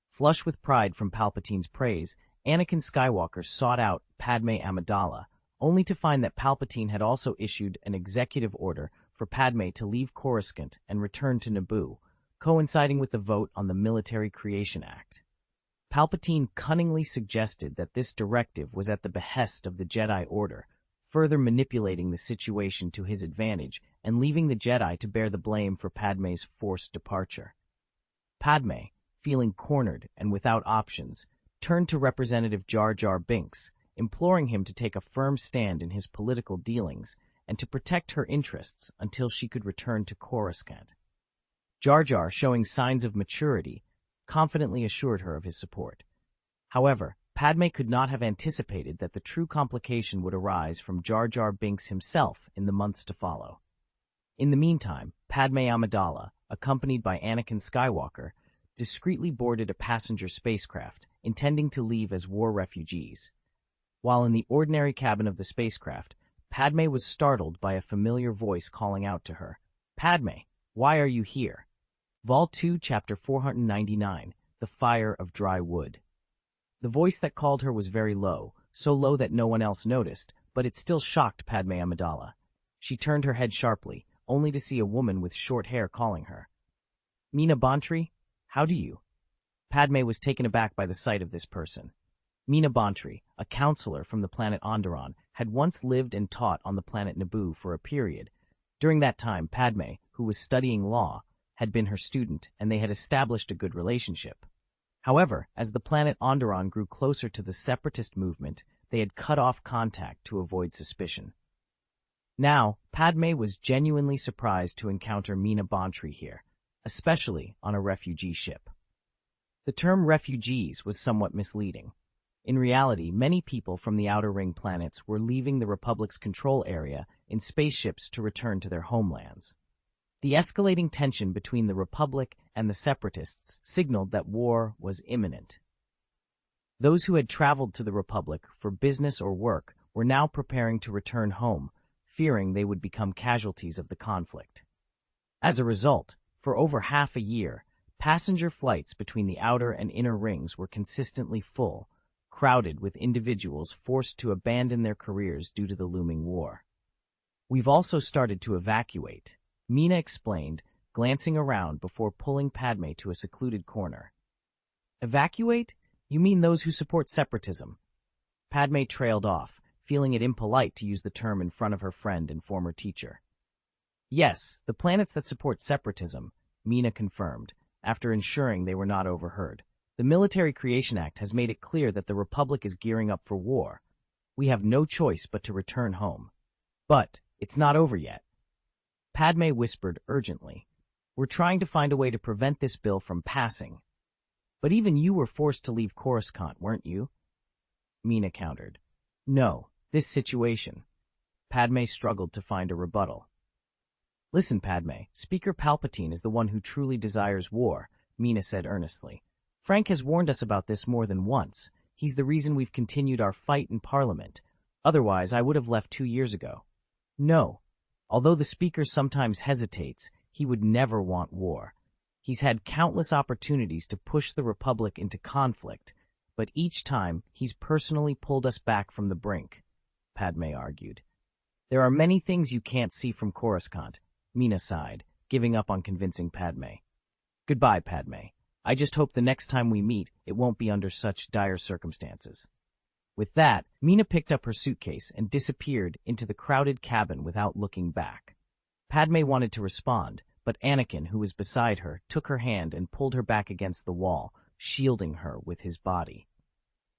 Flush with pride from Palpatine's praise, Anakin Skywalker sought out Padme Amidala, only to find that Palpatine had also issued an executive order for Padme to leave Coruscant and return to Naboo, coinciding with the vote on the Military Creation Act. Palpatine cunningly suggested that this directive was at the behest of the Jedi Order, further manipulating the situation to his advantage and leaving the Jedi to bear the blame for Padme's forced departure. Padme, feeling cornered and without options, turned to Representative Jar Jar Binks, imploring him to take a firm stand in his political dealings and to protect her interests until she could return to Coruscant. Jar Jar, showing signs of maturity, confidently assured her of his support. However, Padme could not have anticipated that the true complication would arise from Jar Jar Binks himself in the months to follow. In the meantime, Padme Amidala, accompanied by Anakin Skywalker, discreetly boarded a passenger spacecraft, intending to leave as war refugees. While in the ordinary cabin of the spacecraft, Padme was startled by a familiar voice calling out to her, "Padme, why are you here?" Vol 2, Chapter 499, The Fire of Dry Wood. The voice that called her was very low, so low that no one else noticed, but it still shocked Padme Amidala. She turned her head sharply, only to see a woman with short hair calling her. "Mina Bantry, how do you?" Padme was taken aback by the sight of this person. Mina Bantry, a counselor from the planet Onderon, had once lived and taught on the planet Naboo for a period. During that time, Padme, who was studying law, had been her student, and they had established a good relationship. However, as the planet Onderon grew closer to the separatist movement, they had cut off contact to avoid suspicion. Now, Padme was genuinely surprised to encounter Mina Bantry here, especially on a refugee ship. The term refugees was somewhat misleading. In reality, many people from the Outer Ring planets were leaving the Republic's control area in spaceships to return to their homelands. The escalating tension between the Republic and the Separatists signaled that war was imminent. Those who had traveled to the Republic for business or work were now preparing to return home, fearing they would become casualties of the conflict. As a result, for over half a year, passenger flights between the outer and inner rings were consistently full, crowded with individuals forced to abandon their careers due to the looming war. "We've also started to evacuate," Mina explained, glancing around before pulling Padme to a secluded corner. Evacuate? You mean those who support separatism? Padme trailed off, feeling it impolite to use the term in front of her friend and former teacher. Yes, the planets that support separatism, Mina confirmed, after ensuring they were not overheard. The Military Creation Act has made it clear that the Republic is gearing up for war. We have no choice but to return home. But it's not over yet. Padme whispered urgently. We're trying to find a way to prevent this bill from passing. But even you were forced to leave Coruscant, weren't you? Mina countered. No, this situation. Padme struggled to find a rebuttal. Listen, Padme, Speaker Palpatine is the one who truly desires war, Mina said earnestly. Frank has warned us about this more than once. He's the reason we've continued our fight in Parliament. Otherwise, I would have left 2 years ago. No. Although the Speaker sometimes hesitates, he would never want war. He's had countless opportunities to push the Republic into conflict, but each time he's personally pulled us back from the brink, Padme argued. There are many things you can't see from Coruscant, Mina sighed, giving up on convincing Padme. Goodbye, Padme. I just hope the next time we meet, it won't be under such dire circumstances. With that, Mina picked up her suitcase and disappeared into the crowded cabin without looking back. Padme wanted to respond, but Anakin, who was beside her, took her hand and pulled her back against the wall, shielding her with his body.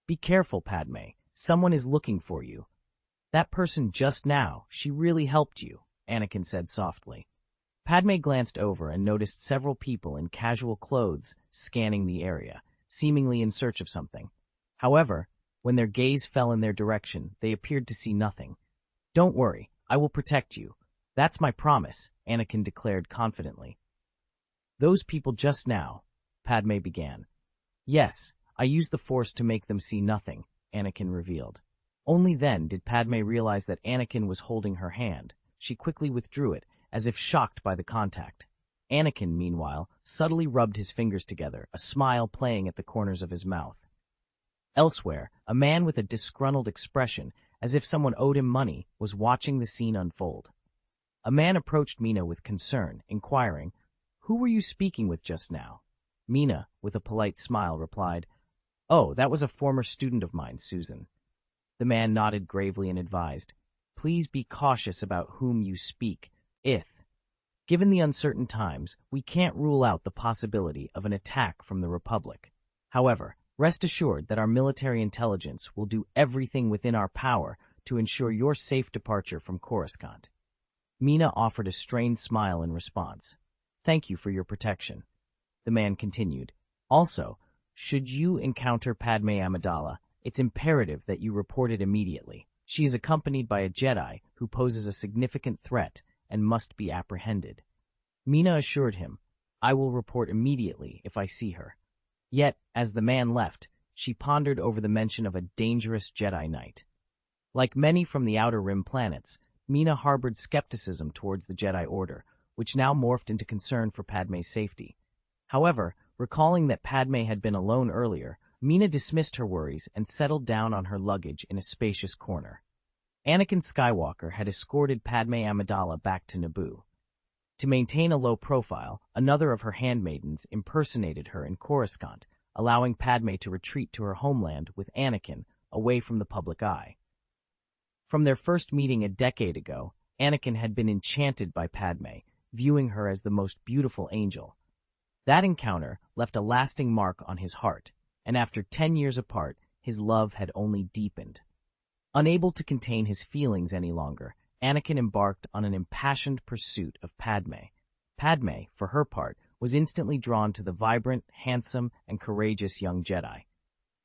Be careful, Padme. Someone is looking for you. That person just now, she really helped you, Anakin said softly. Padme glanced over and noticed several people in casual clothes scanning the area, seemingly in search of something. However, when their gaze fell in their direction, they appeared to see nothing. Don't worry, I will protect you. That's my promise, Anakin declared confidently. Those people just now, Padme began. Yes, I used the Force to make them see nothing, Anakin revealed. Only then did Padme realize that Anakin was holding her hand. She quickly withdrew it, as if shocked by the contact. Anakin, meanwhile, subtly rubbed his fingers together, a smile playing at the corners of his mouth. Elsewhere, a man with a disgruntled expression, as if someone owed him money, was watching the scene unfold. A man approached Mina with concern, inquiring, Who were you speaking with just now? Mina, with a polite smile, replied, Oh, that was a former student of mine, Susan. The man nodded gravely and advised, Please be cautious about whom you speak. Given the uncertain times, we can't rule out the possibility of an attack from the Republic. However, rest assured that our military intelligence will do everything within our power to ensure your safe departure from Coruscant. Mina offered a strained smile in response. Thank you for your protection. The man continued. Also, should you encounter Padme Amidala, it's imperative that you report it immediately. She is accompanied by a Jedi who poses a significant threat and must be apprehended. Mina assured him, I will report immediately if I see her. Yet, as the man left, she pondered over the mention of a dangerous Jedi Knight. Like many from the Outer Rim planets, Mina harbored skepticism towards the Jedi Order, which now morphed into concern for Padme's safety. However, recalling that Padme had been alone earlier, Mina dismissed her worries and settled down on her luggage in a spacious corner. Anakin Skywalker had escorted Padme Amidala back to Naboo. To maintain a low profile, another of her handmaidens impersonated her in Coruscant, allowing Padme to retreat to her homeland with Anakin, away from the public eye. From their first meeting a decade ago, Anakin had been enchanted by Padme, viewing her as the most beautiful angel. That encounter left a lasting mark on his heart, and after 10 years apart, his love had only deepened. Unable to contain his feelings any longer, Anakin embarked on an impassioned pursuit of Padme. Padme, for her part, was instantly drawn to the vibrant, handsome, and courageous young Jedi.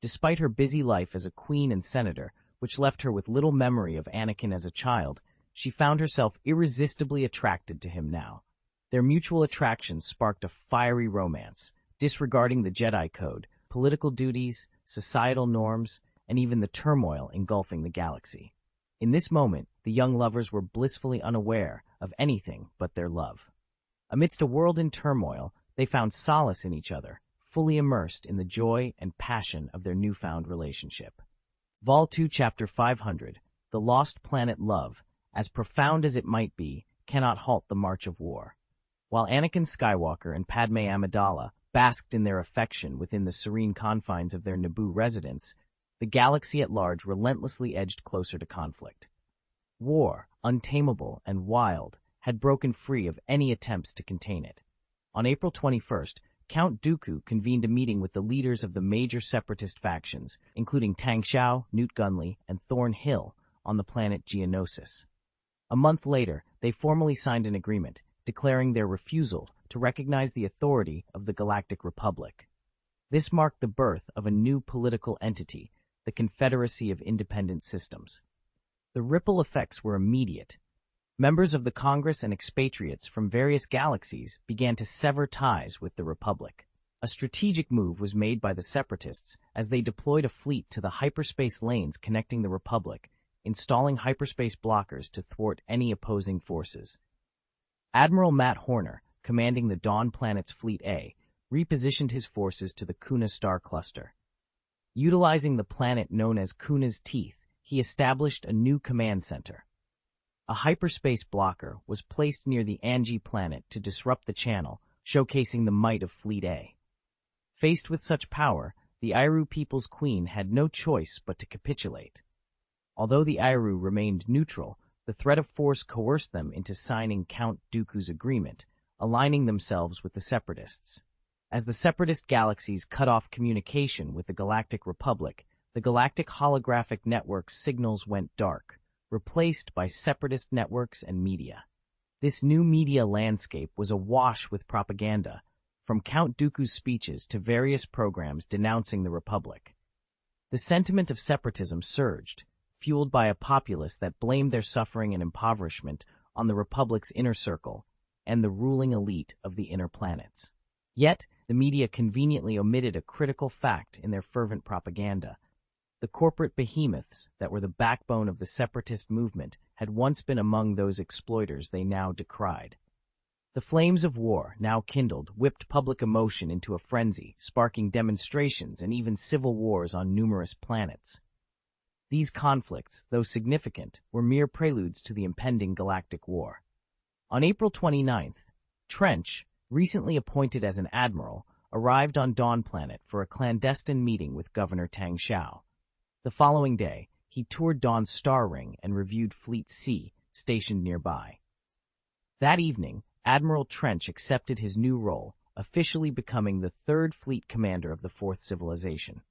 Despite her busy life as a queen and senator, which left her with little memory of Anakin as a child, she found herself irresistibly attracted to him now. Their mutual attraction sparked a fiery romance, disregarding the Jedi Code, political duties, societal norms, and even the turmoil engulfing the galaxy. In this moment, the young lovers were blissfully unaware of anything but their love. Amidst a world in turmoil, they found solace in each other, fully immersed in the joy and passion of their newfound relationship. Vol 2, Chapter 500, The Lost Planet Love, as profound as it might be, cannot halt the march of war. While Anakin Skywalker and Padme Amidala basked in their affection within the serene confines of their Naboo residence, the galaxy at large relentlessly edged closer to conflict. War, untamable and wild, had broken free of any attempts to contain it. On April 21st, Count Dooku convened a meeting with the leaders of the major separatist factions, including Tang Xiao, Newt Gunley, and Thorn Hill, on the planet Geonosis. A month later, they formally signed an agreement, declaring their refusal to recognize the authority of the Galactic Republic. This marked the birth of a new political entity, the Confederacy of Independent Systems. The ripple effects were immediate. Members of the Congress and expatriates from various galaxies began to sever ties with the Republic. A strategic move was made by the Separatists as they deployed a fleet to the hyperspace lanes connecting the Republic, installing hyperspace blockers to thwart any opposing forces. Admiral Matt Horner, commanding the Dawn Planet's Fleet A, repositioned his forces to the Kuna star cluster. Utilizing the planet known as Kuna's Teeth, he established a new command center. A hyperspace blocker was placed near the Angie planet to disrupt the channel, showcasing the might of Fleet A. Faced with such power, the Iru People's Queen had no choice but to capitulate. Although the Iru remained neutral, the threat of force coerced them into signing Count Dooku's agreement, aligning themselves with the Separatists. As the Separatist galaxies cut off communication with the Galactic Republic, the Galactic Holographic Network's signals went dark, replaced by Separatist networks and media. This new media landscape was awash with propaganda, from Count Dooku's speeches to various programs denouncing the Republic. The sentiment of separatism surged, fueled by a populace that blamed their suffering and impoverishment on the Republic's inner circle and the ruling elite of the inner planets. Yet, the media conveniently omitted a critical fact in their fervent propaganda. The corporate behemoths that were the backbone of the separatist movement had once been among those exploiters they now decried. The flames of war, now kindled, whipped public emotion into a frenzy, sparking demonstrations and even civil wars on numerous planets. These conflicts, though significant, were mere preludes to the impending galactic war. On April 29th, Trench, recently appointed as an admiral, arrived on Dawn Planet for a clandestine meeting with Governor Tang Xiao. The following day, he toured Dawn's star ring and reviewed Fleet C, stationed nearby. That evening, Admiral Trench accepted his new role, officially becoming the third fleet commander of the Fourth Civilization.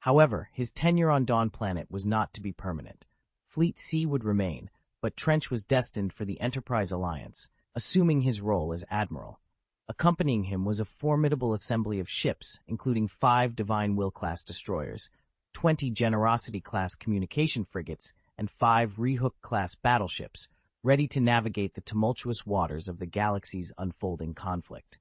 However, his tenure on Dawn Planet was not to be permanent. Fleet C would remain, but Trench was destined for the Enterprise Alliance, assuming his role as admiral. Accompanying him was a formidable assembly of ships, including 5 Divine Will-class destroyers, 20 Generosity-class communication frigates, and 5 Rehook-class battleships, ready to navigate the tumultuous waters of the galaxy's unfolding conflict.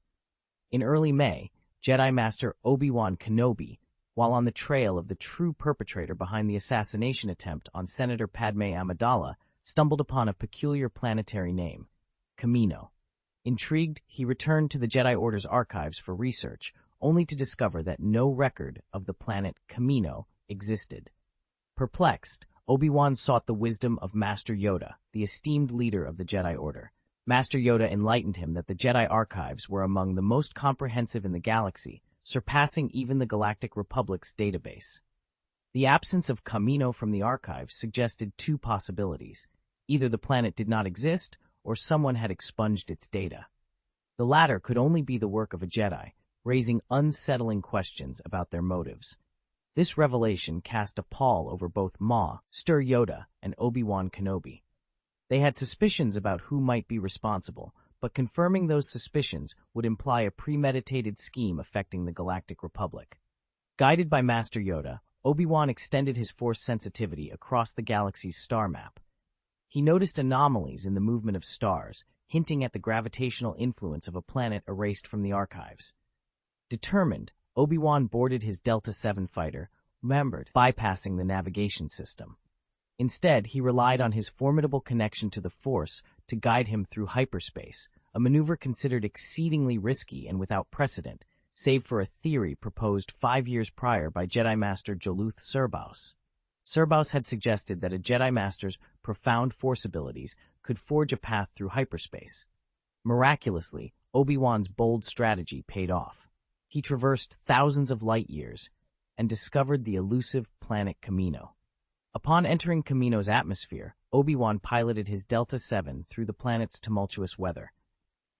In early May, Jedi Master Obi-Wan Kenobi, while on the trail of the true perpetrator behind the assassination attempt on Senator Padme Amidala, stumbled upon a peculiar planetary name, Kamino. Intrigued, he returned to the Jedi Order's archives for research, only to discover that no record of the planet Kamino existed. Perplexed, Obi-Wan sought the wisdom of Master Yoda, the esteemed leader of the Jedi Order. Master Yoda enlightened him that the Jedi archives were among the most comprehensive in the galaxy, surpassing even the Galactic Republic's database. The absence of Kamino from the archives suggested 2 possibilities. Either the planet did not exist, or someone had expunged its data. The latter could only be the work of a Jedi, raising unsettling questions about their motives. This revelation cast a pall over both Master Yoda and Obi-Wan Kenobi. They had suspicions about who might be responsible, but confirming those suspicions would imply a premeditated scheme affecting the Galactic Republic. Guided by Master Yoda, Obi-Wan extended his force sensitivity across the galaxy's star map. He noticed anomalies in the movement of stars, hinting at the gravitational influence of a planet erased from the archives. Determined, Obi-Wan boarded his Delta-7 fighter, bypassing the navigation system. Instead, he relied on his formidable connection to the Force to guide him through hyperspace, a maneuver considered exceedingly risky and without precedent, save for a theory proposed 5 years prior by Jedi Master Joluth Serbaus. Serbaus had suggested that a Jedi Master's profound Force abilities could forge a path through hyperspace. Miraculously, Obi-Wan's bold strategy paid off. He traversed thousands of light years and discovered the elusive planet Kamino. Upon entering Kamino's atmosphere, Obi-Wan piloted his Delta-7 through the planet's tumultuous weather.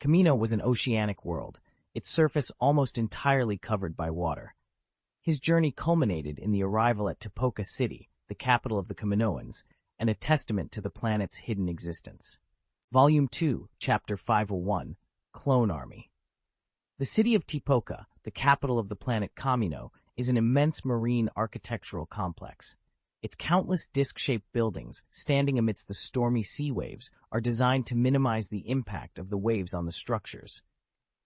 Kamino was an oceanic world, its surface almost entirely covered by water. His journey culminated in the arrival at Tipoca City, the capital of the Kaminoans, and a testament to the planet's hidden existence. Volume 2, Chapter 501, Clone Army. The city of Tipoca, the capital of the planet Kamino, is an immense marine architectural complex. Its countless disc-shaped buildings, standing amidst the stormy sea waves, are designed to minimize the impact of the waves on the structures.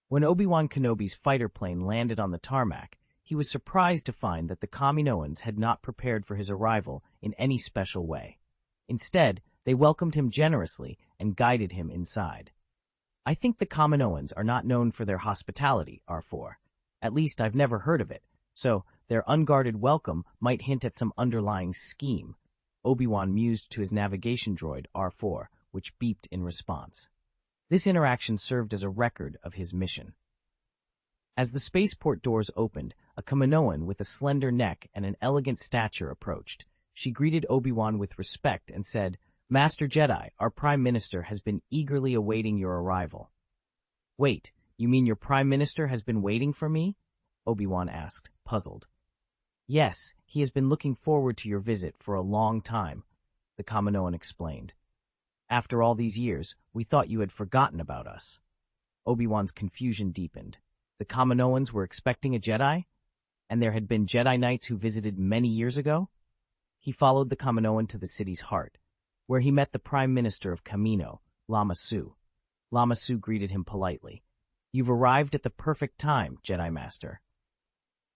When Obi-Wan Kenobi's fighter plane landed on the tarmac, he was surprised to find that the Kaminoans had not prepared for his arrival in any special way. Instead, they welcomed him generously and guided him inside. I think the Kaminoans are not known for their hospitality, R4. At least I've never heard of it, so their unguarded welcome might hint at some underlying scheme. Obi-Wan mused to his navigation droid, R4, which beeped in response. This interaction served as a record of his mission. As the spaceport doors opened, a Kaminoan with a slender neck and an elegant stature approached. She greeted Obi-Wan with respect and said, "Master Jedi, our Prime Minister has been eagerly awaiting your arrival." "Wait, you mean your Prime Minister has been waiting for me?" Obi-Wan asked, puzzled. "Yes, he has been looking forward to your visit for a long time," the Kaminoan explained. "After all these years, we thought you had forgotten about us." Obi-Wan's confusion deepened. The Kaminoans were expecting a Jedi? And there had been Jedi Knights who visited many years ago? He followed the Kaminoan to the city's heart, where he met the Prime Minister of Kamino, Lama Su. Lama Su greeted him politely. "You've arrived at the perfect time, Jedi Master."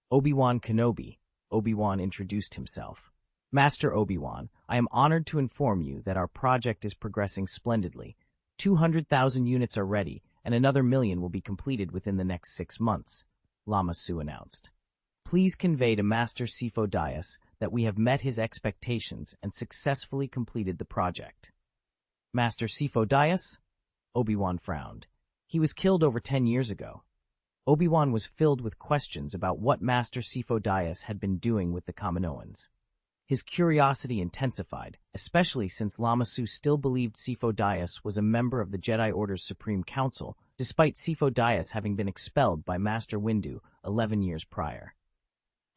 Obi-Wan Kenobi, Obi-Wan introduced himself. "Master Obi-Wan, I am honored to inform you that our project is progressing splendidly. 200,000 units are ready, and another 1,000,000 will be completed within the next 6 months, Lama Su announced. "Please convey to Master Sifo Dyas that we have met his expectations and successfully completed the project." "Master Sifo Dyas?" Obi-Wan frowned. "He was killed over 10 years ago." Obi-Wan was filled with questions about what Master Sifo Dyas had been doing with the Kaminoans. His curiosity intensified, especially since Lama Su still believed Sifo Dyas was a member of the Jedi Order's Supreme Council, despite Sifo Dyas having been expelled by Master Windu 11 years prior.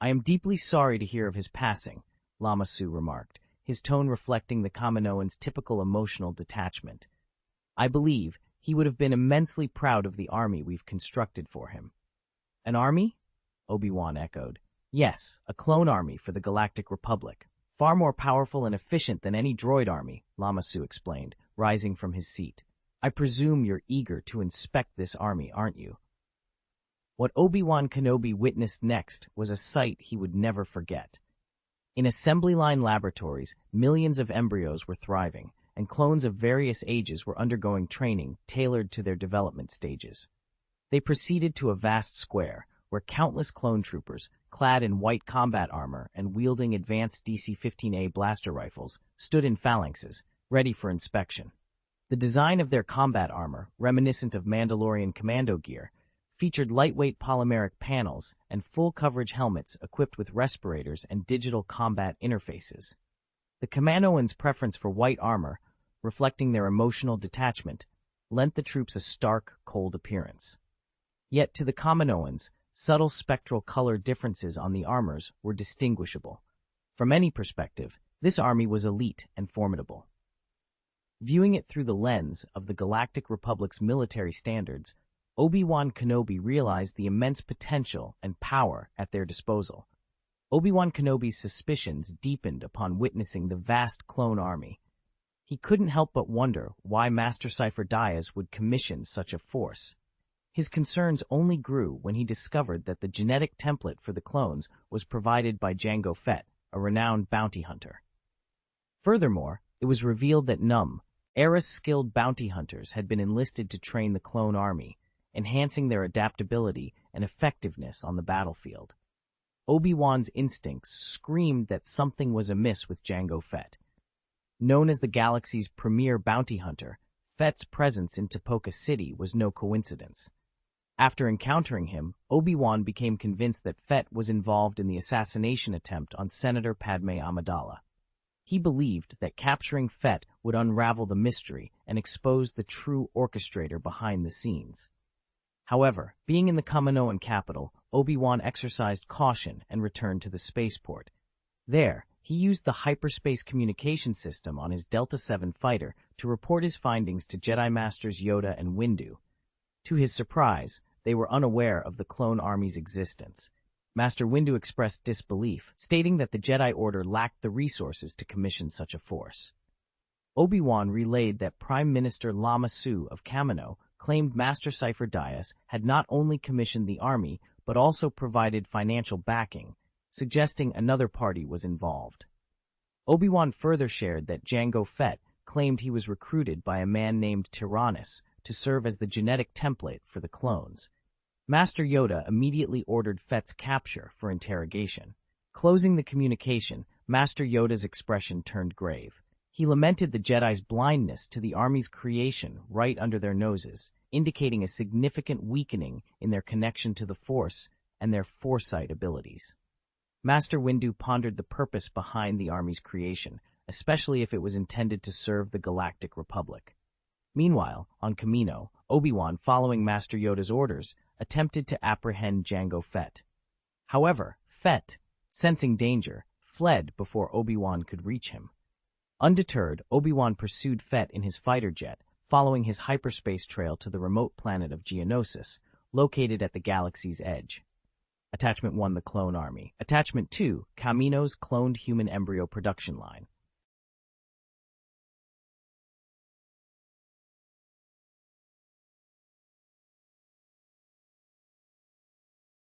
"I am deeply sorry to hear of his passing," Lama Su remarked, his tone reflecting the Kaminoan's typical emotional detachment. "I believe he would have been immensely proud of the army we've constructed for him." "An army?" Obi-Wan echoed. "Yes, a clone army for the Galactic Republic. Far more powerful and efficient than any droid army," Lama Su explained, rising from his seat. "I presume you're eager to inspect this army, aren't you?" What Obi-Wan Kenobi witnessed next was a sight he would never forget. In assembly line laboratories, millions of embryos were thriving, and clones of various ages were undergoing training tailored to their development stages. They proceeded to a vast square, where countless clone troopers, clad in white combat armor and wielding advanced DC-15A blaster rifles, stood in phalanxes, ready for inspection. The design of their combat armor, reminiscent of Mandalorian commando gear, featured lightweight polymeric panels and full-coverage helmets equipped with respirators and digital combat interfaces. The Kaminoans' preference for white armor, reflecting their emotional detachment, lent the troops a stark, cold appearance. Yet to the Kaminoans, subtle spectral color differences on the armors were distinguishable. From any perspective, this army was elite and formidable. Viewing it through the lens of the Galactic Republic's military standards, Obi-Wan Kenobi realized the immense potential and power at their disposal. Obi-Wan Kenobi's suspicions deepened upon witnessing the vast clone army. He couldn't help but wonder why Master Sifo Dyas would commission such a force. His concerns only grew when he discovered that the genetic template for the clones was provided by Jango Fett, a renowned bounty hunter. Furthermore, it was revealed that era-skilled bounty hunters had been enlisted to train the clone army, enhancing their adaptability and effectiveness on the battlefield. Obi-Wan's instincts screamed that something was amiss with Jango Fett. Known as the galaxy's premier bounty hunter, Fett's presence in Tipoca City was no coincidence. After encountering him, Obi-Wan became convinced that Fett was involved in the assassination attempt on Senator Padme Amidala. He believed that capturing Fett would unravel the mystery and expose the true orchestrator behind the scenes. However, being in the Kaminoan capital, Obi-Wan exercised caution and returned to the spaceport. There, he used the hyperspace communication system on his Delta 7 fighter to report his findings to Jedi Masters Yoda and Windu. To his surprise, they were unaware of the clone army's existence. Master Windu expressed disbelief, stating that the Jedi Order lacked the resources to commission such a force. Obi-Wan relayed that Prime Minister Lama Su of Kamino claimed Master Cypher Dyas had not only commissioned the army, but also provided financial backing, suggesting another party was involved. Obi-Wan further shared that Jango Fett claimed he was recruited by a man named Tyrannus to serve as the genetic template for the clones. Master Yoda immediately ordered Fett's capture for interrogation. Closing the communication, Master Yoda's expression turned grave. He lamented the Jedi's blindness to the army's creation right under their noses, indicating a significant weakening in their connection to the Force and their foresight abilities. Master Windu pondered the purpose behind the army's creation, especially if it was intended to serve the Galactic Republic. Meanwhile, on Kamino, Obi-Wan, following Master Yoda's orders, attempted to apprehend Jango Fett. However, Fett, sensing danger, fled before Obi-Wan could reach him. Undeterred, Obi-Wan pursued Fett in his fighter jet, following his hyperspace trail to the remote planet of Geonosis, located at the galaxy's edge. Attachment 1, the Clone Army. Attachment 2, Kamino's cloned human embryo production line.